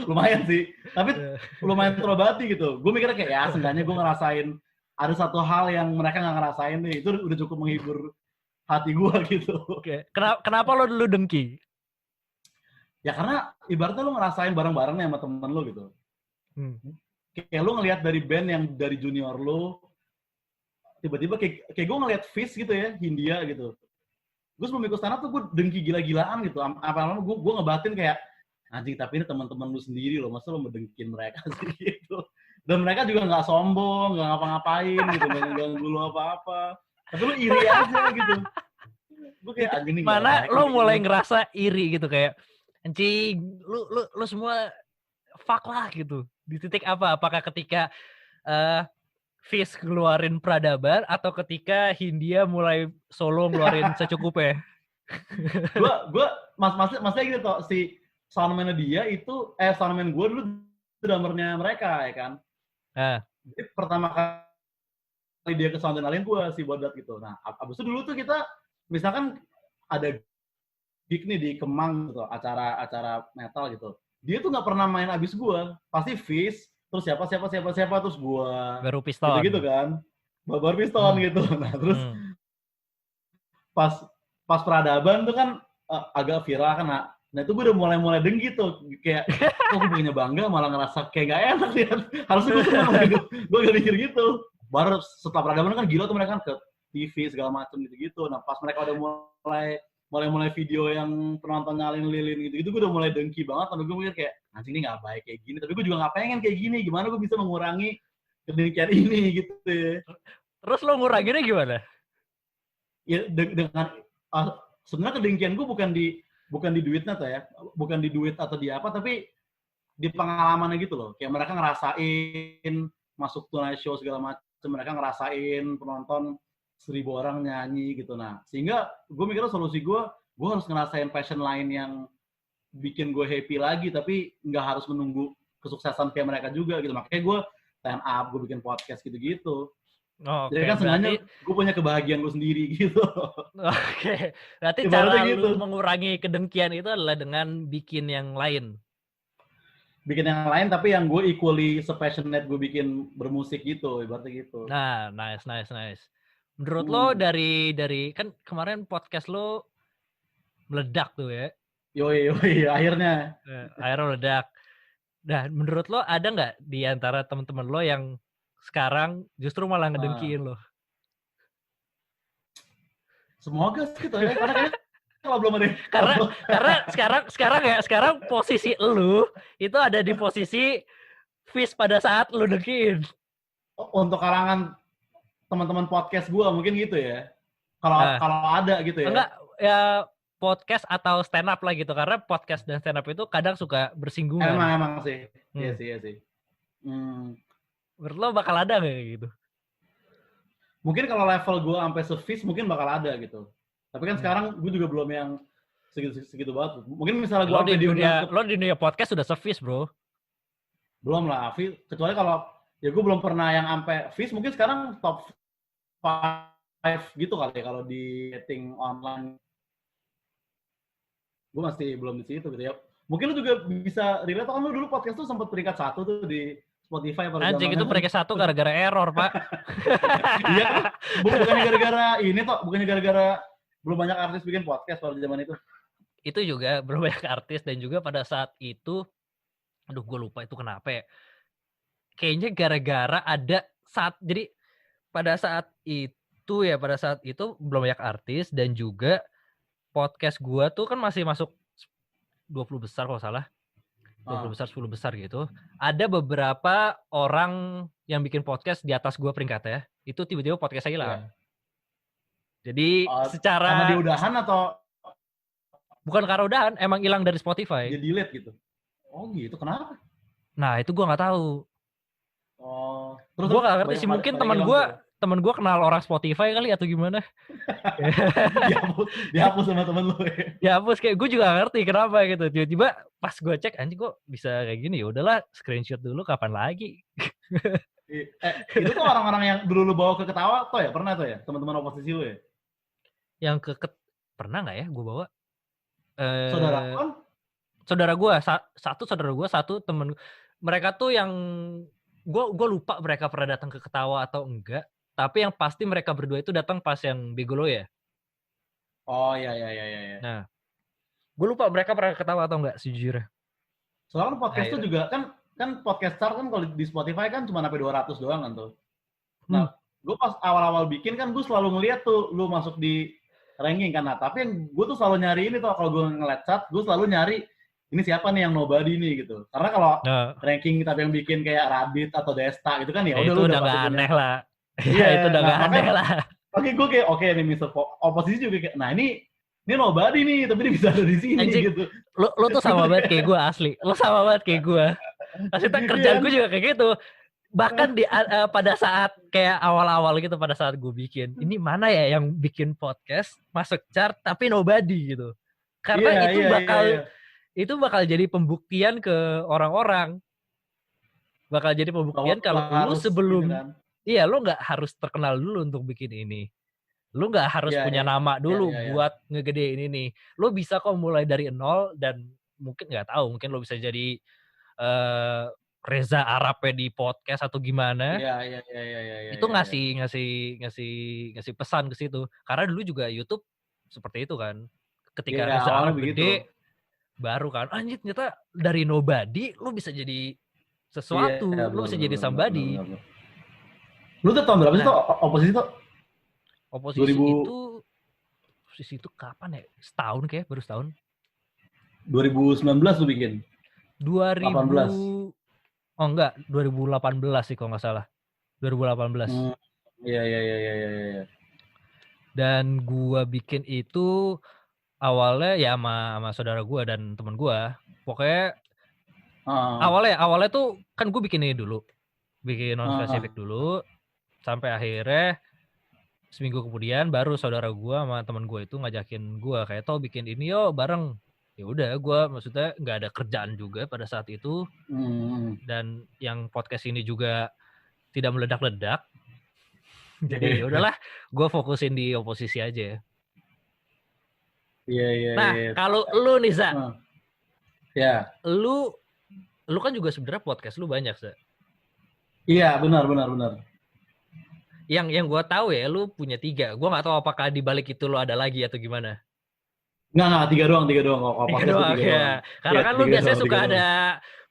Lumayan sih, tapi lumayan terobati gitu. Gue mikirnya kayak ya seenggaknya gue ngerasain ada satu hal yang mereka nggak ngerasain nih, itu udah cukup menghibur hati gue gitu. Oke. Kenapa lo dulu dengki? Ya karena ibaratnya lo ngerasain bareng-bareng sama temen lo gitu. Kayak lo ngelihat dari band yang dari junior lo, tiba-tiba kayak gue ngelihat Fish gitu ya, Hindia gitu. Gue sebelum ikut stand up tuh gue dengki gila-gilaan gitu. Apa-apa gue ngebatin kayak, anjing tapi ini teman-teman lu sendiri loh, masa lo mendengkin mereka sih gitu. Dan mereka juga nggak sombong, nggak ngapa-ngapain gitu, nggak ganggu lo apa-apa. Tapi lo iri aja gitu. Gue kayak anjing nih. Mana lo mulai ngerasa iri gitu kayak, Anjing, lu semua fuck lah gitu. Di titik apa? Apakah ketika Fizz keluarin Peradaban atau ketika Hindia mulai solo ngeluarin secukupnya? Gue maksudnya gitu toh, si soundman dia itu soundman gue dulu drummernya mereka ya kan. Jadi pertama kali dia ke sound alien gue si Bodat gitu. Nah abis itu dulu tuh kita misalkan ada gig nih di Kemang gitu, acara metal gitu. Dia tuh nggak pernah main abis gue, pasti Fizz, terus siapa terus gue. Baru Piston. Gitu kan, baru Piston gitu. Nah terus pas Peradaban tuh kan agak viral kan. Nah itu gue udah mulai dengki tuh, kayak kok gue punya bangga malah ngerasa kayak gak enak nih. Harusnya gue senang gitu. Gue gak mikir gitu. Baru setelah Peradaban kan gila tuh mereka kan ke TV segala macam gitu-gitu. Nah pas mereka udah mulai video yang penontonnya lilin gitu, gue udah mulai dengki banget. Sampai gue mikir kayak, anjing ini gak baik kayak gini. Tapi gue juga gak pengen kayak gini. Gimana gue bisa mengurangi kedengkian ini gitu ya. Terus lo nguranginnya gimana? Ya dengan sebenarnya kedengkian gue bukan di duitnya tuh ya, bukan di duit atau di apa, tapi di pengalamannya gitu loh. Kayak mereka ngerasain masuk Tonight Show segala macam, mereka ngerasain penonton 1.000 orang nyanyi gitu. Nah, sehingga gue mikirnya solusi gue harus ngerasain passion lain yang bikin gue happy lagi, tapi nggak harus menunggu kesuksesan kayak mereka juga gitu. Makanya gue stand up, gue bikin podcast gitu-gitu. Jadi kan sebenarnya gue punya kebahagiaan gue sendiri gitu. Oke, berarti cara gitu. Lu mengurangi kedengkian itu adalah dengan bikin yang lain. Bikin yang lain, tapi yang gue equally passionate gue bikin bermusik gitu, ibaratnya gitu. Nah, nice. Menurut lo dari kan kemarin podcast lo meledak tuh ya? Yoi, akhirnya. Akhirnya meledak. Nah, menurut lo ada nggak di antara teman-teman lo yang sekarang justru malah ngedengkiin lo? Semoga gitu ya, karena kalau belum ada. Karena sekarang posisi lu itu ada di posisi Fizz pada saat lu dengkiin. Untuk kalangan teman-teman podcast gua mungkin gitu ya. Kalau ada gitu ya. Enggak, ya podcast atau stand up lah gitu, karena podcast dan stand up itu kadang suka bersinggungan. Emang sih. Iya sih. Menurut lo bakal ada nggak gitu? Mungkin kalau level gue sampai se-Fizz mungkin bakal ada gitu. Tapi kan sekarang gue juga belum yang segitu banget. Mungkin misalnya gue lo di dunia podcast sudah se-Fizz, bro. Belum lah, kecuali kalau ya gue belum pernah yang sampai Fizz. Mungkin sekarang top 5 gitu kali ya kalau di dating online. Gue masih belum di situ gitu ya. Mungkin lu juga bisa relate, kan lu dulu podcast tuh sempat peringkat 1 tuh di Spotify pada anjing itu peringkat 1 gara-gara error, Pak. Iya, bukannya gara-gara ini toh, bukannya gara-gara belum banyak artis bikin podcast pada zaman itu. Itu juga belum banyak artis, dan juga pada saat itu, aduh gue lupa itu kenapa ya. Kayaknya gara-gara ada jadi pada saat itu belum banyak artis, dan juga podcast gue tuh kan masih masuk 20 besar kalau salah. 20 besar, 10 besar gitu. Ada beberapa orang yang bikin podcast di atas gue peringkatnya. Itu tiba-tiba podcast saya hilang. Jadi secara... Karena dia udahan atau... Bukan karena udahan, emang hilang dari Spotify. Dia delete gitu? Oh gitu, kenapa? Nah itu gue gak tahu. Terus gue gak ngerti sih, mungkin temen gue kenal orang Spotify kali atau gimana. dihapus sama temen lu ya. Dihapus, kayak gue juga gak ngerti kenapa gitu. Tiba-tiba pas gue cek, anjing kok bisa kayak gini, ya udahlah screenshot dulu kapan lagi. Itu tuh orang-orang yang dulu lu bawa ke Ketawa tuh ya, pernah tuh ya, teman-teman oposisi lu ya? Yang pernah nggak ya gue bawa? Saudara kan? Saudara gue, satu temen. Mereka tuh yang gue lupa mereka pernah datang ke Ketawa atau enggak. Tapi yang pasti mereka berdua itu datang pas yang Bigolo ya. Oh iya. Nah, gue lupa mereka pernah Ketawa atau enggak sejujurnya. Soalnya podcast tuh juga kan podcast chart kan kalau di Spotify kan cuma sampai 200 doang kan tuh. Nah, gue pas awal-awal bikin kan gue selalu ngeliat tuh lu masuk di ranking kan. Nah, tapi yang gue tuh selalu nyari ini tuh, kalau gue ngeliat chart, gue selalu nyari ini siapa nih yang nobody nih gitu. Karena kalau ranking tapi yang bikin kayak Radit atau Desta gitu kan ya udah lu udah gak aneh lah. Iya, itu udah gak aneh lah. Oke, gue kayak oke nih Mr. Oposisi juga kayak, nah ini ini nobody nih, tapi dia bisa ada di sini Anjing, gitu. Lo tuh sama banget kayak gue asli. Lo sama banget kayak gue. Maksudnya kerjaan gue juga kayak gitu. Bahkan pada saat kayak awal-awal gitu, pada saat gue bikin, ini mana ya yang bikin podcast masuk chart tapi nobody gitu. Karena itu bakal jadi pembuktian ke orang-orang. Bakal jadi pembuktian kalau lu sebelum gitu kan. Iya, lu nggak harus terkenal dulu untuk bikin ini. Lu nggak harus punya nama dulu buat ngegedein ini. Lu bisa kok mulai dari nol, dan mungkin nggak tahu, mungkin lu bisa jadi Reza Arabnya di podcast atau gimana. Iya. Itu ngasih pesan ke situ. Karena dulu juga YouTube seperti itu kan. Ketika Reza Arab gede, baru kan, anjir ternyata dari nobody lu bisa jadi sesuatu, lu bisa jadi somebody. Lu tuh tahun berapa sih tuh oposisi tuh? Oposisi itu kapan ya? Setahun kayak, baru setahun. 2019 lu bikin? 2018. Oh enggak, 2018 sih kalau nggak salah. 2018. Iya. Dan gua bikin itu awalnya ya sama saudara gua dan teman gua. Pokoknya awalnya tuh kan gue bikin ini dulu. Bikin non-spesifik dulu. Sampai akhirnya seminggu kemudian baru saudara gue sama teman gue itu ngajakin gue kayak, tau bikin ini yo bareng. Ya udah, gue maksudnya nggak ada kerjaan juga pada saat itu. Dan yang podcast ini juga tidak meledak-ledak. Jadi ya udahlah, gue fokusin di oposisi aja. Iya. Nah, kalau lu nih, Za. Ya. Lu kan juga sebenarnya podcast lu banyak, Za. Iya, benar. Yang gue tahu ya, lu punya 3. Gue nggak tahu apakah di balik itu lu ada lagi atau gimana. Nggak, 3 doang. Tiga doang. Karena kan lu biasanya suka ada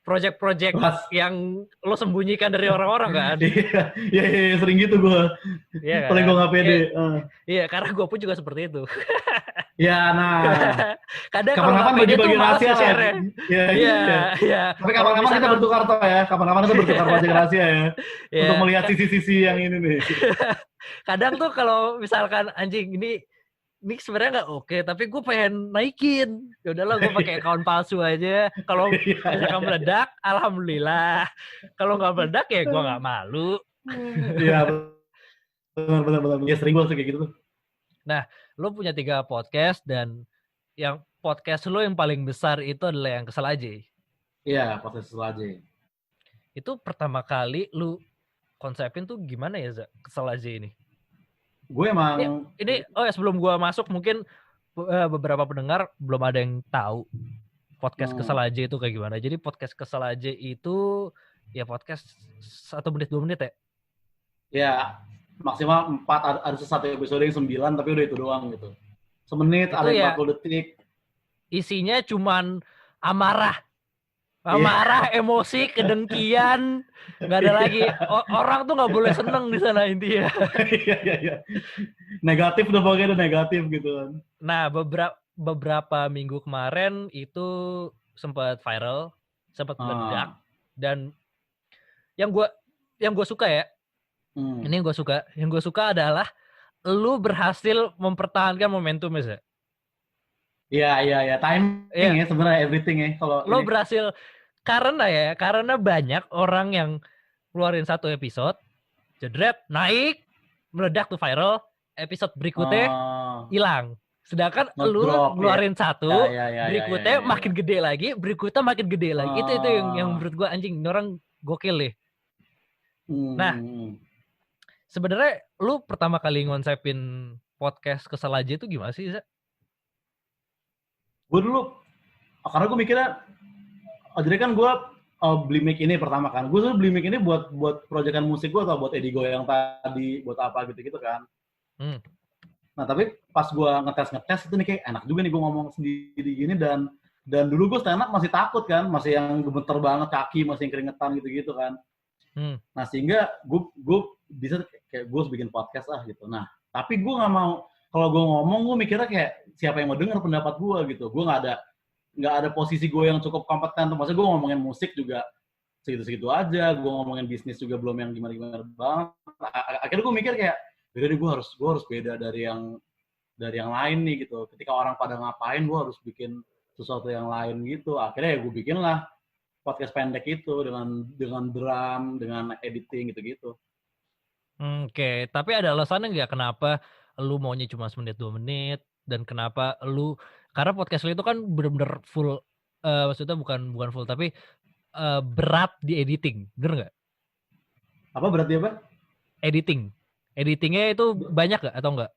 project-project yang lo sembunyikan dari orang-orang kan. Iya, sering gitu gue. Iya kan? Paling gue nggak pede. Iya, karena gue pun juga seperti itu. Ya, nah. Kadang kapan-kapan bagi-bagi rahasia lah. Iya. Tapi kapan-kapan kita bertukar toh ya. Kapan-kapan kita bertukar project rahasia ya. Untuk melihat sisi-sisi yang ini nih. Kadang tuh kalau misalkan anjing ini sebenarnya nggak oke, tapi gue pengen naikin. Ya udahlah, gue pakai account palsu aja. Kalau misalkan meledak, alhamdulillah. Kalau nggak meledak ya gue nggak malu. Iya, benar. Ya sering gue kayak gitu tuh. Nah, lo punya 3 podcast, dan yang podcast lo yang paling besar itu adalah yang Kesel Aja. Iya, podcast Kesel Aja. Itu pertama kali lo konsepin tuh gimana ya, Za? Kesel Aja ini? Gue emang... Ini sebelum gue masuk, mungkin beberapa pendengar belum ada yang tahu podcast Kesel Aja itu kayak gimana. Jadi podcast Kesel Aja itu ya podcast 1 menit 2 menit ya? Ya, maksimal 4, ada satu episode yang 9, tapi udah itu doang gitu. Semenit, ada 40 detik. Isinya cuman amarah, emosi, kedengkian, nggak ada lagi. Orang tuh nggak boleh seneng di sana intinya. Iya. Negatif udah pokoknya udah negatif gitu kan. Nah, beberapa minggu kemarin itu sempat viral, sempat meledak, dan yang gue suka ya. Ini yang gue suka adalah lu berhasil mempertahankan momentum ya. Iya. Timing ya sebenarnya everything ya. Kalau lu berhasil karena banyak orang yang keluarin 1 episode, jedret, naik, meledak tuh viral, episode berikutnya hilang. Sedangkan lu ngeluarin 1, berikutnya makin gede lagi, berikutnya makin gede lagi. Itu yang menurut gue anjing, orang gokil deh. Nah, sebenarnya lu pertama kali ngonsepin podcast Kesel Aja itu gimana sih, Za? Gue dulu, karena gue mikirnya, jadi kan gue beli mic ini pertama kan. Gue dulu beli mic ini buat proyekan musik gue atau buat Edigo yang tadi, buat apa gitu kan. Nah, tapi pas gue ngetes itu nih kayak enak juga nih gue ngomong sendiri gini, dan dulu gue stand up masih takut kan, masih yang gemeter banget kaki, masih yang keringetan gitu kan. Nah, sehingga gue bisa kayak gue harus bikin podcast gitu. Nah, tapi gue nggak mau, kalau gue ngomong gue mikirnya kayak siapa yang mau dengar pendapat gue gitu. Gue nggak ada posisi gue yang cukup kompeten. Maksudnya gue ngomongin musik juga segitu-segitu aja. Gue ngomongin bisnis juga belum yang gimana-gimana banget. Akhirnya gue mikir kayak, beda deh, gue harus beda dari yang dari yang lain nih gitu. Ketika orang pada ngapain, gue harus bikin sesuatu yang lain gitu. Akhirnya ya gue bikin lah podcast pendek itu dengan drum, dengan editing gitu-gitu. Oke, tapi ada alasannya nggak kenapa lu maunya cuma semenit 2 menit dan kenapa lu karena podcast lu itu kan bener-bener full, maksudnya bukan full tapi, berat di editing, bener nggak? Apa berarti apa? Editing. Editing-nya itu banyak nggak atau enggak?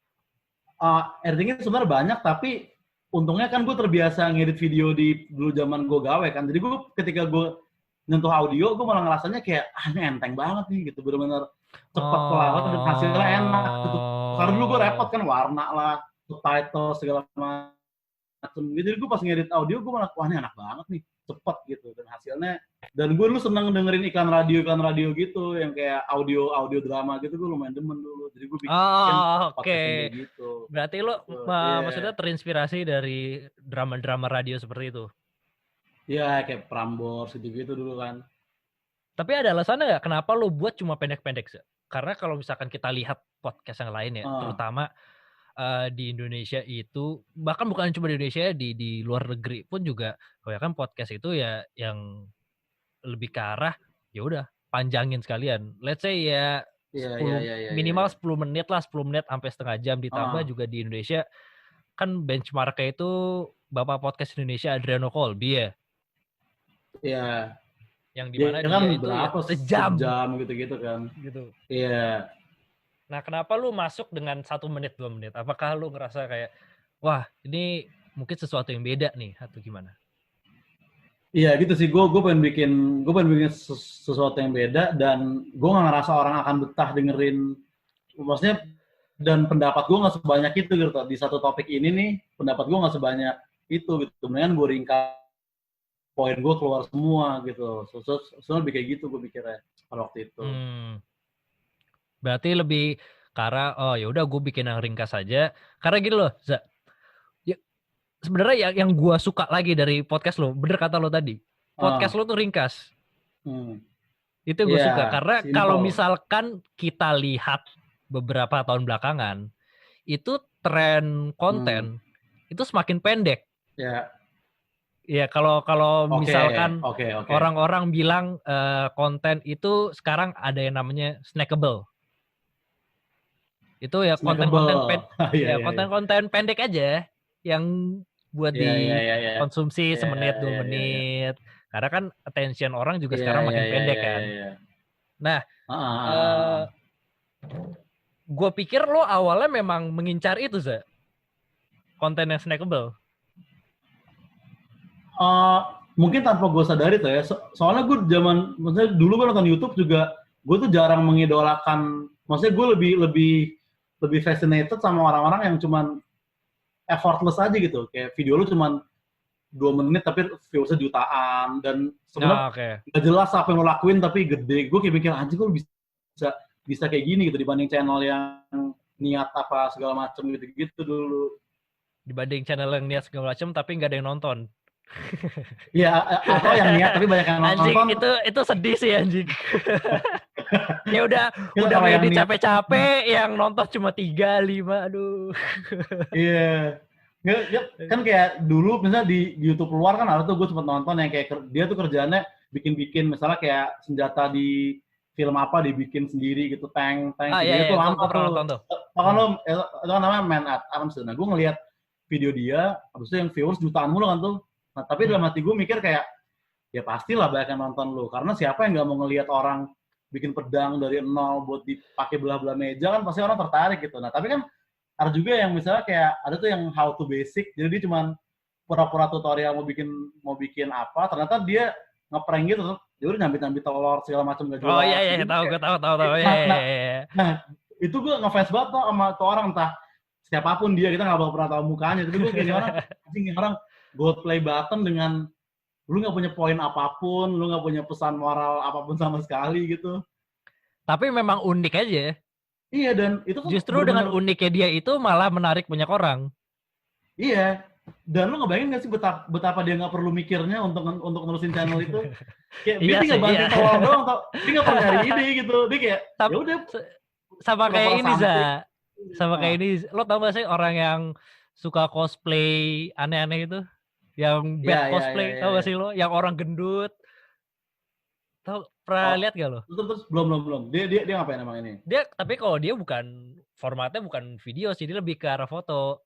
Editingnya sebenarnya banyak, tapi untungnya kan gue terbiasa ngedit video di dulu zaman gue gawe kan. Jadi gue ketika gue nyentuh audio, gue malah ngerasanya kayak, ini enteng banget nih gitu. Bener-bener cepet lah, dan hasilnya enak gitu. Karena dulu gue repot kan, warna lah, subtitle, segala macam. Jadi gue pas ngedit audio, gue malah, wah ini enak banget nih. Cepet gitu. Dan hasilnya, dan gue dulu seneng dengerin iklan radio gitu, yang kayak audio drama gitu, gue lumayan demen dulu. Jadi gue bikin podcast kayak gitu. Berarti lo maksudnya terinspirasi dari drama-drama radio seperti itu? Iya, kayak Prambors gitu-gitu dulu kan. Tapi ada alasannya nggak kenapa lo buat cuma pendek-pendek sih? Karena kalau misalkan kita lihat podcast yang lain ya, terutama di Indonesia itu, bahkan bukan cuma di Indonesia, di luar negeri pun juga kebanyakan podcast itu ya yang lebih ke arah ya udah panjangin sekalian. Let's say ya 10, minimal 10 menit lah, 10 menit sampai setengah jam, ditambah juga di Indonesia kan benchmark-nya itu Bapak Podcast Indonesia Adriano Colby ya. Iya. Yang dimana dia kan itu berapa ya, sejam gitu kan. Gitu. Iya. Nah, kenapa lu masuk dengan 1 menit 2 menit? Apakah lu ngerasa kayak wah, ini mungkin sesuatu yang beda nih atau gimana? Iya gitu sih, gue pengen bikin sesuatu yang beda, dan gue nggak ngerasa orang akan betah dengerin, maksudnya, dan pendapat gue nggak sebanyak itu gitu. Di satu topik ini nih, pendapat gue nggak sebanyak itu gitu. Kemudian gue ringkas poin gue keluar semua gitu. Soalnya lebih kayak gitu gue pikirnya pada waktu itu. Berarti lebih karena ya udah gue bikin yang ringkas aja. Karena gitu loh, ya, sebenarnya yang gue suka lagi dari podcast lo, bener kata lo tadi, podcast lo tuh ringkas. Itu gue suka karena kalau misalkan kita lihat beberapa tahun belakangan, itu tren konten itu semakin pendek. Ya kalau misalkan orang-orang bilang konten itu sekarang ada yang namanya snackable. Itu ya konten-konten pendek aja yang buat dikonsumsi semenit 2 menit. Karena kan attention orang juga sekarang makin pendek kan. Nah, gue pikir lo awalnya memang mengincar itu, Za. Konten yang snackable. Mungkin tanpa gue sadari tuh ya. Soalnya gue maksudnya dulu gue nonton YouTube juga, gue tuh jarang mengidolakan. Maksudnya gue lebih fascinated sama orang-orang yang cuman effortless aja gitu. Kayak video lu cuman 2 menit tapi views-nya jutaan, dan sebenarnya nggak jelas apa yang lo lakuin tapi gede. Gue kayak mikir, anjing gue bisa kayak gini gitu dibanding channel yang niat apa segala macem gitu dulu. Dibanding channel yang niat segala macem tapi nggak ada yang nonton. Iya, atau yang niat tapi banyak yang nonton. Anjing, itu sedih sih anjing. Ya udah ngedit capek-capek, yang nonton cuma 3, 5, aduh. Iya. Kan kayak dulu misalnya di YouTube luar kan ada tuh gue sempat nonton yang kayak dia tuh kerjaannya bikin misalnya kayak senjata di film apa dibikin sendiri gitu, tank iya, tuh lama tuh. Bahkan lo itu kan namanya Man at Arms. Nah, gue ngelihat video dia, habis itu yang viewers jutaan mulu kan tuh. Nah, tapi dalam hati gue mikir kayak, ya pastilah banyak yang nonton lu. Karena siapa yang nggak mau ngelihat orang bikin pedang dari nol buat dipakai belah-belah meja, kan pasti orang tertarik gitu. Nah, tapi kan ada juga yang misalnya kayak, ada tuh yang how to basic, jadi dia cuma pura-pura tutorial mau bikin apa, ternyata dia ngeprank gitu, dia udah nyambit telur segala macam nggak jelas. Oh iya, gue tahu. Nah, itu gue ngefans banget tuh sama tuh orang, entah siapapun dia, kita nggak bakal pernah tahu mukanya, tapi gue kayak orang gold play button dengan lu nggak punya poin apapun, lu nggak punya pesan moral apapun sama sekali gitu. Tapi memang unik aja. Iya, dan itu justru dengan uniknya dia itu malah menarik banyak orang. Iya, dan lu ngebayangin nggak sih betapa dia nggak perlu mikirnya untuk nerusin channel itu. Kayak dia tinggal banting tolong doang, dia nggak perlu nyari ide gitu. Dia kayak ya udah. Sama kayak ini, Za. Sama kayak ini, lo tau gak sih orang yang suka cosplay aneh-aneh itu? Yang bad cosplay, tau gak sih lo? Yang orang gendut. Pernah Oh, lihat gak lo? terus belum. Dia ngapain emang ini? Tapi kalau dia bukan, formatnya bukan video sih, dia lebih ke arah foto.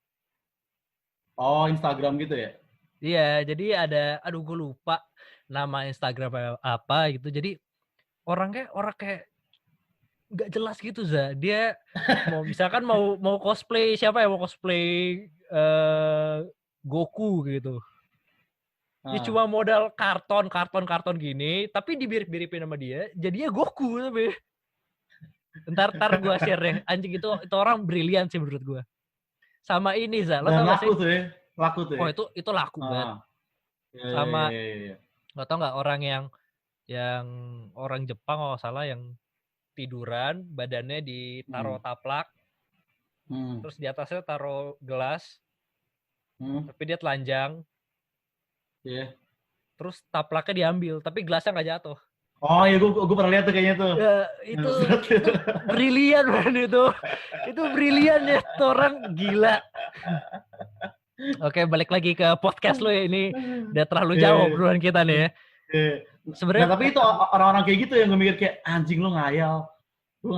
Oh, Instagram gitu ya? Iya, jadi aduh gue lupa nama Instagram apa gitu. Jadi orang kayak nggak jelas gitu, Za. Dia misalkan mau cosplay siapa ya, mau cosplay Goku gitu. Dia Nah, cuma modal karton gini, tapi dibirip-biripin sama dia, jadinya Goku tapi. Ntar gue share deh. Anjing itu orang brilian sih menurut gue. Sama ini, Za, lo dan tau gak sih? laku tuh Oh ya. itu laku banget. Ah, Sama iya. lo tau gak orang yang orang Jepang kalau salah yang tiduran, badannya ditaruh taplak, terus di atasnya taruh gelas, tapi dia telanjang, Iya. terus taplaknya diambil, tapi gelasnya nggak jatuh. Oh iya, gue pernah lihat tuh kayaknya tuh. Ya, itu brilian man itu brilian ya, itu orang gila. Oke, balik lagi ke podcast lo ya, ini udah terlalu jauh obrolan kita nih ya. Sebenarnya. Nah tapi itu orang-orang kayak gitu yang gue mikir kayak anjing lu ngayal, lu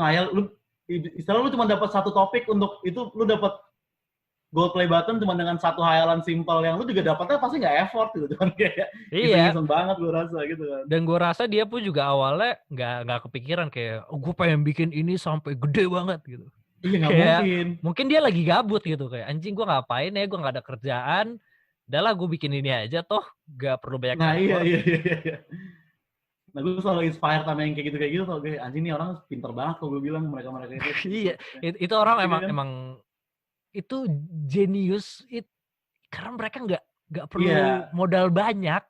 istilah lu cuma dapat satu topik untuk itu, lu dapat gold play button cuma dengan satu hayalan simpel yang lu juga dapatnya pasti nggak effort gitu, cuman kayak iseng-iseng banget gue rasa gitu kan. Dan gue rasa dia pun juga awalnya nggak kepikiran kayak gue pengen bikin ini sampai gede banget gitu. Iya nggak mungkin. Mungkin dia lagi gabut gitu kayak anjing gue ngapain ya, gue nggak ada kerjaan, udahlah gue bikin ini aja toh nggak perlu banyak effort. Iya. Nah gue selalu inspired sama yang kayak gitu tuh, gue anjing nih orang pinter banget kok gue bilang mereka itu. Iya, itu orang emang itu jenius karena mereka nggak perlu modal banyak,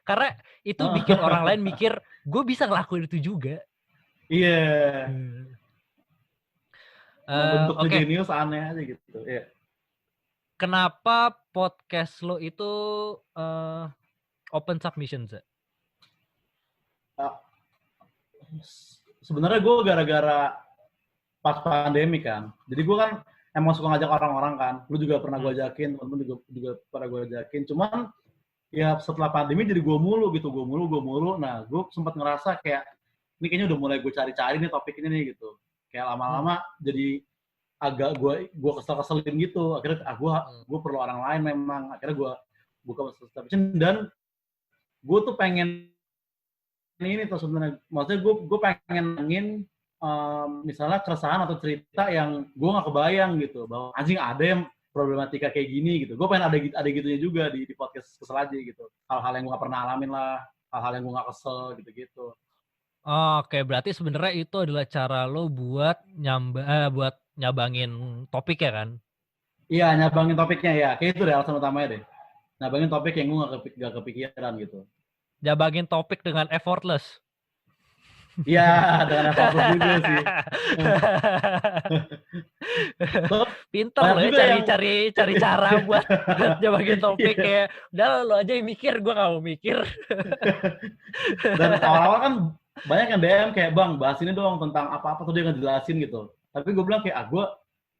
karena itu bikin orang lain mikir gue bisa ngelakuin itu juga. Iya. Bentuk jenius aneh aja gitu. Iya. Kenapa podcast lo itu open submission, Zak? Sebenarnya gue gara-gara pas pandemi kan, jadi gue kan emang suka ngajak orang-orang kan, lu juga pernah gue ajakin, temen-temen juga pernah gue ajakin, cuman ya setelah pandemi jadi gue mulu, nah gue sempat ngerasa kayak ini kayaknya udah mulai gue cari-cari nih topik ini nih gitu, kayak lama-lama jadi agak gue kesel-keselin gitu, akhirnya gue perlu orang lain memang, akhirnya gue buka subscription, dan gue tuh pengen ini tuh sebenarnya, maksudnya gue pengen nangin misalnya keresahan atau cerita yang gue nggak kebayang gitu, bahwa anjing ada yang problematika kayak gini gitu. Gue pengen ada gitunya juga di podcast Kesel Aja gitu. Hal-hal yang gue nggak pernah alamin lah, hal-hal yang gue nggak kesel gitu-gitu. Oke, berarti sebenarnya itu adalah cara lo buat nyabangin topik ya kan? Iya, nyabangin topiknya ya. Kayak itu deh alasan utamanya deh. Nyabangin topik yang gue nggak kepikiran gitu. Nyabangin topik dengan effortless. Iya, dengan effortless juga sih. Pinter lo ya cari cara buat nyabangin topik kayak udah lo aja yang mikir, gue nggak mau mikir. Dan awal-awal kan banyak yang DM kayak, bang bahas ini dong tentang apa-apa tuh dia ngejelasin gitu. Tapi gue bilang kayak gue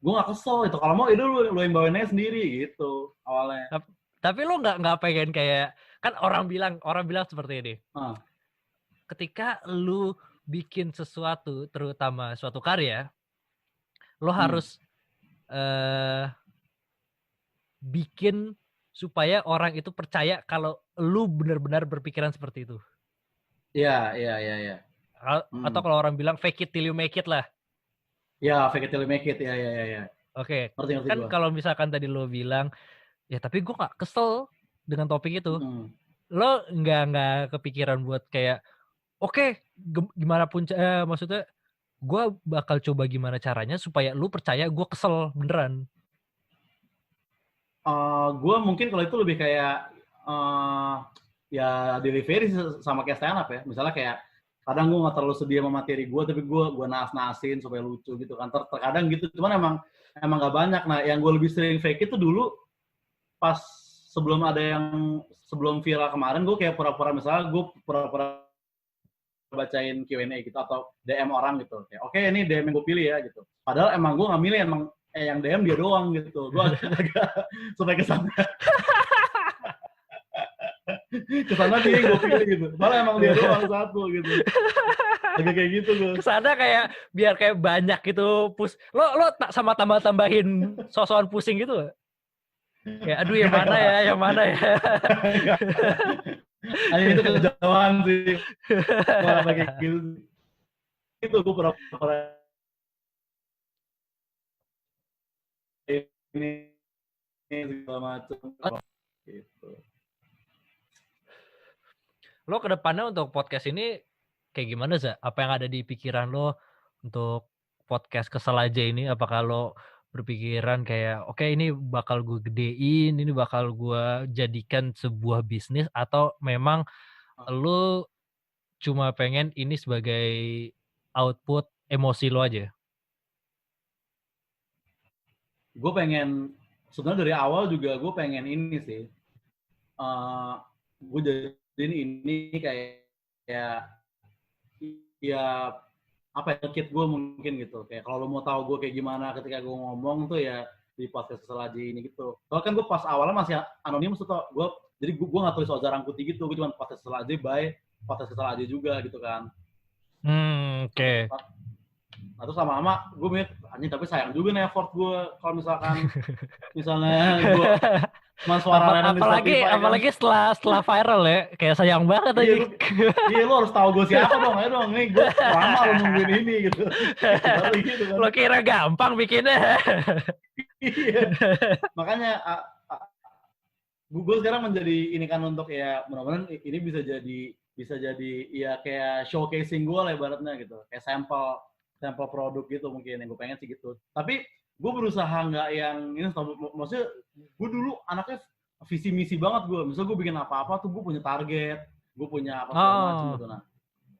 nggak kesel itu, kalau mau itu lu yang bawain aja sendiri gitu awalnya. Tapi lo nggak pengen kayak, kan orang bilang seperti ini. Ketika lu bikin sesuatu, terutama suatu karya, lo harus bikin supaya orang itu percaya kalau lu benar-benar berpikiran seperti itu. Iya. Atau kalau orang bilang fake it till you make it lah. Ya, fake it till you make it. Ya. Oke. Kan kalau misalkan tadi lo bilang, ya tapi gue nggak kesel dengan topik itu. Lo nggak kepikiran buat kayak, oke, gimana pun maksudnya gue bakal coba gimana caranya supaya lu percaya gue kesel beneran. Gue mungkin kalau itu lebih kayak ya delivery sama kayak stand up ya. Misalnya kayak kadang gue nggak terlalu sedia sama materi gue, tapi gue nas-nasin supaya lucu gitu kan. Terkadang gitu, cuman emang nggak banyak. Nah, yang gue lebih sering fake itu dulu pas sebelum viral kemarin, gue kayak pura-pura, misalnya gue pura-pura bacain Q&A gitu atau DM orang gitu. Kayak, oke, ini DM yang gue pilih ya gitu. Padahal emang gue nggak milih, yang DM dia doang gitu. Gue agak sampai kesana dia yang gue pilih gitu. Malah emang dia doang satu gitu. Agak kayak gitu gue. Kesana kayak biar kayak banyak gitu lo sama tambahin sosokan pusing gitu. Kayak aduh yang mana ya. Hanya itu kejauhan sih. Malah kayak gitu. Itu gue pernah ini segala macam gitu. Lo ke depannya untuk podcast ini kayak gimana Za? Apa yang ada di pikiran lo untuk podcast Kesel Aja ini? Apakah lo berpikiran kayak oke, ini bakal gue gedein, ini bakal gue jadikan sebuah bisnis, atau memang lo cuma pengen ini sebagai output emosi lo aja? Gue pengen, sebenarnya dari awal juga gue pengen ini sih. Gue jadi ini kayak ya apa ya, kit gue mungkin gitu. Kayak kalau lo mau tahu gue kayak gimana ketika gue ngomong tuh ya di podcast Kesel Aja ini gitu. Soalnya kan gue pas awalnya masih anonim, jadi gue nggak tulis Oza Rangkuti gitu. Gue cuma podcast Kesel Aja by podcast Kesel Aja juga gitu kan. Oke. Nah terus lama-lama gue mikir, anjing tapi sayang juga nih effort gue kalau misalnya gue cuma suara Renan di Spotify. Apalagi setelah viral ya, kayak sayang banget aja. Iya, lo harus tahu gue siapa dong, ayo dong, nih gue lama lo nungguin ini gitu. Gitu kan. Lo kira gampang bikinnya? Iya. Makanya gue sekarang menjadi ini kan untuk ya mudah-mudahan ini bisa jadi ya kayak showcasing gue lah ibaratnya gitu, kayak sampel produk gitu mungkin yang gue pengen sih gitu. Tapi gue berusaha nggak yang ini, maksudnya gue dulu anaknya visi misi banget gue. Misalnya gue bikin apa-apa tuh gue punya target, gue punya apa segala macam gitu. Nah,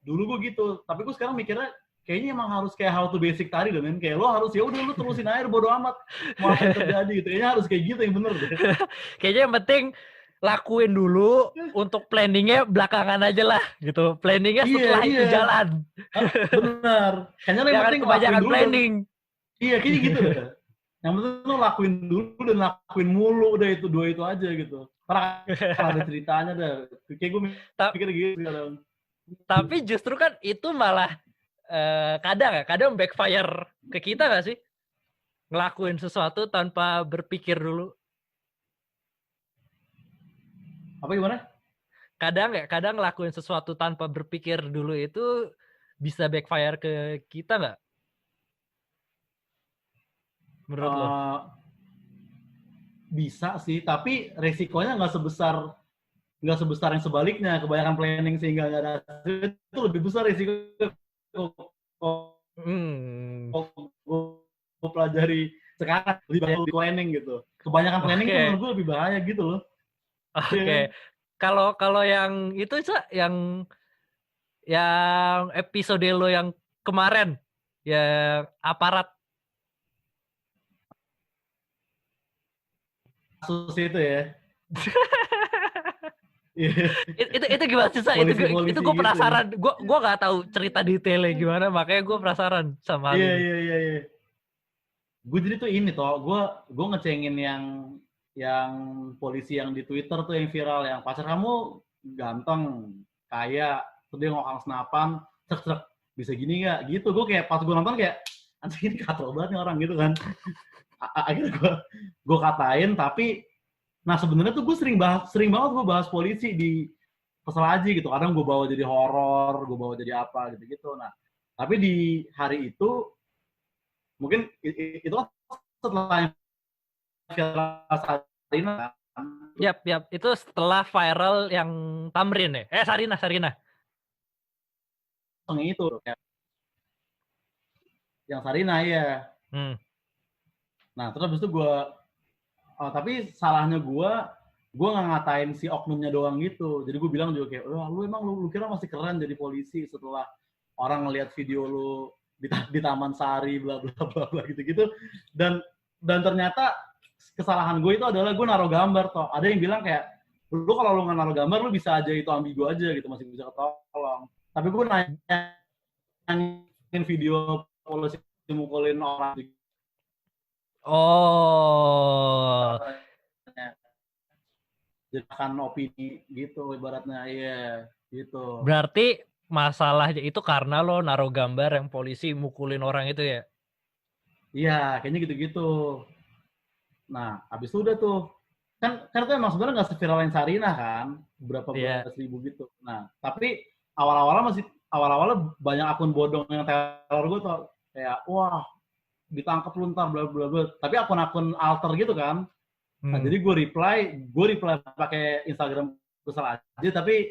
dulu gue gitu. Tapi gue sekarang mikirnya kayaknya emang harus kayak how to basic tadi deh, men. Kayak lo harus ya udah lo terusin air bodo amat mau apa yang terjadi gitu. Kayaknya harus kayak gitu yang bener deh. Kayaknya yang penting lakuin dulu, untuk planningnya belakangan aja lah gitu. Planningnya setelah itu jalan. Benar. Kayaknya yang penting kebanyakan planning. Iya, kayaknya gitu deh. Yang penting lo lakuin dulu dan lakuin mulu udah itu dua itu aja gitu. Karena ada ceritanya dah. Kayak gue mikir gitu sekarang. Tapi justru kan itu malah kadang backfire ke kita nggak sih? Ngelakuin sesuatu tanpa berpikir dulu. Apa gimana? Kadang ngelakuin sesuatu tanpa berpikir dulu itu bisa backfire ke kita nggak? Menurut lo? Bisa sih, tapi resikonya nggak sebesar yang sebaliknya. Kebanyakan planning sehingga nggak ada hasil, itu lebih besar resiko. Gue pelajari sekarang lebih banyak planning gitu. Kebanyakan planning itu menurut gue lebih bahaya gitu loh. Oke. Kalau yang itu yang episode lo yang kemarin, yang aparat. Kasus itu ya. itu gimana sih, itu gue penasaran. Ya. Gue nggak tahu cerita detailnya gimana, makanya gue penasaran sama hal ini. Iya. Gue jadi tuh ini toh, gue ngecengin yang polisi yang di Twitter tuh yang viral, yang pacar kamu ganteng, kaya, terus dia ngokang senapan, cek bisa gini nggak? Gitu. Gue kayak pas gue nonton kayak anjing ini katro banget nih orang gitu kan. Akhirnya gue katain, tapi nah sebenarnya tuh gue sering banget gue bahas polisi di Kesel Aja gitu. Kadang gue bawa jadi horor, gue bawa jadi apa gitu. Nah, tapi di hari itu mungkin itu setelah Sarina. Yap, itu setelah viral yang Tamrin ya? Sarina. Itu yang Sarina ya. Nah, terus habis itu tapi salahnya gue nggak ngatain si oknumnya doang gitu. Jadi gue bilang juga kayak, lu emang lu kira masih keren jadi polisi setelah orang ngelihat video lu di Taman Sari bla bla bla gitu. Dan ternyata kesalahan gue itu adalah gue naruh gambar toh. Ada yang bilang kayak, lu kalau lu nggak naruh gambar lu bisa aja itu ambigu aja gitu, masih bisa ketolong. Tapi gue nanyain video polisi mukulin orang Oh, Jadikan opini gitu ibaratnya, iya gitu. berarti masalahnya itu karena lo naruh gambar yang polisi mukulin orang itu ya? Iya, kayaknya gitu-gitu. Nah, habis itu udah tuh. Kan itu emang sebenarnya nggak seviral yang Sarinah kan, berapa Iya. belas ribu gitu. Nah, tapi awal-awalnya banyak akun bodong yang teror gue tuh kayak wah ditangkap lu ntar bla bla bla. Tapi akun-akun alter gitu kan. Nah, jadi gue reply pakai Instagram kesal aja, tapi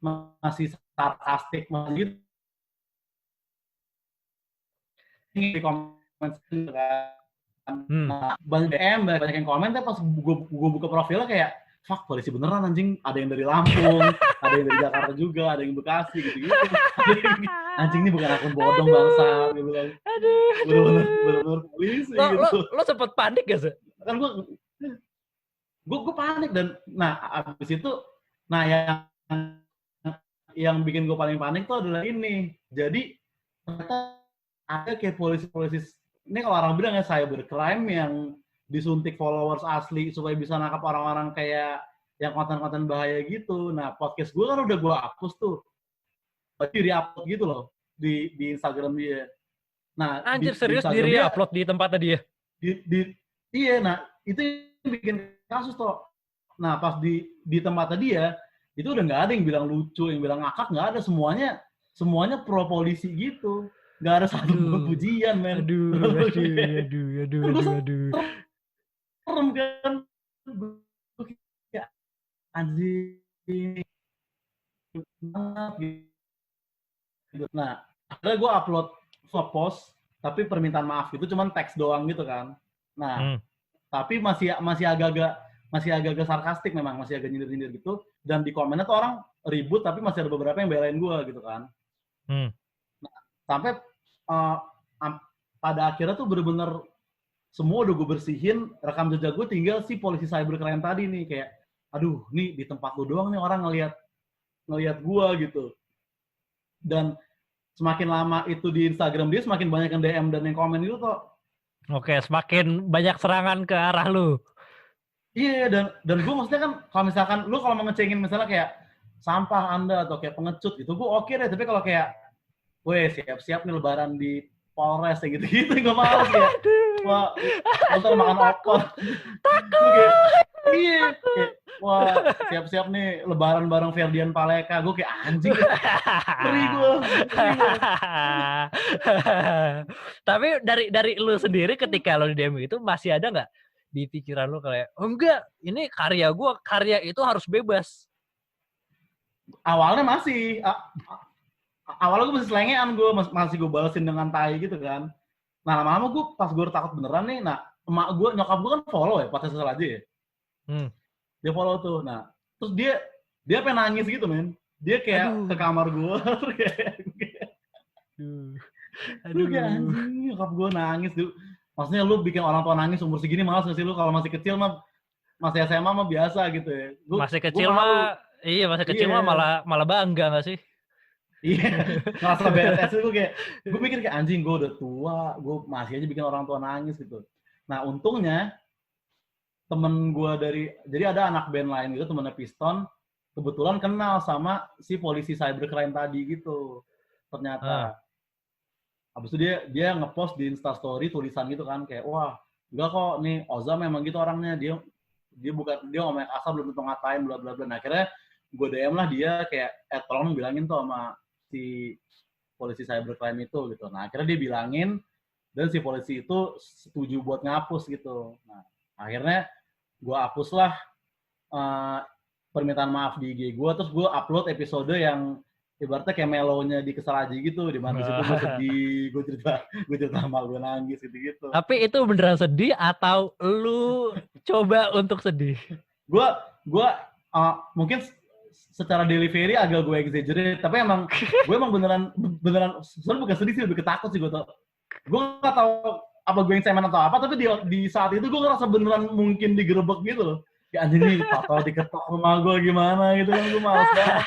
masih sarkastik masih gitu di komen kan. Nah, banyak DM, banyak yang komen, tapi pas gue buka profilnya kayak, fuck, polisi beneran anjing. Ada yang dari Lampung, ada yang dari Jakarta juga, ada yang Bekasi, gitu-gitu. Anjing ini bukan akun bodong bangsa. Gitu kan. Bener-bener polisi gitu. Lo sempet panik gak sih? Kan gue panik dan, nah abis itu, nah yang bikin gue paling panik tuh adalah ini. Jadi, ternyata ada kayak polisi-polisi, ini kalau orang bilang ya cybercrime yang disuntik followers asli supaya bisa nangkap orang-orang kayak yang konten-konten bahaya gitu. Nah, podcast gue kan udah gue hapus tuh. Di upload gitu loh di Instagram dia. Nah, Anjir di serius Instagram diri dia upload di tempatnya dia? iya, nah itu yang bikin kasus toh. Nah, pas di tempatnya dia, itu udah nggak ada yang bilang lucu, yang bilang ngakak, nggak ada. Semuanya pro polisi gitu. Nggak ada satu pujian, men. Aduh. Serem kan. Gue kayak anjing banget gitu. Nah, akhirnya gue upload post, tapi permintaan maaf itu cuman teks doang gitu kan. Nah, tapi masih agak-agak sarkastik memang, masih agak nyindir-nyindir gitu. Dan di komennya tuh orang ribut, tapi masih ada beberapa yang belain gue gitu kan. Nah, sampai pada akhirnya tuh bener-bener semua udah gue bersihin, rekam jejak gue, tinggal si polisi cybercrime tadi nih kayak, aduh, nih di tempat lu doang nih orang ngelihat gue gitu. Dan semakin lama itu di Instagram dia, semakin banyak yang DM dan yang komen itu tuh. Oke, semakin banyak serangan ke arah lu. Iya, dan gue maksudnya kan, kalau misalkan lu kalau mau ngecengin misalnya kayak sampah Anda atau kayak pengecut gitu, gue oke deh. Tapi kalau kayak, weh siap-siap nih lebaran di Polres ya gitu-gitu, gue males ya. Wah, ntar makan opor. Takut. Iya, kayak, wah siap-siap nih lebaran bareng Ferdian Paleka. Gue kayak anjing. Ngeri gue. Tapi dari lu sendiri ketika lu di DM itu masih ada nggak di pikiran lu kayak, oh enggak, ini karya itu harus bebas? Awalnya masih, awalnya gue masih selengean, gue masih gue balesin dengan tai gitu kan. Nah lama-lama gue pas gue takut beneran nih, nah nyokap gue kan follow ya, pakai sosial aja ya. Dia follow tuh, nah terus dia pengen nangis gitu men. Dia kayak ke kamar gue, Aduh kayak anjing, nyokap gue nangis tuh. Maksudnya lu bikin orang tua nangis umur segini malas gak sih lu? Kalau masih kecil mah, masih SMA mah biasa gitu ya. Masih kecil mah, iya masih kecil mah malah bangga gak sih? Iya, ngerasa BTS itu gue mikir kayak anjing, gue udah tua, gue masih aja bikin orang tua nangis gitu. Nah untungnya temen gue jadi ada anak band lain gitu, temennya Piston, kebetulan kenal sama si polisi cybercrime tadi gitu, ternyata. Habis itu dia ngepost di Instastory tulisan gitu kan, kayak wah enggak kok nih Oza memang gitu orangnya, dia ngomong asal belum tentu ngatain bla bla bla. Nah akhirnya gue DM lah dia kayak tolong bilangin tuh sama si polisi cybercrime itu gitu. Nah akhirnya dia bilangin dan si polisi itu setuju buat ngapus gitu. Nah akhirnya gue hapus lah permintaan maaf di IG gue, terus gue upload episode yang ibaratnya kayak melonya di Kesel Aji gitu, di mana situ gue sedih, gue cerita sama gue nangis gitu. Tapi itu beneran sedih atau lu coba untuk sedih? Gue mungkin secara delivery agak gue exaggerate, tapi gue emang beneran sebenarnya bukan sedih sih, lebih ketakut sih gue tau. Gue nggak tahu apa gue yang cemen atau apa, tapi di saat itu gue ngerasa beneran mungkin digerebek gitu loh. Kayak anjing nih, tau diketok rumah gue gimana gitu kan, gue males banget.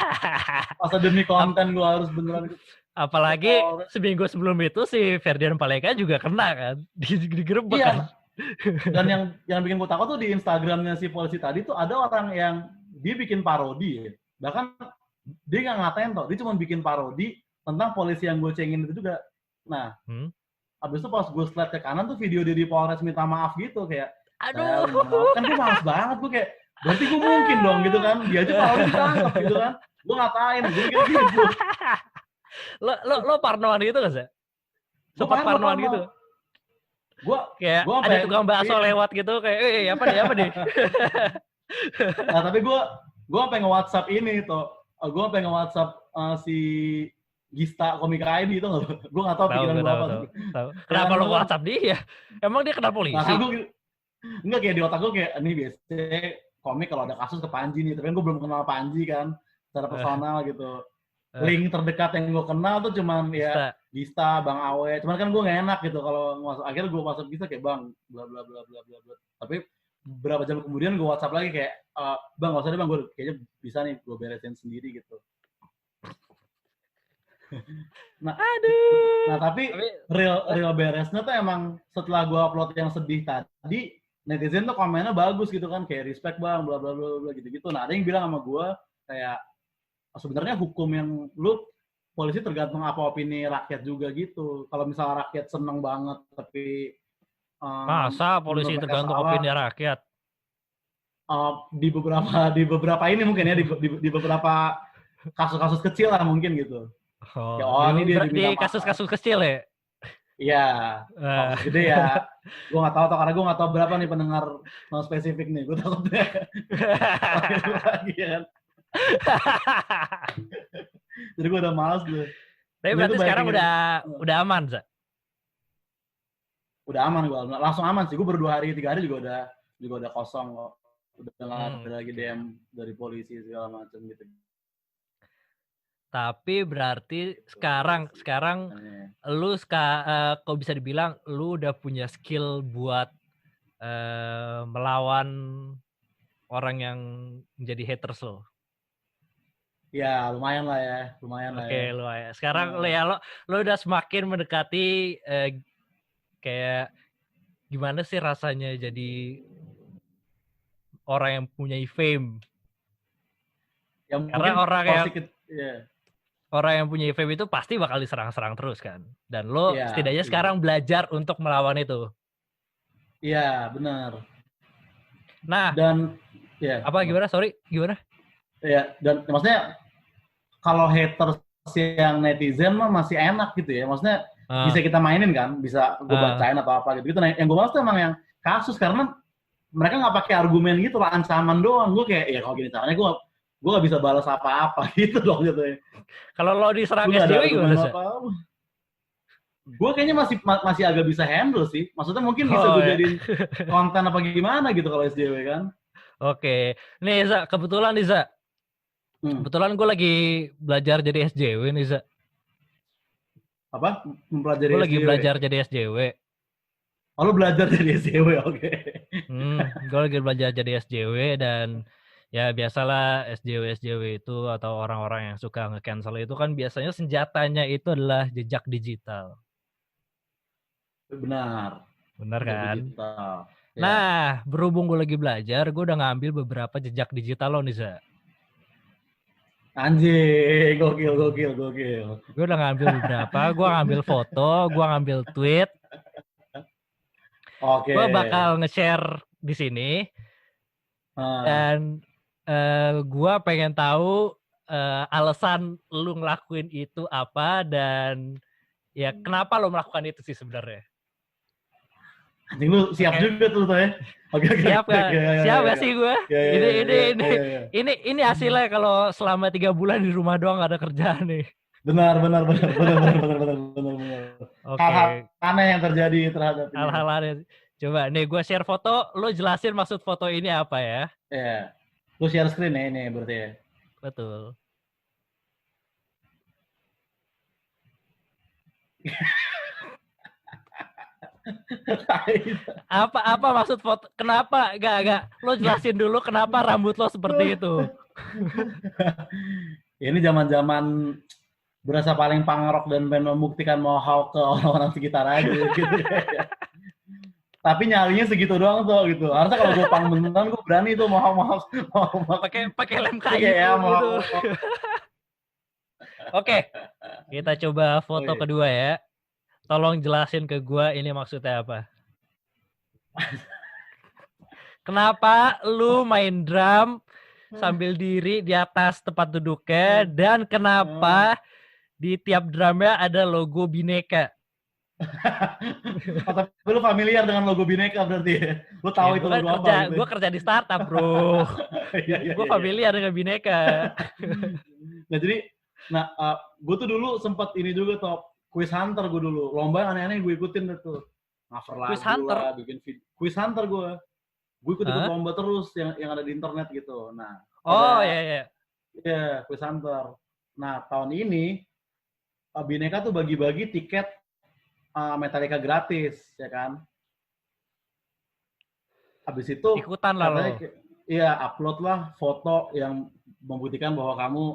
Masa demi konten gue harus beneran gitu. Apalagi seminggu sebelum itu si Ferdian Paleka juga kena kan, digerebek Iya. kan. Dan yang bikin gue takut tuh di Instagramnya si polisi tadi tuh ada orang yang dia bikin parodi ya. Bahkan dia nggak ngatain toh, dia cuma bikin parodi tentang polisi yang gue cengin itu juga. Nah, abis itu pas gue slide ke kanan tuh video dia di Polres minta maaf gitu kayak, aduh, kan gue males banget gue kayak, berarti gue mungkin dong gitu kan, dia aja parodi ditangkap gitu kan, gue ngatain, gue mikir gitu. Lo parnoan gitu gak sih? Sempat parnoan gitu? Gua ada tukang bakso lewat gitu kayak, apa nih? Nah tapi gue sampai nge-WhatsApp ini tuh, gue sampai nge-WhatsApp si Gista Komik ID itu nggak? Gue nggak tahu pikiran gue apa. Tahu. Kenapa lo WhatsApp dia? Emang dia kenal polisi? Nah, enggak kayak di otak gue kayak ini biasanya komik kalau ada kasus ke Panji nih, tapi kan gue belum kenal Panji kan secara personal gitu. Link terdekat yang gue kenal tuh cuman ya Gista, Bang Awe. Cuman kan gue nggak enak gitu kalau masuk. Akhirnya gue masuk Gista kayak Bang, bla bla bla bla bla bla. Tapi beberapa jam kemudian gue WhatsApp lagi kayak, Bang nggak usah deh Bang, gue kayaknya bisa nih gue beresin sendiri gitu. Nah, tapi real beresnya tuh emang setelah gue upload yang sedih tadi, netizen tuh komennya bagus gitu kan, kayak respect Bang, bla bla bla bla gitu-gitu. Nah ada yang bilang sama gue kayak sebenarnya hukum yang lu polisi tergantung apa opini rakyat juga gitu. Kalau misalnya rakyat seneng banget tapi masa polisi tergantung opini rakyat? Di beberapa ini mungkin ya di beberapa kasus-kasus kecil lah mungkin gitu. Ini dia di kasus-kasus kecil ya? Iya, kasus gede ya. Gue nggak tahu karena gue nggak tahu berapa nih pendengar non spesifik nih. Gue takutnya lagi kan. Jadi gue udah malas gue. Tapi berarti sekarang udah aman, Za? Udah aman gue, langsung aman sih. Gue baru 2 hari 3 hari juga udah kosong kok. Udah nggak ada lagi DM dari polisi segala macam gitu. Tapi berarti sekarang lu kok bisa dibilang lu udah punya skill buat melawan orang yang menjadi haters lo. Ya lumayan lah ya. Oke, lumayan. Sekarang lo udah semakin mendekati kayak gimana sih rasanya jadi orang yang punya fame. Karena orang yang punya fame itu pasti bakal diserang-serang terus kan. Dan lo setidaknya sekarang belajar untuk melawan itu. Iya, benar. Nah, dan gimana? Ya, dan maksudnya kalau haters yang netizen mah masih enak gitu ya. Maksudnya bisa kita mainin kan, bisa gue bacain atau apa gitu. Nah, yang gue malas tuh emang yang kasus karena mereka nggak pakai argumen gitu lah, ancaman doang. Gue kayak ya kalau gini caranya gue nggak bisa balas apa-apa gitu loh gitu ya. Kalau lo diserang SJW gimana sih? Gue kayaknya masih agak bisa handle sih. Maksudnya mungkin bisa gue jadiin konten apa gimana gitu kalau SJW kan. Oke. Nih Za, kebetulan nih Za. Kebetulan gue lagi belajar jadi SJW nih Za. Apa? Mempelajari gue lagi belajar jadi SJW. Oh, lo belajar jadi SJW, oke. Gue lagi belajar jadi SJW dan ya biasalah SJW itu atau orang-orang yang suka nge-cancel itu kan biasanya senjatanya itu adalah jejak digital. Benar kan? Digital. Nah, berhubung gue lagi belajar, gue udah ngambil beberapa jejak digital lo nih, Za. Anjing, gokil. Gue udah ngambil beberapa, gue ngambil foto, gue ngambil tweet. Oke. Gue bakal nge-share di sini. Dan gue pengen tahu alasan lu ngelakuin itu apa dan ya kenapa lo melakukan itu sih sebenarnya. Anjing lu siap juga tuh ya. Oke. Siap gak sih gue? Ini hasilnya kalau selama 3 bulan di rumah doang gak ada kerjaan nih. Benar. Oke. Hal-hal aneh yang terjadi terhadap ini. Hal-hal aneh. Coba nih gue share foto, lo jelasin maksud foto ini apa ya? Iya. Lu share screen ya ini berarti ya? Betul. apa maksud foto? Kenapa? Gak. Lo jelasin dulu kenapa rambut lo seperti itu. Ini zaman berasa paling pangrok dan pengen membuktikan mohawk ke orang-orang sekitar aja gitu. Tapi nyalinya segitu doang tuh gitu. Harusnya kalau gue pang beneran gue berani tuh mohawk. Pakai lem kayu ya, gitu. Oke, kita coba foto kedua ya. Tolong jelasin ke gue ini maksudnya apa. Kenapa lu main drum sambil diri di atas tempat duduknya, dan kenapa di tiap drumnya ada logo Bineka? Oh, tapi lu familiar dengan logo Bineka berarti ya? Lu tahu Ya, itu logo apa? Gitu. Gue kerja di startup, bro. Gue familiar dengan Bineka. Nah jadi, gue tuh dulu sempat ini juga tuh, quiz hunter gue dulu. Lomba yang aneh-aneh gue ikutin tuh. Cover lagu lah, bikin video. Quiz hunter gue. Gue ikut lomba terus yang ada di internet gitu. Nah, iya. Iya, quiz hunter. Nah, tahun ini Bineka tuh bagi-bagi tiket Metallica gratis, ya kan? Habis itu ikutan lah lo. Iya, upload lah foto yang membuktikan bahwa kamu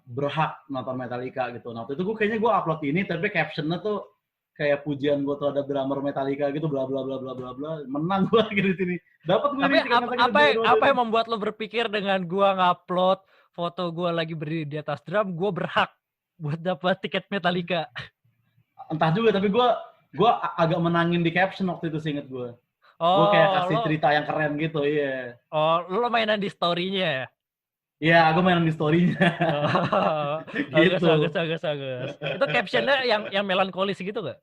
berhak nonton Metallica gitu. Nah, waktu itu kayaknya gue upload ini, tapi captionnya tuh kayak pujian gue terhadap drummer Metallica gitu, bla bla bla bla bla bla. Menang gue gitu di sini. Dapat gue ini. Apa yang membuat lo berpikir dengan gue ngupload foto gue lagi berdiri di atas drum, gue berhak buat dapat tiket Metallica? Entah juga, tapi gue agak menangin di caption waktu itu, seinget gue. Gue kayak kasih cerita yang keren gitu, iya. Oh, lo mainan di story-nya ya? Iya, gue mainan di story-nya. Gitu. Bagus. Itu captionnya yang melankolis gitu gak?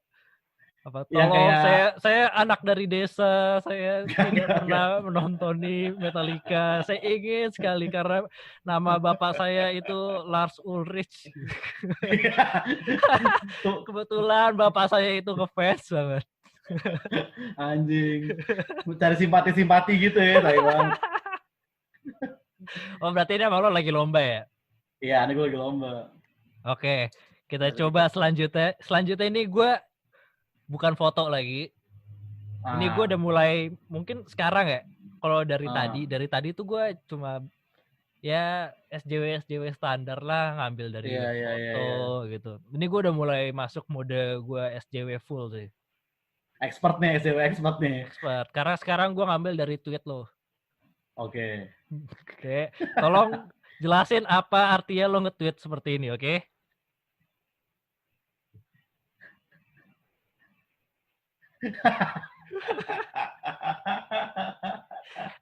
Apa, tolong, kayak... saya anak dari desa, saya tidak pernah menonton Metallica. Saya ingin sekali karena nama bapak saya itu Lars Ulrich. Kebetulan bapak saya itu ngefans banget. Anjing. Cari simpati-simpati gitu ya, Taiwan. Oh, berarti ini emang lo lagi lomba ya? Iya, ini gue lagi lomba. Oke, kita coba selanjutnya. Selanjutnya ini gue bukan foto lagi. Ini gue udah mulai, mungkin sekarang ya, kalau dari tadi tuh gue cuma ya SJW standar lah, ngambil dari foto gitu. Ini gue udah mulai masuk mode gue SJW full sih. Expert nih, SJW expert nih. Expert, karena sekarang gue ngambil dari tweet lo. Oke. Tolong jelasin apa artinya lo nge-tweet seperti ini, oke?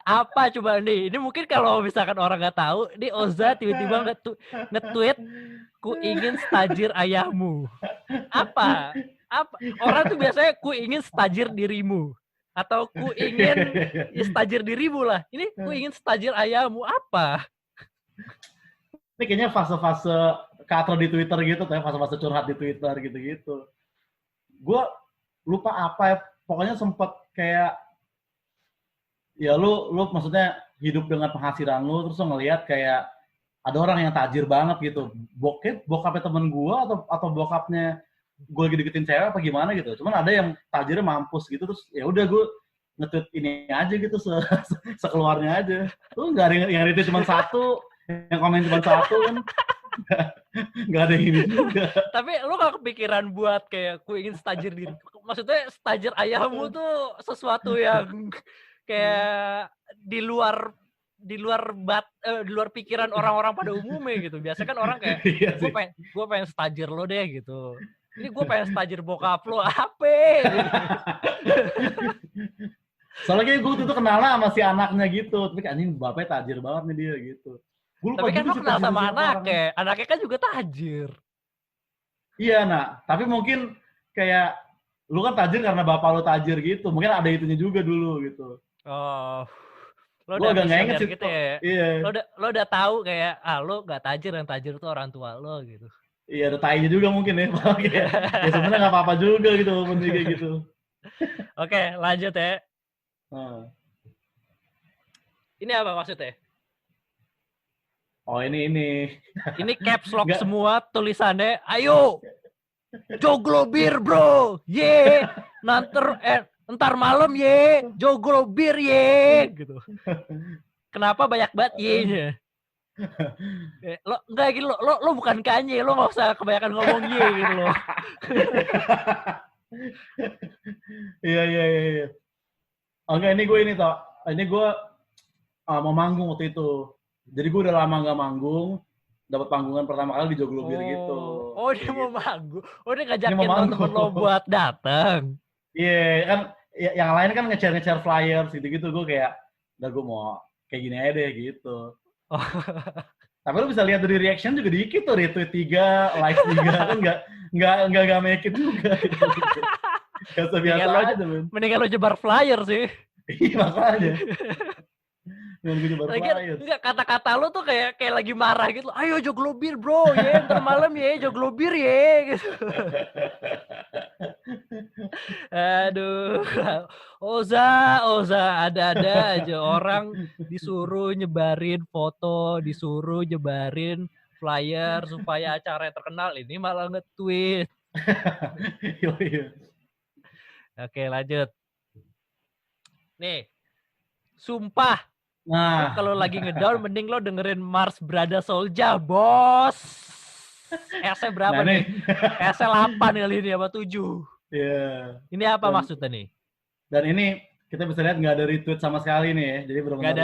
Apa coba nih? Ini mungkin kalau misalkan orang nggak tahu, ini Oza tiba-tiba nge-tweet, ku ingin stajir ayahmu. Apa? Orang tuh biasanya ku ingin stajir dirimu. Atau ku ingin stajir dirimu lah. Ini ku ingin stajir ayahmu. Apa? Ini kayaknya fase-fase katro di Twitter gitu, fase-fase curhat di Twitter gitu-gitu. Gue lupa apa ya, pokoknya sempet kayak ya lu maksudnya hidup dengan penghasilan lu, terus lu ngelihat kayak ada orang yang tajir banget gitu. Bokapnya temen gue atau bokapnya gue lagi deketin cewek apa gimana gitu. Cuman ada yang tajirnya mampus gitu, terus ya udah gue nge-tweet ini aja gitu sekeluarnya aja. Tuh nggak ada yang retweet cuma satu, yang komen cuma satu kan. Nggak ada yang ini juga. Tapi lu gak kepikiran buat kayak ku ingin stajir diri. Maksudnya stajir ayahmu tuh sesuatu yang kayak di luar pikiran orang-orang pada umumnya gitu. Biasanya kan orang kayak gue pengen stajir lo deh gitu. Ini gue pengen stajir bokap lo apa? Soalnya gue tuh kenal sama si anaknya gitu. Tapi anjing bapaknya tajir banget nih dia gitu. Tapi kan lo kenal sama anaknya. Anaknya kan juga tajir. Iya, tapi mungkin kayak lu kan tajir karena bapak lo tajir gitu. Mungkin ada itunya juga dulu gitu. Oh, lo udah nggak inget sih gitu ya? Iya. Lo udah tahu kayak lo nggak tajir, yang tajir tuh orang tua lo gitu. Iya, ada tainya juga mungkin ya. Ya sebenarnya nggak apa-apa juga gitu, walaupun kayak gitu. Oke, lanjut ya. Ini apa maksudnya? Oh, ini. Ini caps lock semua tulisannya. Ayo, joglo bir bro, ye, ntar malam ye, joglo bir ye, gitu. Kenapa banyak banget ye-nya? Lo enggak gitu lo bukan Kanye, lo nggak usah kebanyakan ngomong ye gitu lo. Iya. Oh enggak, ini gue mau manggung waktu itu. Jadi gue udah lama nggak manggung, dapat panggungan pertama kali di Joglobir gitu. Dia mau Gitu. manggung. Dia Ini mau ngajakin temen-temen lo manggung. buat datang. Iya, kan yang lain kan nge-share flyers gitu-gitu. Gue kayak, udah gue mau kayak gini aja deh gitu. Tapi lu bisa lihat dari reaction juga dikit tuh, retweet 3, like 3, kan nggak make it juga gitu. Biasa aja, men. Mendingan lo jebar flyer sih. Iya, makanya. Dengan gue jebar flyers. Enggak, kata-kata lo tuh kayak lagi marah gitu. Ayo Joglobir bro, ya ntar malam ya Joglobir ya gitu. Aduh, Oza, ada aja orang disuruh nyebarin foto, disuruh nyebarin flyer supaya acara terkenal, ini malah nge-tweet. Iya. Oke, lanjut. Nih, sumpah. Nah, Kalau lagi ngedown, mending lo dengerin Mars Brada Soulja, bos. S-nya berapa nih? S-nya 8 kali ini, apa 7? Iya. Ini apa maksudnya nih? Dan ini kita bisa lihat nggak ada retweet sama sekali nih ya. Jadi benar-benar nggak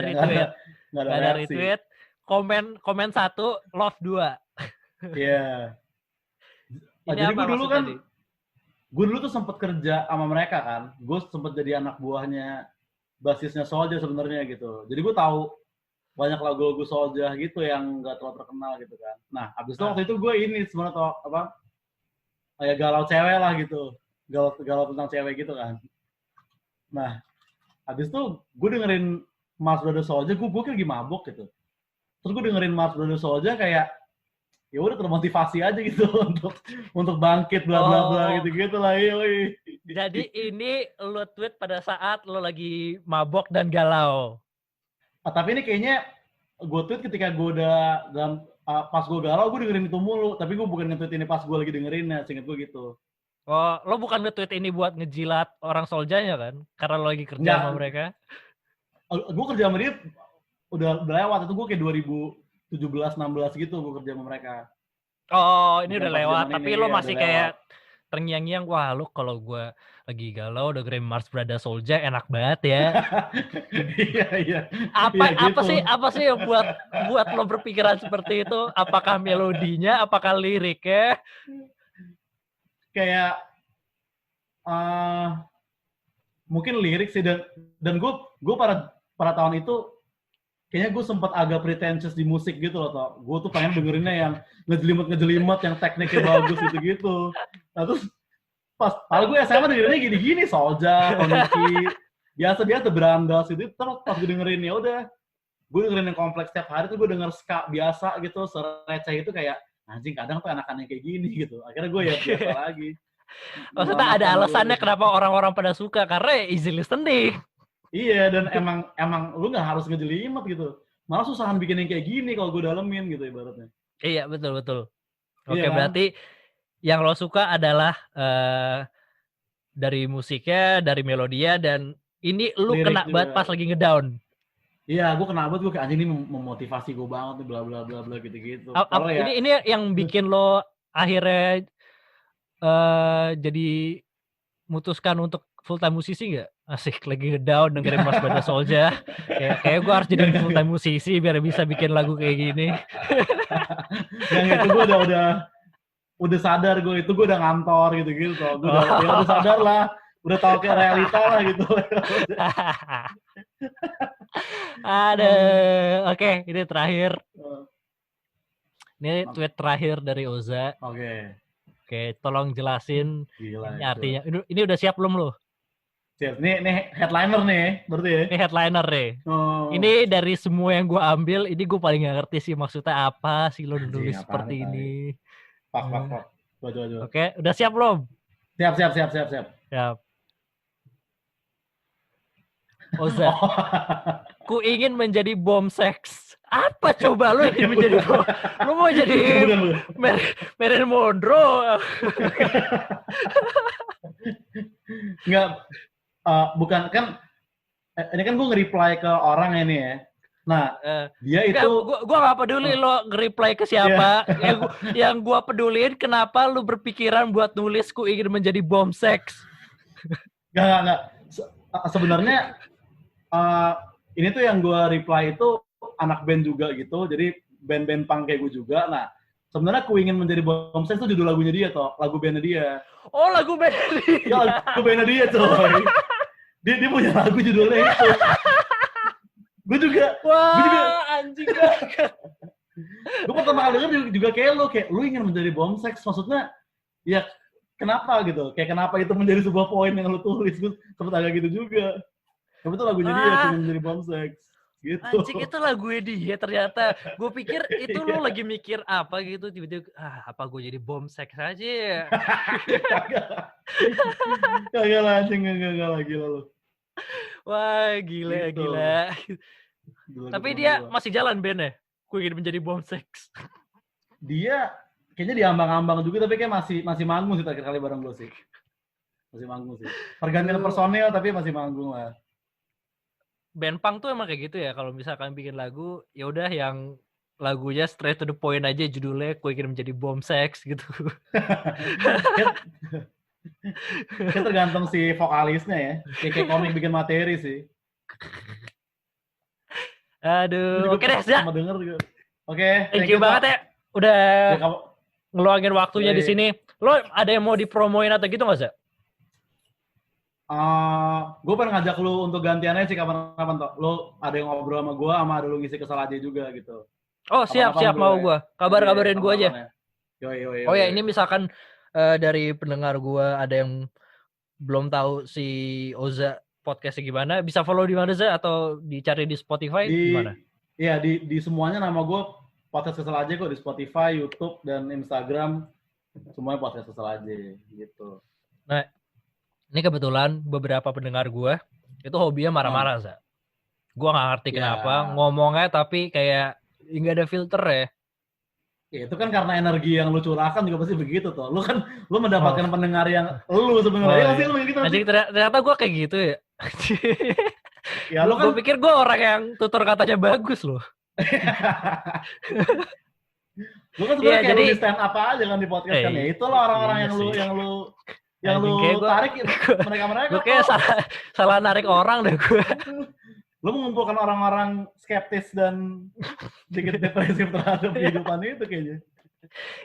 ada reaksi. retweet. Komen 1, love 2. Iya. Ini jadi apa maksudnya nih? Gue dulu tuh sempet kerja sama mereka kan. Gue sempet jadi anak buahnya basisnya Soulja sebenarnya gitu. Jadi gue tahu banyak lagu-lagu Soulja gitu yang nggak terlalu terkenal gitu kan. Nah, abis itu waktu itu gue ini sebenarnya tau apa? Kayak galau cewek lah gitu. Galau tentang cewek gitu kan. Nah, abis itu gue dengerin Mars Brother Soulja, gue lagi mabok gitu. Terus gue dengerin Mars Brother Soulja kayak ya udah termotivasi aja gitu untuk bangkit bla bla bla gitu lah. Yoi. Jadi ini lo tweet pada saat lo lagi mabok dan galau. Tapi ini kayaknya gue tweet ketika gue udah dalam pas gue galau, gue dengerin itu mulu. Tapi gue bukan nge-tweet ini pas gue lagi dengerinnya, seinget gue gitu. Lo bukan nge-tweet ini buat ngejilat orang Souljanya kan? Karena lo lagi kerja sama mereka? Gue kerja sama dia udah lewat. Itu gue kayak 2017-16 gitu gue kerja sama mereka. Ini udah lewat. Tapi lo masih kayak terngiang-ngiang, wah lo kalau gue lagi galau dengerin Mars Brada Soulja enak banget ya. Iya. Apa sih yang buat lo berpikiran seperti itu? Apakah melodinya, apakah liriknya? Kayak mungkin lirik sih, dan gue pada tahun itu kayaknya gue sempat agak pretentious di musik gitu loh, toh. Gue tuh pengen dengerinnya yang ngejelimet, yang tekniknya bagus gitu. Nah terus kalau gue SMA dengerinnya gini-gini, Soulja, Koniki, biasa berandas gitu. Terus pas gue dengerin ya udah, gue dengerin yang kompleks setiap hari tuh gue denger ska biasa gitu, receh itu kayak anjing, kadang tuh anak-anak kayak gini gitu. Akhirnya gue ya biasa lagi. Maksudnya ada alasannya kenapa orang-orang pada suka, karena easy listening. Iya, dan emang lu nggak harus ngejelimet gitu. Malah susahan bikin yang kayak gini kalau gue dalemin gitu ibaratnya. Iya, betul. Oke, kan? Berarti yang lo suka adalah dari musiknya, dari melodinya, dan ini lu kena banget pas lagi ngedown. Iya, gue kena banget, gue kayak anjing ini memotivasi gue banget nih, bla bla bla bla gitu. Ini yang bikin lo akhirnya jadi mutuskan untuk full time musisi nggak? Asik, lagi ngedown dengerin Mars Brada Soulja. Kayak gue harus jadi full time musisi biar bisa bikin lagu kayak gini. Yang itu gue udah sadar, gue udah ngantor gitu. Gue udah sadar lah, udah tahu kayak realita lah gitu. Oke, ini terakhir. Ini tweet terakhir dari Oza. Oke, tolong jelasin ini artinya. Ini udah siap belum lo? Siap. Ini headliner nih, berarti ya? Ini headliner nih. Ini dari semua yang gue ambil, ini gue paling gak ngerti sih maksudnya apa sih lo nulis seperti ini. Pak. Coba. Oke, udah siap belum? Siap. Oza, ku ingin menjadi bom seks. Apa coba lo ingin menjadi bom? Lo mau jadi Marilyn Monroe? Enggak, bukan kan. Ini kan gue nge-reply ke orang ini ya. Nah, dia Enggak, itu gua nggak peduli lo nge-reply ke siapa. Yang gua peduliin kenapa lu berpikiran buat nulis ku ingin menjadi bom seks. Enggak. Sebenarnya ini tuh yang gue reply itu anak band juga gitu, jadi band-band punk kayak gue juga. Nah, sebenarnya Ku Ingin Menjadi Bom Seks itu judul lagunya dia toh, lagu bandnya dia. Oh, lagu bandnya dia. Ya, lagu bandnya dia coy. Dia punya lagu judulnya itu. Gue juga. Anjing banget. Gue pertama kali denger juga kayak lu ingin menjadi bom seks, maksudnya ya kenapa gitu? Kayak kenapa itu menjadi sebuah poin yang lu tulis? Gue sempet agak gitu juga. Tapi itu lagunya dia, Ku Ingin Menjadi Bom Seks. Gitu. Anjing, itu lagu dia ternyata. Gue pikir itu lu lagi mikir apa gitu, tiba-tiba apa gue jadi bom seks aja ya. Kagak lah anjing, kagak lagi lu. Wah, gila Gitu. gila. Tapi dia masih jalan bandnya. Gue ingin menjadi bom seks. Dia kayaknya diambang-ambang juga, tapi kayak masih manggung sih terakhir kali bareng lu sih. Masih manggung sih. Pergantian personil tapi masih manggung lah. Band punk tuh emang kayak gitu ya, kalau misalkan bikin lagu ya udah yang lagunya straight to the point aja, judulnya Ku Ingin Menjadi Bom Seks gitu. Kayak tergantung si vokalisnya ya. Kayak komik bikin materi sih. Aduh, oke deh, Zak. Sama denger juga. Oke, thank you banget ya udah ngeluangin waktunya di sini. Lo ada yang mau dipromoin atau gitu nggak, Zak? Gue pengen ngajak lu untuk gantiannya sih kapan-kapan toh. Lu ada yang ngobrol sama gue, sama ada lu ngisi kesal aja juga gitu. Oh, siap mau gue. Kabarin gue aja. Yoi. Oh ya, ini misalkan dari pendengar gue ada yang belum tahu si Oza podcastnya gimana, bisa follow di mana, Za? Atau dicari di Spotify? Gimana? Iya, di semuanya nama gue podcast kesel aja kok, di Spotify, YouTube, dan Instagram. Semuanya podcast kesel aja gitu. Nah, ini kebetulan beberapa pendengar gue itu hobinya marah-marah, Za. Gue nggak ngerti kenapa ngomongnya tapi kayak nggak ada filter ya. Ya itu kan karena energi yang lu curahkan juga pasti begitu tuh. Lu mendapatkan pendengar yang lu sebenarnya. Iya. Gitu. Anjing, ternyata gue kayak gitu ya. Ya lu kan. Gue pikir gue orang yang tutur katanya bagus loh. Lu kan sebenarnya kayak lu di stand up aja kan di podcast kan ya. Itulah orang-orang yang lu tarik mereka. Gue kayak salah narik orang deh gue. Lu mengumpulkan orang-orang skeptis dan sedikit depresif terhadap kehidupan itu kayaknya.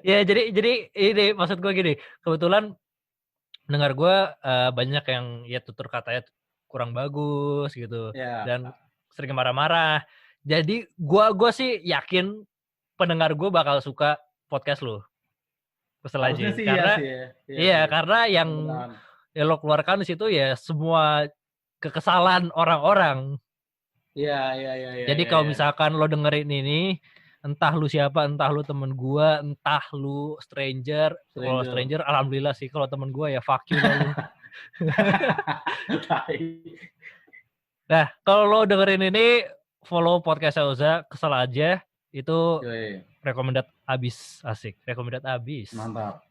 Ya jadi ini maksud gue gini, kebetulan dengar gue banyak yang ya tutur katanya kurang bagus gitu dan sering marah-marah. Jadi gue sih yakin pendengar gue bakal suka podcast lu. Kesel aja. Karena karena yang lo keluarkan di situ ya semua kekesalan orang-orang. Iya. Jadi kalau misalkan lo dengerin ini, entah lu siapa, entah lu temen gua, entah lu stranger. Kalau stranger, alhamdulillah sih. Kalau temen gua ya fuck you lah lu. Nah, kalau lo dengerin ini, follow podcast Oza, kesel aja. Itu recommended abis, asik. Recommended abis. Mantap.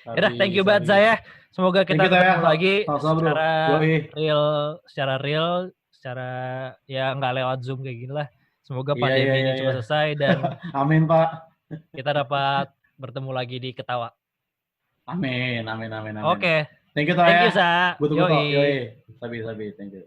Yaudah, thank you banget Zaya. Semoga kita ketemu lagi secara real, secara ya nggak lewat Zoom kayak gini lah. Semoga pandemi ini cepat selesai dan amin Pak. Kita dapat bertemu lagi di Ketawa. Amin. Oke. Thank you Sa. Yoi. Sabi, thank you.